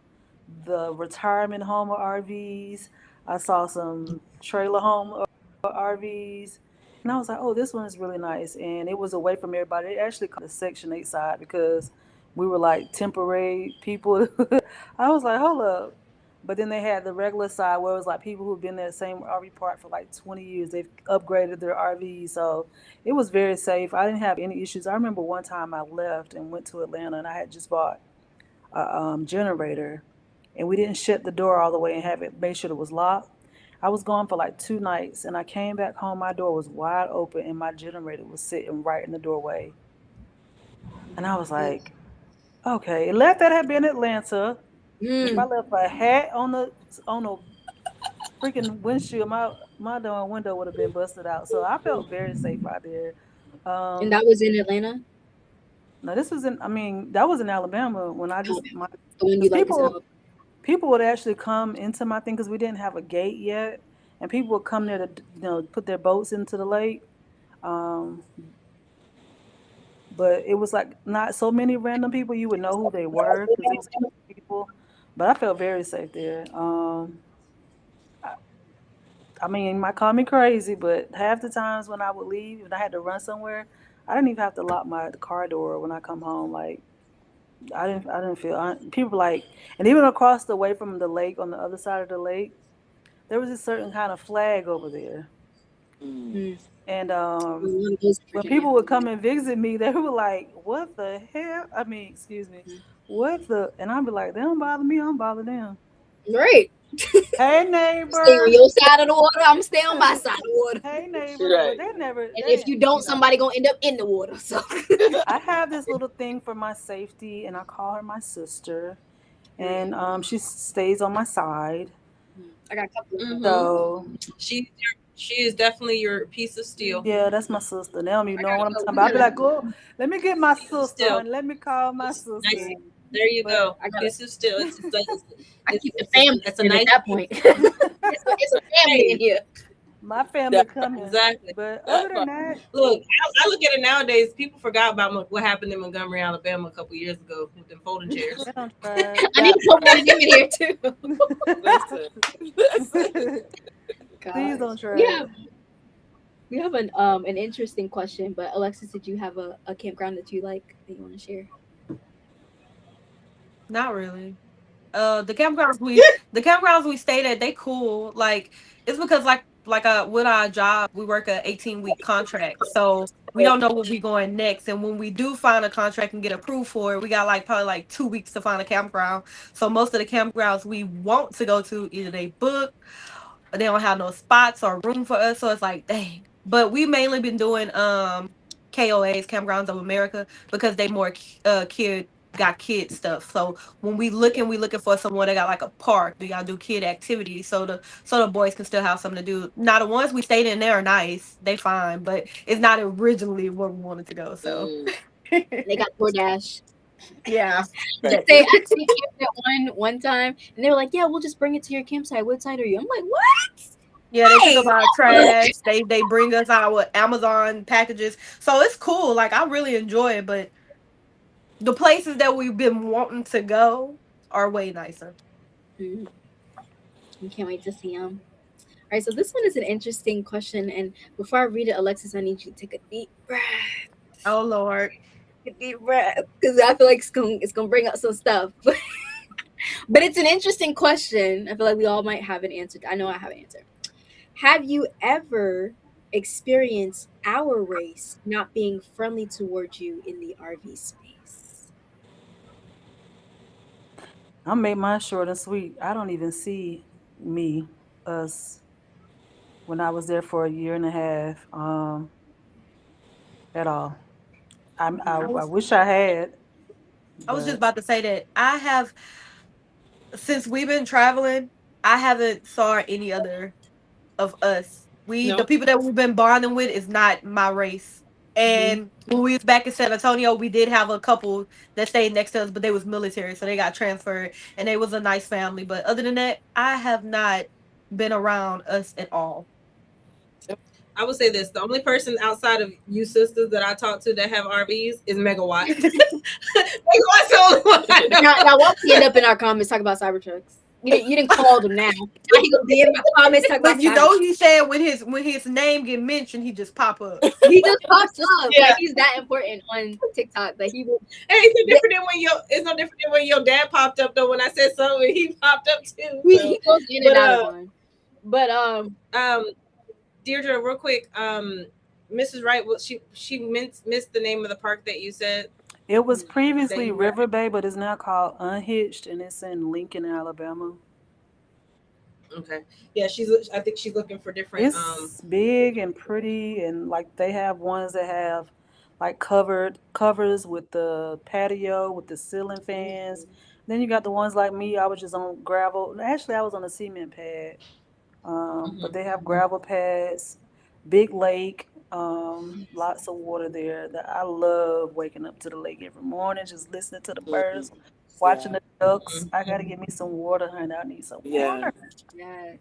the retirement home of RVs. I saw some trailer home of RVs. And I was like, oh, this one is really nice. And it was away from everybody. It actually called the Section 8 side because we were like temporary people. I was like, hold up. But then they had the regular side where it was like people who've been in the same RV park for like 20 years. They've upgraded their RVs. So it was very safe. I didn't have any issues. I remember one time I left and went to Atlanta, and I had just bought generator, and we didn't shut the door all the way and have it made sure it was locked. I was gone for like 2 nights, and I came back home. My door was wide open, and my generator was sitting right in the doorway. And I was like, okay, let that have been Atlanta. If I Mm. left a hat on the freaking windshield, my darn window would have been busted out. So I felt very safe out there. And Um, that was in Atlanta. now this was in, I mean, that was in Alabama when I just Alabama. my The one you because like is in Alabama. people would actually come into my thing because we didn't have a gate yet, and people would come there to put their boats into the lake. Um, but it was like not so many random people you would know who they were because it was people. But I felt very safe there. I, I mean, you might call me crazy, but half the times when I would leave, if I had to run somewhere, I didn't even have to lock my car door when I come home. Like I didn't feel people like, and even across the way from the lake on the other side of the lake, there was a certain kind of flag over there, Mm. Mm. and One of those in when Virginia. people would come and visit me, they were like, "What the hell?" I mean, excuse me, Mm. what the? And I'd be like, "They don't bother me. I don't bother them." Right. Hey Stay on neighbor, your side of the water. I'm gonna stay on my side of the water. hey neighbor, but Right. they never, And if they, you don't, you know. somebody gonna end up in the water. So I have this little thing for my safety, and I call her my sister, period. and she stays on my side. I got a couple of them. Mm-hmm. So She is definitely your piece of steel. yeah, that's my sister. They don't even I know got what I'm a, talking we about. I'll be got a like, "Go, let me get my Piece of sister, steel. honey. Let me call my Nice. sister." There you But go. I got a, Piece of steel. I keep the It's family it's a in at nice. that point. It's a family in Hey, here. my family That coming. exactly. But other that than part. that, Look, I look at it nowadays. People forgot about what happened in Montgomery, Alabama, a couple years ago with them folding chairs. they don't try I need that to put one part. of them in here too. Listen. Listen. Please Gosh, don't try it. we have an interesting question. But Alexis, did you have a campground that you like that you want to share? Not really. The campgrounds we stayed at, they cool. Like it's because with our job, we work a 18-week contract, so we don't know where we going next. And when we do find a contract and get approved for it, we got like probably like 2 weeks to find a campground. So most of the campgrounds we want to go to, either they book, or they don't have no spots or room for us. So it's like, dang. But we mainly been doing KOAs, Campgrounds of America, because they more kid stuff. So when we looking for someone that got like a park. We gotta do kid activities so the boys can still have something to do. Now the ones we stayed in there are nice. They fine, but it's not originally where we wanted to go. So Mm. They got DoorDash. yeah. I Right. say I stayed camped at one time, and they were like, "Yeah, we'll just bring it to your campsite. What side are you?" I'm like, "What? Yeah, they pick Hey, up our trash. They bring us our Amazon packages. So it's cool. Like I really enjoy it, but the places that we've been wanting to go are way nicer. mm, I can't wait to see them." All right, so this one is an interesting question, and before I read it, Alexis, I need you to take a deep breath. Oh Lord. A deep breath, because I feel like it's gonna bring up some stuff. But it's an interesting question. I feel like we all might have an answer. I know I have an answer. Have you ever experienced our race not being friendly towards you in the RV space? I made mine short and sweet. I don't even see me, us, when I was there for a year and a half, at all. Mm. I wish I had, I was just but about to say that I have since we've been traveling, I haven't saw any other of us. The No. people that we've been bonding with is not my race. Mhm. And when we was back in San Antonio, we did have a couple that stayed next to us, but they was military, so they got transferred, and they was a nice family. But other than that, I have not been around us at all. I would say this: the only person outside of you sisters that I talk to that have RVs is Megawatt. Megawatt's the only one I Now, know. why we end up in our comments talking about Cybertrucks? You didn't call them now. Now he gonna be in my comments talking about But you Cybertrucks. know, he said when his name get mentioned, he just pop up. He just pops up Yeah, like he's that important on TikTok that he will. hey, it's no different than when your dad popped up though. When I said something, he popped up too. He So, goes in and but out of mine. But um, Deirdre, real quick, Mrs. Wright, she missed the name of the park that you said. It was that previously you were. River Bay, but it's now called Unhitched, and it's in Lincoln, Alabama. Okay. Yeah, I think she's looking for different. It's big and pretty, and like they have ones that have like covered covers with the patio with the ceiling fans. Then you got the ones like me. I was just on gravel. Actually, I was on a cement pad. But Mhm. they have gravel pads, big lake, lots of water there. That I love waking up to the lake every morning, just listening to the birds, watching Yeah. the ducks. I gotta get me some water, honey. I need some Yeah. water. Yes.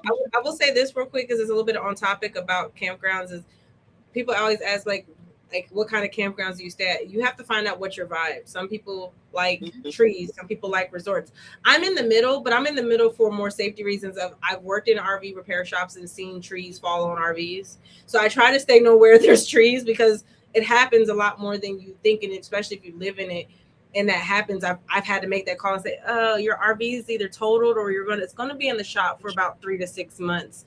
I will say this real quick because it's a little bit on topic about campgrounds. Is people always ask like what kind of campgrounds do you stay at? You have to find out what your vibe. Some people like Mhm. trees, some people like resorts. I'm in the middle, but I'm in the middle for more safety reasons of I've worked in RV repair shops and seen trees fall on RVs. So I try to stay nowhere there's trees because it happens a lot more than you think, and especially if you live in it and that happens, I've had to make that call and say, oh, your RV is either totaled or it's gonna be in the shop for about 3 to 6 months.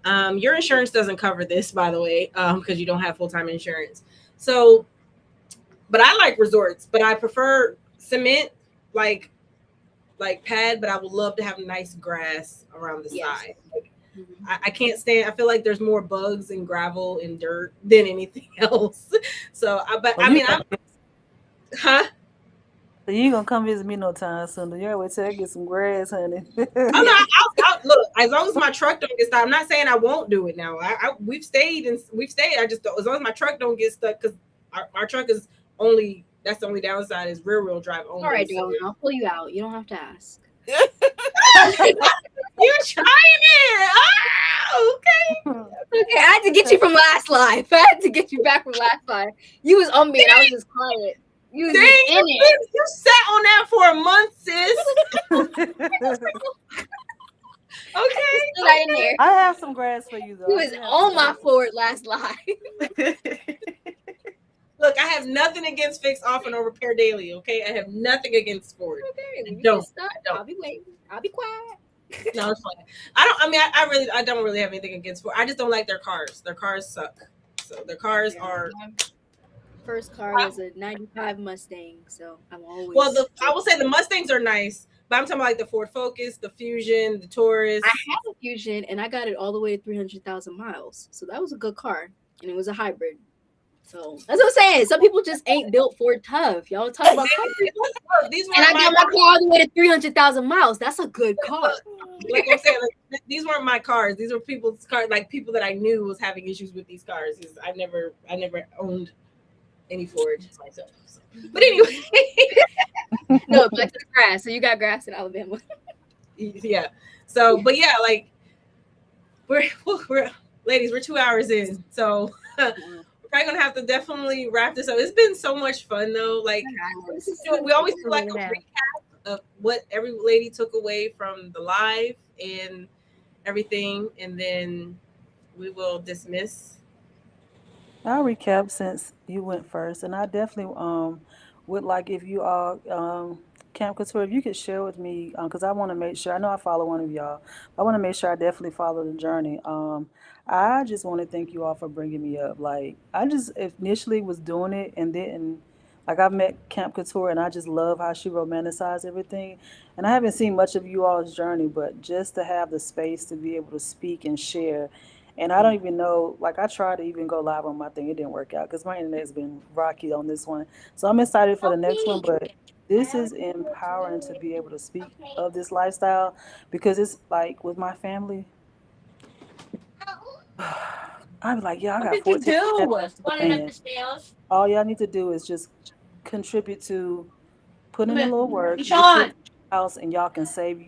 Your insurance doesn't cover this, by the way, because you don't have full time insurance. So, but I like resorts, but I prefer cement, like like pad. But I would love to have nice grass around the Yes. side. Like, Mhm. I can't stand. I feel like there's more bugs and gravel and dirt than anything else. So, but Well, I you mean, gonna, huh? so you ain't gonna come visit me no time soon. You always say I get some grass, honey. Oh no, I'll look. As long as my truck don't get stuck, I'm not saying I won't do it now. We've stayed. I just don't, as long as my truck don't get stuck because our truck is only that's the only downside is rear wheel drive All only. right, So darling. I'll pull you out. You don't have to ask. you trying it? Oh, okay. Okay, I had to get you from last life. I had to get you back from last life. You was on me and I was just quiet. You was Dang, just in it. you sat on that for a month, sis. You Okay. stood right in there. I have some grass for you though. You I was do have some on my grass. forward last life. Look, I have nothing against fix off and or repair daily. Okay, I have nothing against Ford. Okay, I when you get don't. stuck, I don't. I'll be waiting. I'll be quiet. No, it's fine. I don't. I mean, I don't really have anything against Ford. I just don't like their cars. Their cars suck. So their cars Yeah, are. my first car was a '95 Mustang, so I'm Well, always. I will say the Mustangs are nice, but I'm talking about like the Ford Focus, the Fusion, the I Taurus. had a Fusion and I got it all the way to 300,000 miles, so that was a good car, and it was a hybrid. So that's what I'm saying. Some people just ain't built Ford tough. Y'all talk about cars, Look, these and weren't I my got my car all the way to 300,000 miles. That's a good car. like I'm saying. Like, these weren't my cars. These were people's cars. Like people that I knew was having issues with these cars. 'Cause I never owned any Ford myself. So. But anyway, No, back to the grass. So you got grass in Alabama. yeah. So, but yeah, like we're ladies, we're 2 hours in, so we're probably gonna have to definitely wrap this up. It's been so much fun though. Like we always do like a recap of what every lady took away from the live and everything, and then we will dismiss. I'll recap since you went first, and I definitely would like if you all Camp Couture, if you could share with me because I want to make sure I know I follow one of y'all. I want to make sure I definitely follow the journey. I just want to thank you all for bringing me up. Like I just initially was doing it and then like I met Camp Couture and I just love how she romanticized everything. And I haven't seen much of you all's journey, but just to have the space to be able to speak and share and I don't even know, like, I tried to even go live on my thing. It didn't work out because my internet's been rocky on this one. So I'm excited for the next one. But this is empowering to be able to speak of this lifestyle because it's like with my family, I'm like, yeah, I got 14 man. All y'all need to do is just contribute to put in a little work, get your house, and y'all can save,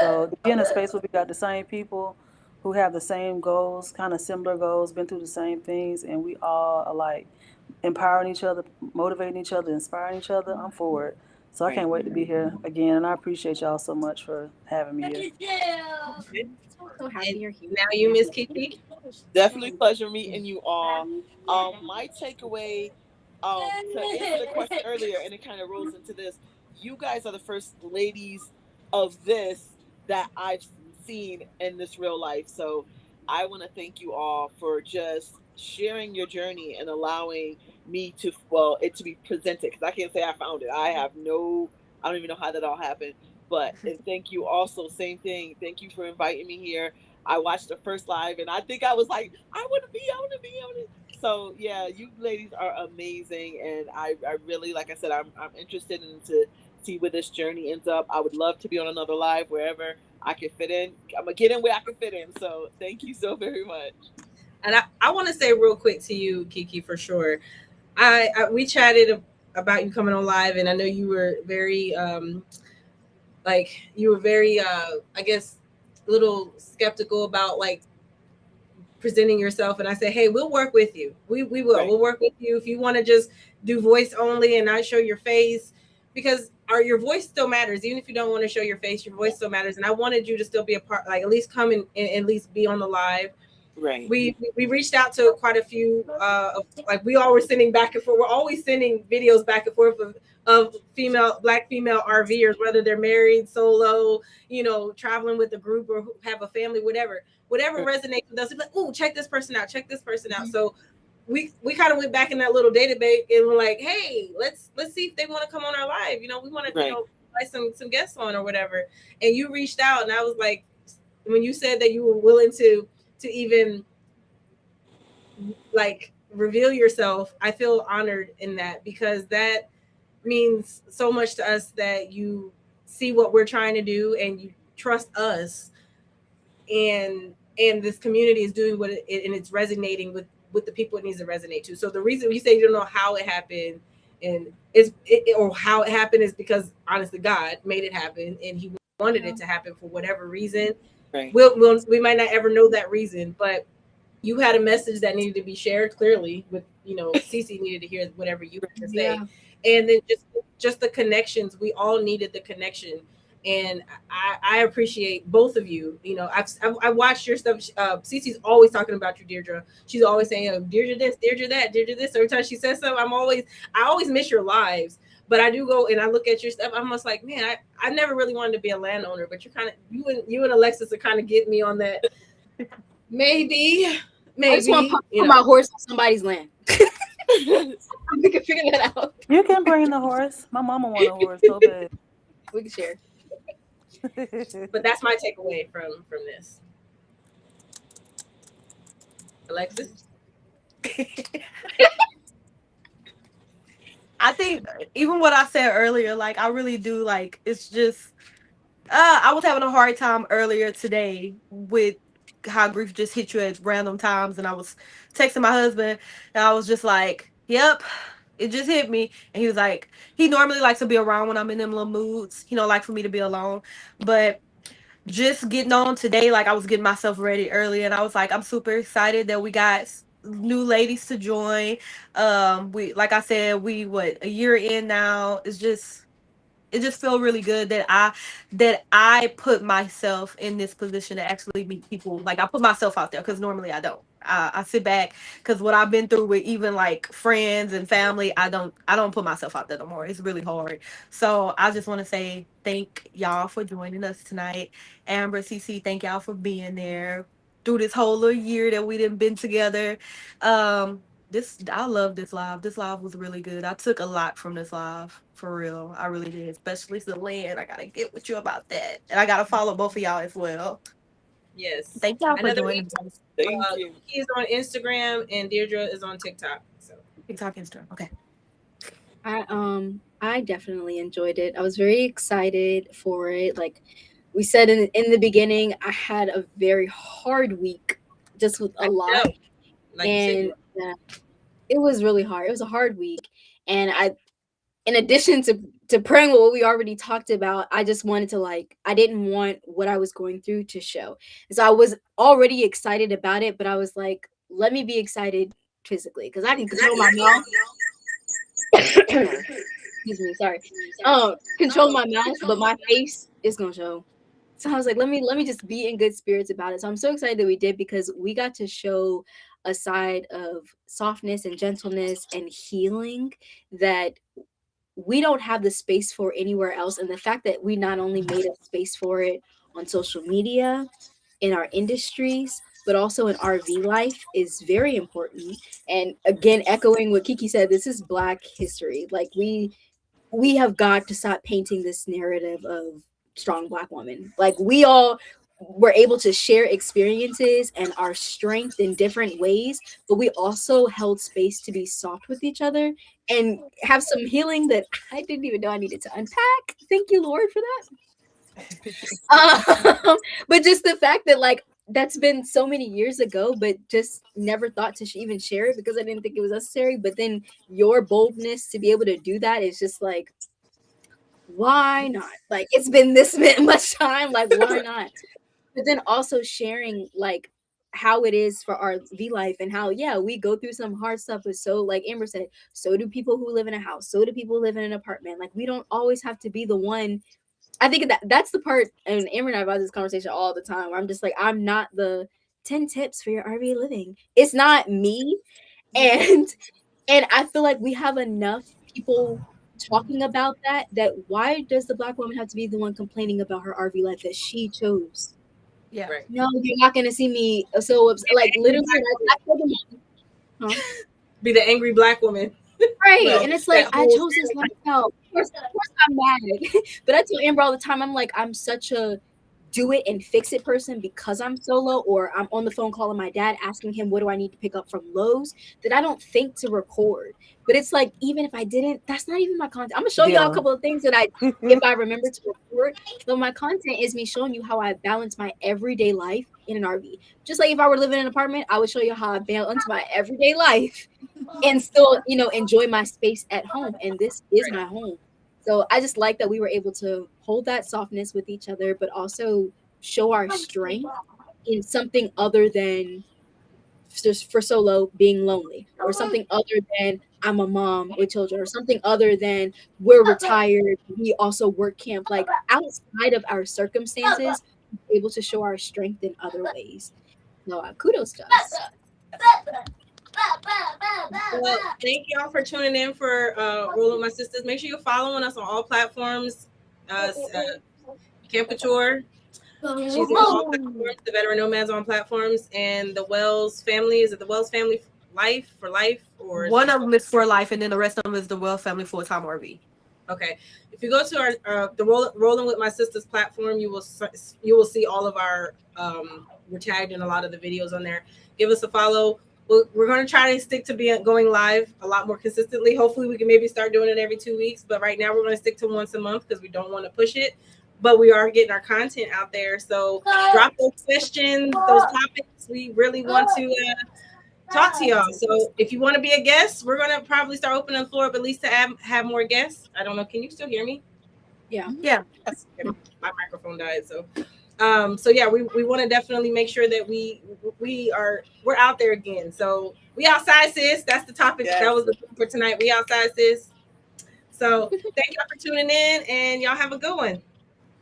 So to be in a space where we got the same people who have the same goals, kind of similar goals, been through the same things, and we all are like empowering each other, motivating each other, inspiring each other, I'm for it. So I Right. can't wait to be here again, and I appreciate y'all so much for having me here. So happy And you're here. now you, Miss Kiki. Definitely pleasure meeting you all. My takeaway, to answer the question earlier, and it kind of rolls into this. You guys are the first ladies of this that I've seen in this real life. So I want to thank you all for just sharing your journey and allowing me to, well, it to be presented, because I can't say I found it. I have no, I don't even know how that all happened. But and thank you also, same thing. Thank you for inviting me here. I watched the first live and I think I was like, I want to be, I want to be, I want to. So yeah, you ladies are amazing, and I really, like I said, I'm interested in to see where this journey ends up. I would love to be on another live wherever I can fit in. I'm gonna get in where I can fit in. So thank you so very much. And I want to say real quick to you, Kiki, for sure. We chatted about you coming on live, and I know you were very you were very I guess a little skeptical about like presenting yourself, and I said, hey, we'll work with you. Right, We'll work with you if you want to just do voice only and not show your face, because your voice still matters. Even if you don't want to show your face, your voice still matters. And I wanted you to still be a part, like at least come and at least be on the live. right, We reached out to quite a few like we all were sending back and forth. We're always sending videos back and forth of black female RVers, whether they're married, solo, traveling with a group or have a family, whatever right, resonates with us. It's like, oh, check this person out, check this person out. So we kind of went back in that little database and we're like, hey, let's see if they want to come on our live. We want to right, invite some guests on or whatever. And you reached out, and I was like, when you said that you were willing to even like reveal yourself, I feel honored in that, because that means so much to us, that you see what we're trying to do and you trust us, and this community is doing and it's resonating with the people it needs to resonate to. So the reason you say you don't know how it happened, and or how it happened, is because honestly God made it happen, and he wanted it to happen for whatever reason. right, We might not ever know that reason, but you had a message that needed to be shared clearly with, Cece needed to hear whatever you had to say. Yeah. And then just the connections, we all needed the connection. And I appreciate both of you. I watched your stuff. Cece's always talking about you, Deirdre. She's always saying, oh, Deirdre this, Deirdre that, Deirdre this. Every time she says something, I always miss your lives. But I do go and I look at your stuff. I'm just like, man, I never really wanted to be a landowner, but you're kind of you and Alexis are kind of getting me on that. Maybe, I just want to maybe, put my horse on somebody's land. We can figure that out. You can bring the horse. My mama want a horse so bad. We can share. But that's my takeaway from this. Alexis? I think even what I said earlier, like I really do like it's just I was having a hard time earlier today with how grief just hit you at random times, and I was texting my husband and I was just like, yep, it just hit me. And he was like, he normally likes to be around when I'm in them little moods, like for me to be alone. But just getting on today, like I was getting myself ready early, and I was like, I'm super excited that we got new ladies to join. We, like I said, we what, a year in now. It just felt really good that I put myself in this position to actually meet people. Like I put myself out there, because normally I don't. I sit back, because what I've been through with even like friends and family, I don't put myself out there no more. It's really hard. So I just want to say thank y'all for joining us tonight. Amber, CC, thank y'all for being there through this whole little year that we didn't been together. This, I love this live. This live was really good. I took a lot from this live, for real. I really did. Especially Celine. I gotta get with you about that, and I gotta follow both of y'all as well. Yes. Thank y'all for Another joining week, us. thank you. Kiki is on Instagram and Deirdre is on TikTok. So TikTok, Instagram. Okay. I definitely enjoyed it. I was very excited for it. Like we said in the beginning, I had a very hard week, just with a I lot, know, like you said, and it was really hard. It was a hard week, and in addition to praying what we already talked about, I just wanted to, like, I didn't want what I was going through to show. And so I was already excited about it, but I was like, let me be excited physically, because I can control my mouth. Sorry. Excuse me, sorry. Control my mouth, but my face is gonna show. So I was like, let me just be in good spirits about it. So I'm so excited that we did, because we got to show a side of softness and gentleness and healing that we don't have the space for anywhere else. And the fact that we not only made a space for it on social media, in our industries, but also in RV life is very important. And again, echoing what Kiki said, this is Black history. Like we have got to stop painting this narrative of strong Black woman. Like we all were able to share experiences and our strength in different ways, but we also held space to be soft with each other and have some healing that I didn't even know I needed to unpack. Thank you, Lord, for that. But just the fact that like that's been so many years ago, but just never thought to even share it because I didn't think it was necessary. But then your boldness to be able to do that is just like, why not? Like it's been this much time, like why not? But then also sharing like how it is for our V life and how yeah we go through some hard stuff, but so like Amber said, so do people who live in a house, so do people who live in an apartment. Like we don't always have to be the one. I think that's the part, and Amber and I have had this conversation all the time where I'm just like, I'm not the 10 tips for your RV living. It's not me. And I feel like we have enough people talking about that why does the Black woman have to be the one complaining about her RV life that she chose? Yeah. Right. No, you're not gonna see me so upset. Like literally, I told them, huh? Be the angry Black woman. Right. Well, And it's like that I whole chose this lifestyle. Of course I'm mad. But I tell Amber all the time, I'm like, I'm such a do it and fix it person because I'm solo or I'm on the phone calling my dad asking him what do I need to pick up from Lowe's that I don't think to record. But it's like even if I didn't, that's not even my content. I'm gonna show y'all a couple of things that I if I remember to record. But my content is me showing you how I balance my everyday life in an RV. Just like if I were living in an apartment, I would show you how I balance my everyday life and still, enjoy my space at home. And this is my home. So I just like that we were able to hold that softness with each other, but also show our strength in something other than just for solo being lonely, or something other than I'm a mom with children, or something other than we're retired, we also work camp. Like outside of our circumstances, we're able to show our strength in other ways. So kudos to us. Well, thank y'all for tuning in for Rollin Wit My Sistas. Make sure you're following us on all platforms. Camp Couture, she's on all platforms. The Veteran Nomads on platforms, and the Wells family. Is it the Wells family life for life, or one of them is for life, and then the rest of them is the Wells family full-time RV. Okay, if you go to our the Rollin Wit My Sistas platform, you will see all of our we're tagged in a lot of the videos on there. Give us a follow. We're going to try to stick to going live a lot more consistently. Hopefully, we can maybe start doing it every 2 weeks. But right now, we're going to stick to once a month because we don't want to push it. But we are getting our content out there. So drop those questions, those topics. We really want to talk to y'all. So if you want to be a guest, we're going to probably start opening the floor up at least to have more guests. I don't know. Can you still hear me? Yeah. My microphone died. So yeah, we want to definitely make sure that we're out there again. So we outside, sis. That's the topic. Yes. That was the for tonight. We outside, sis. So thank y'all for tuning in, and y'all have a good one.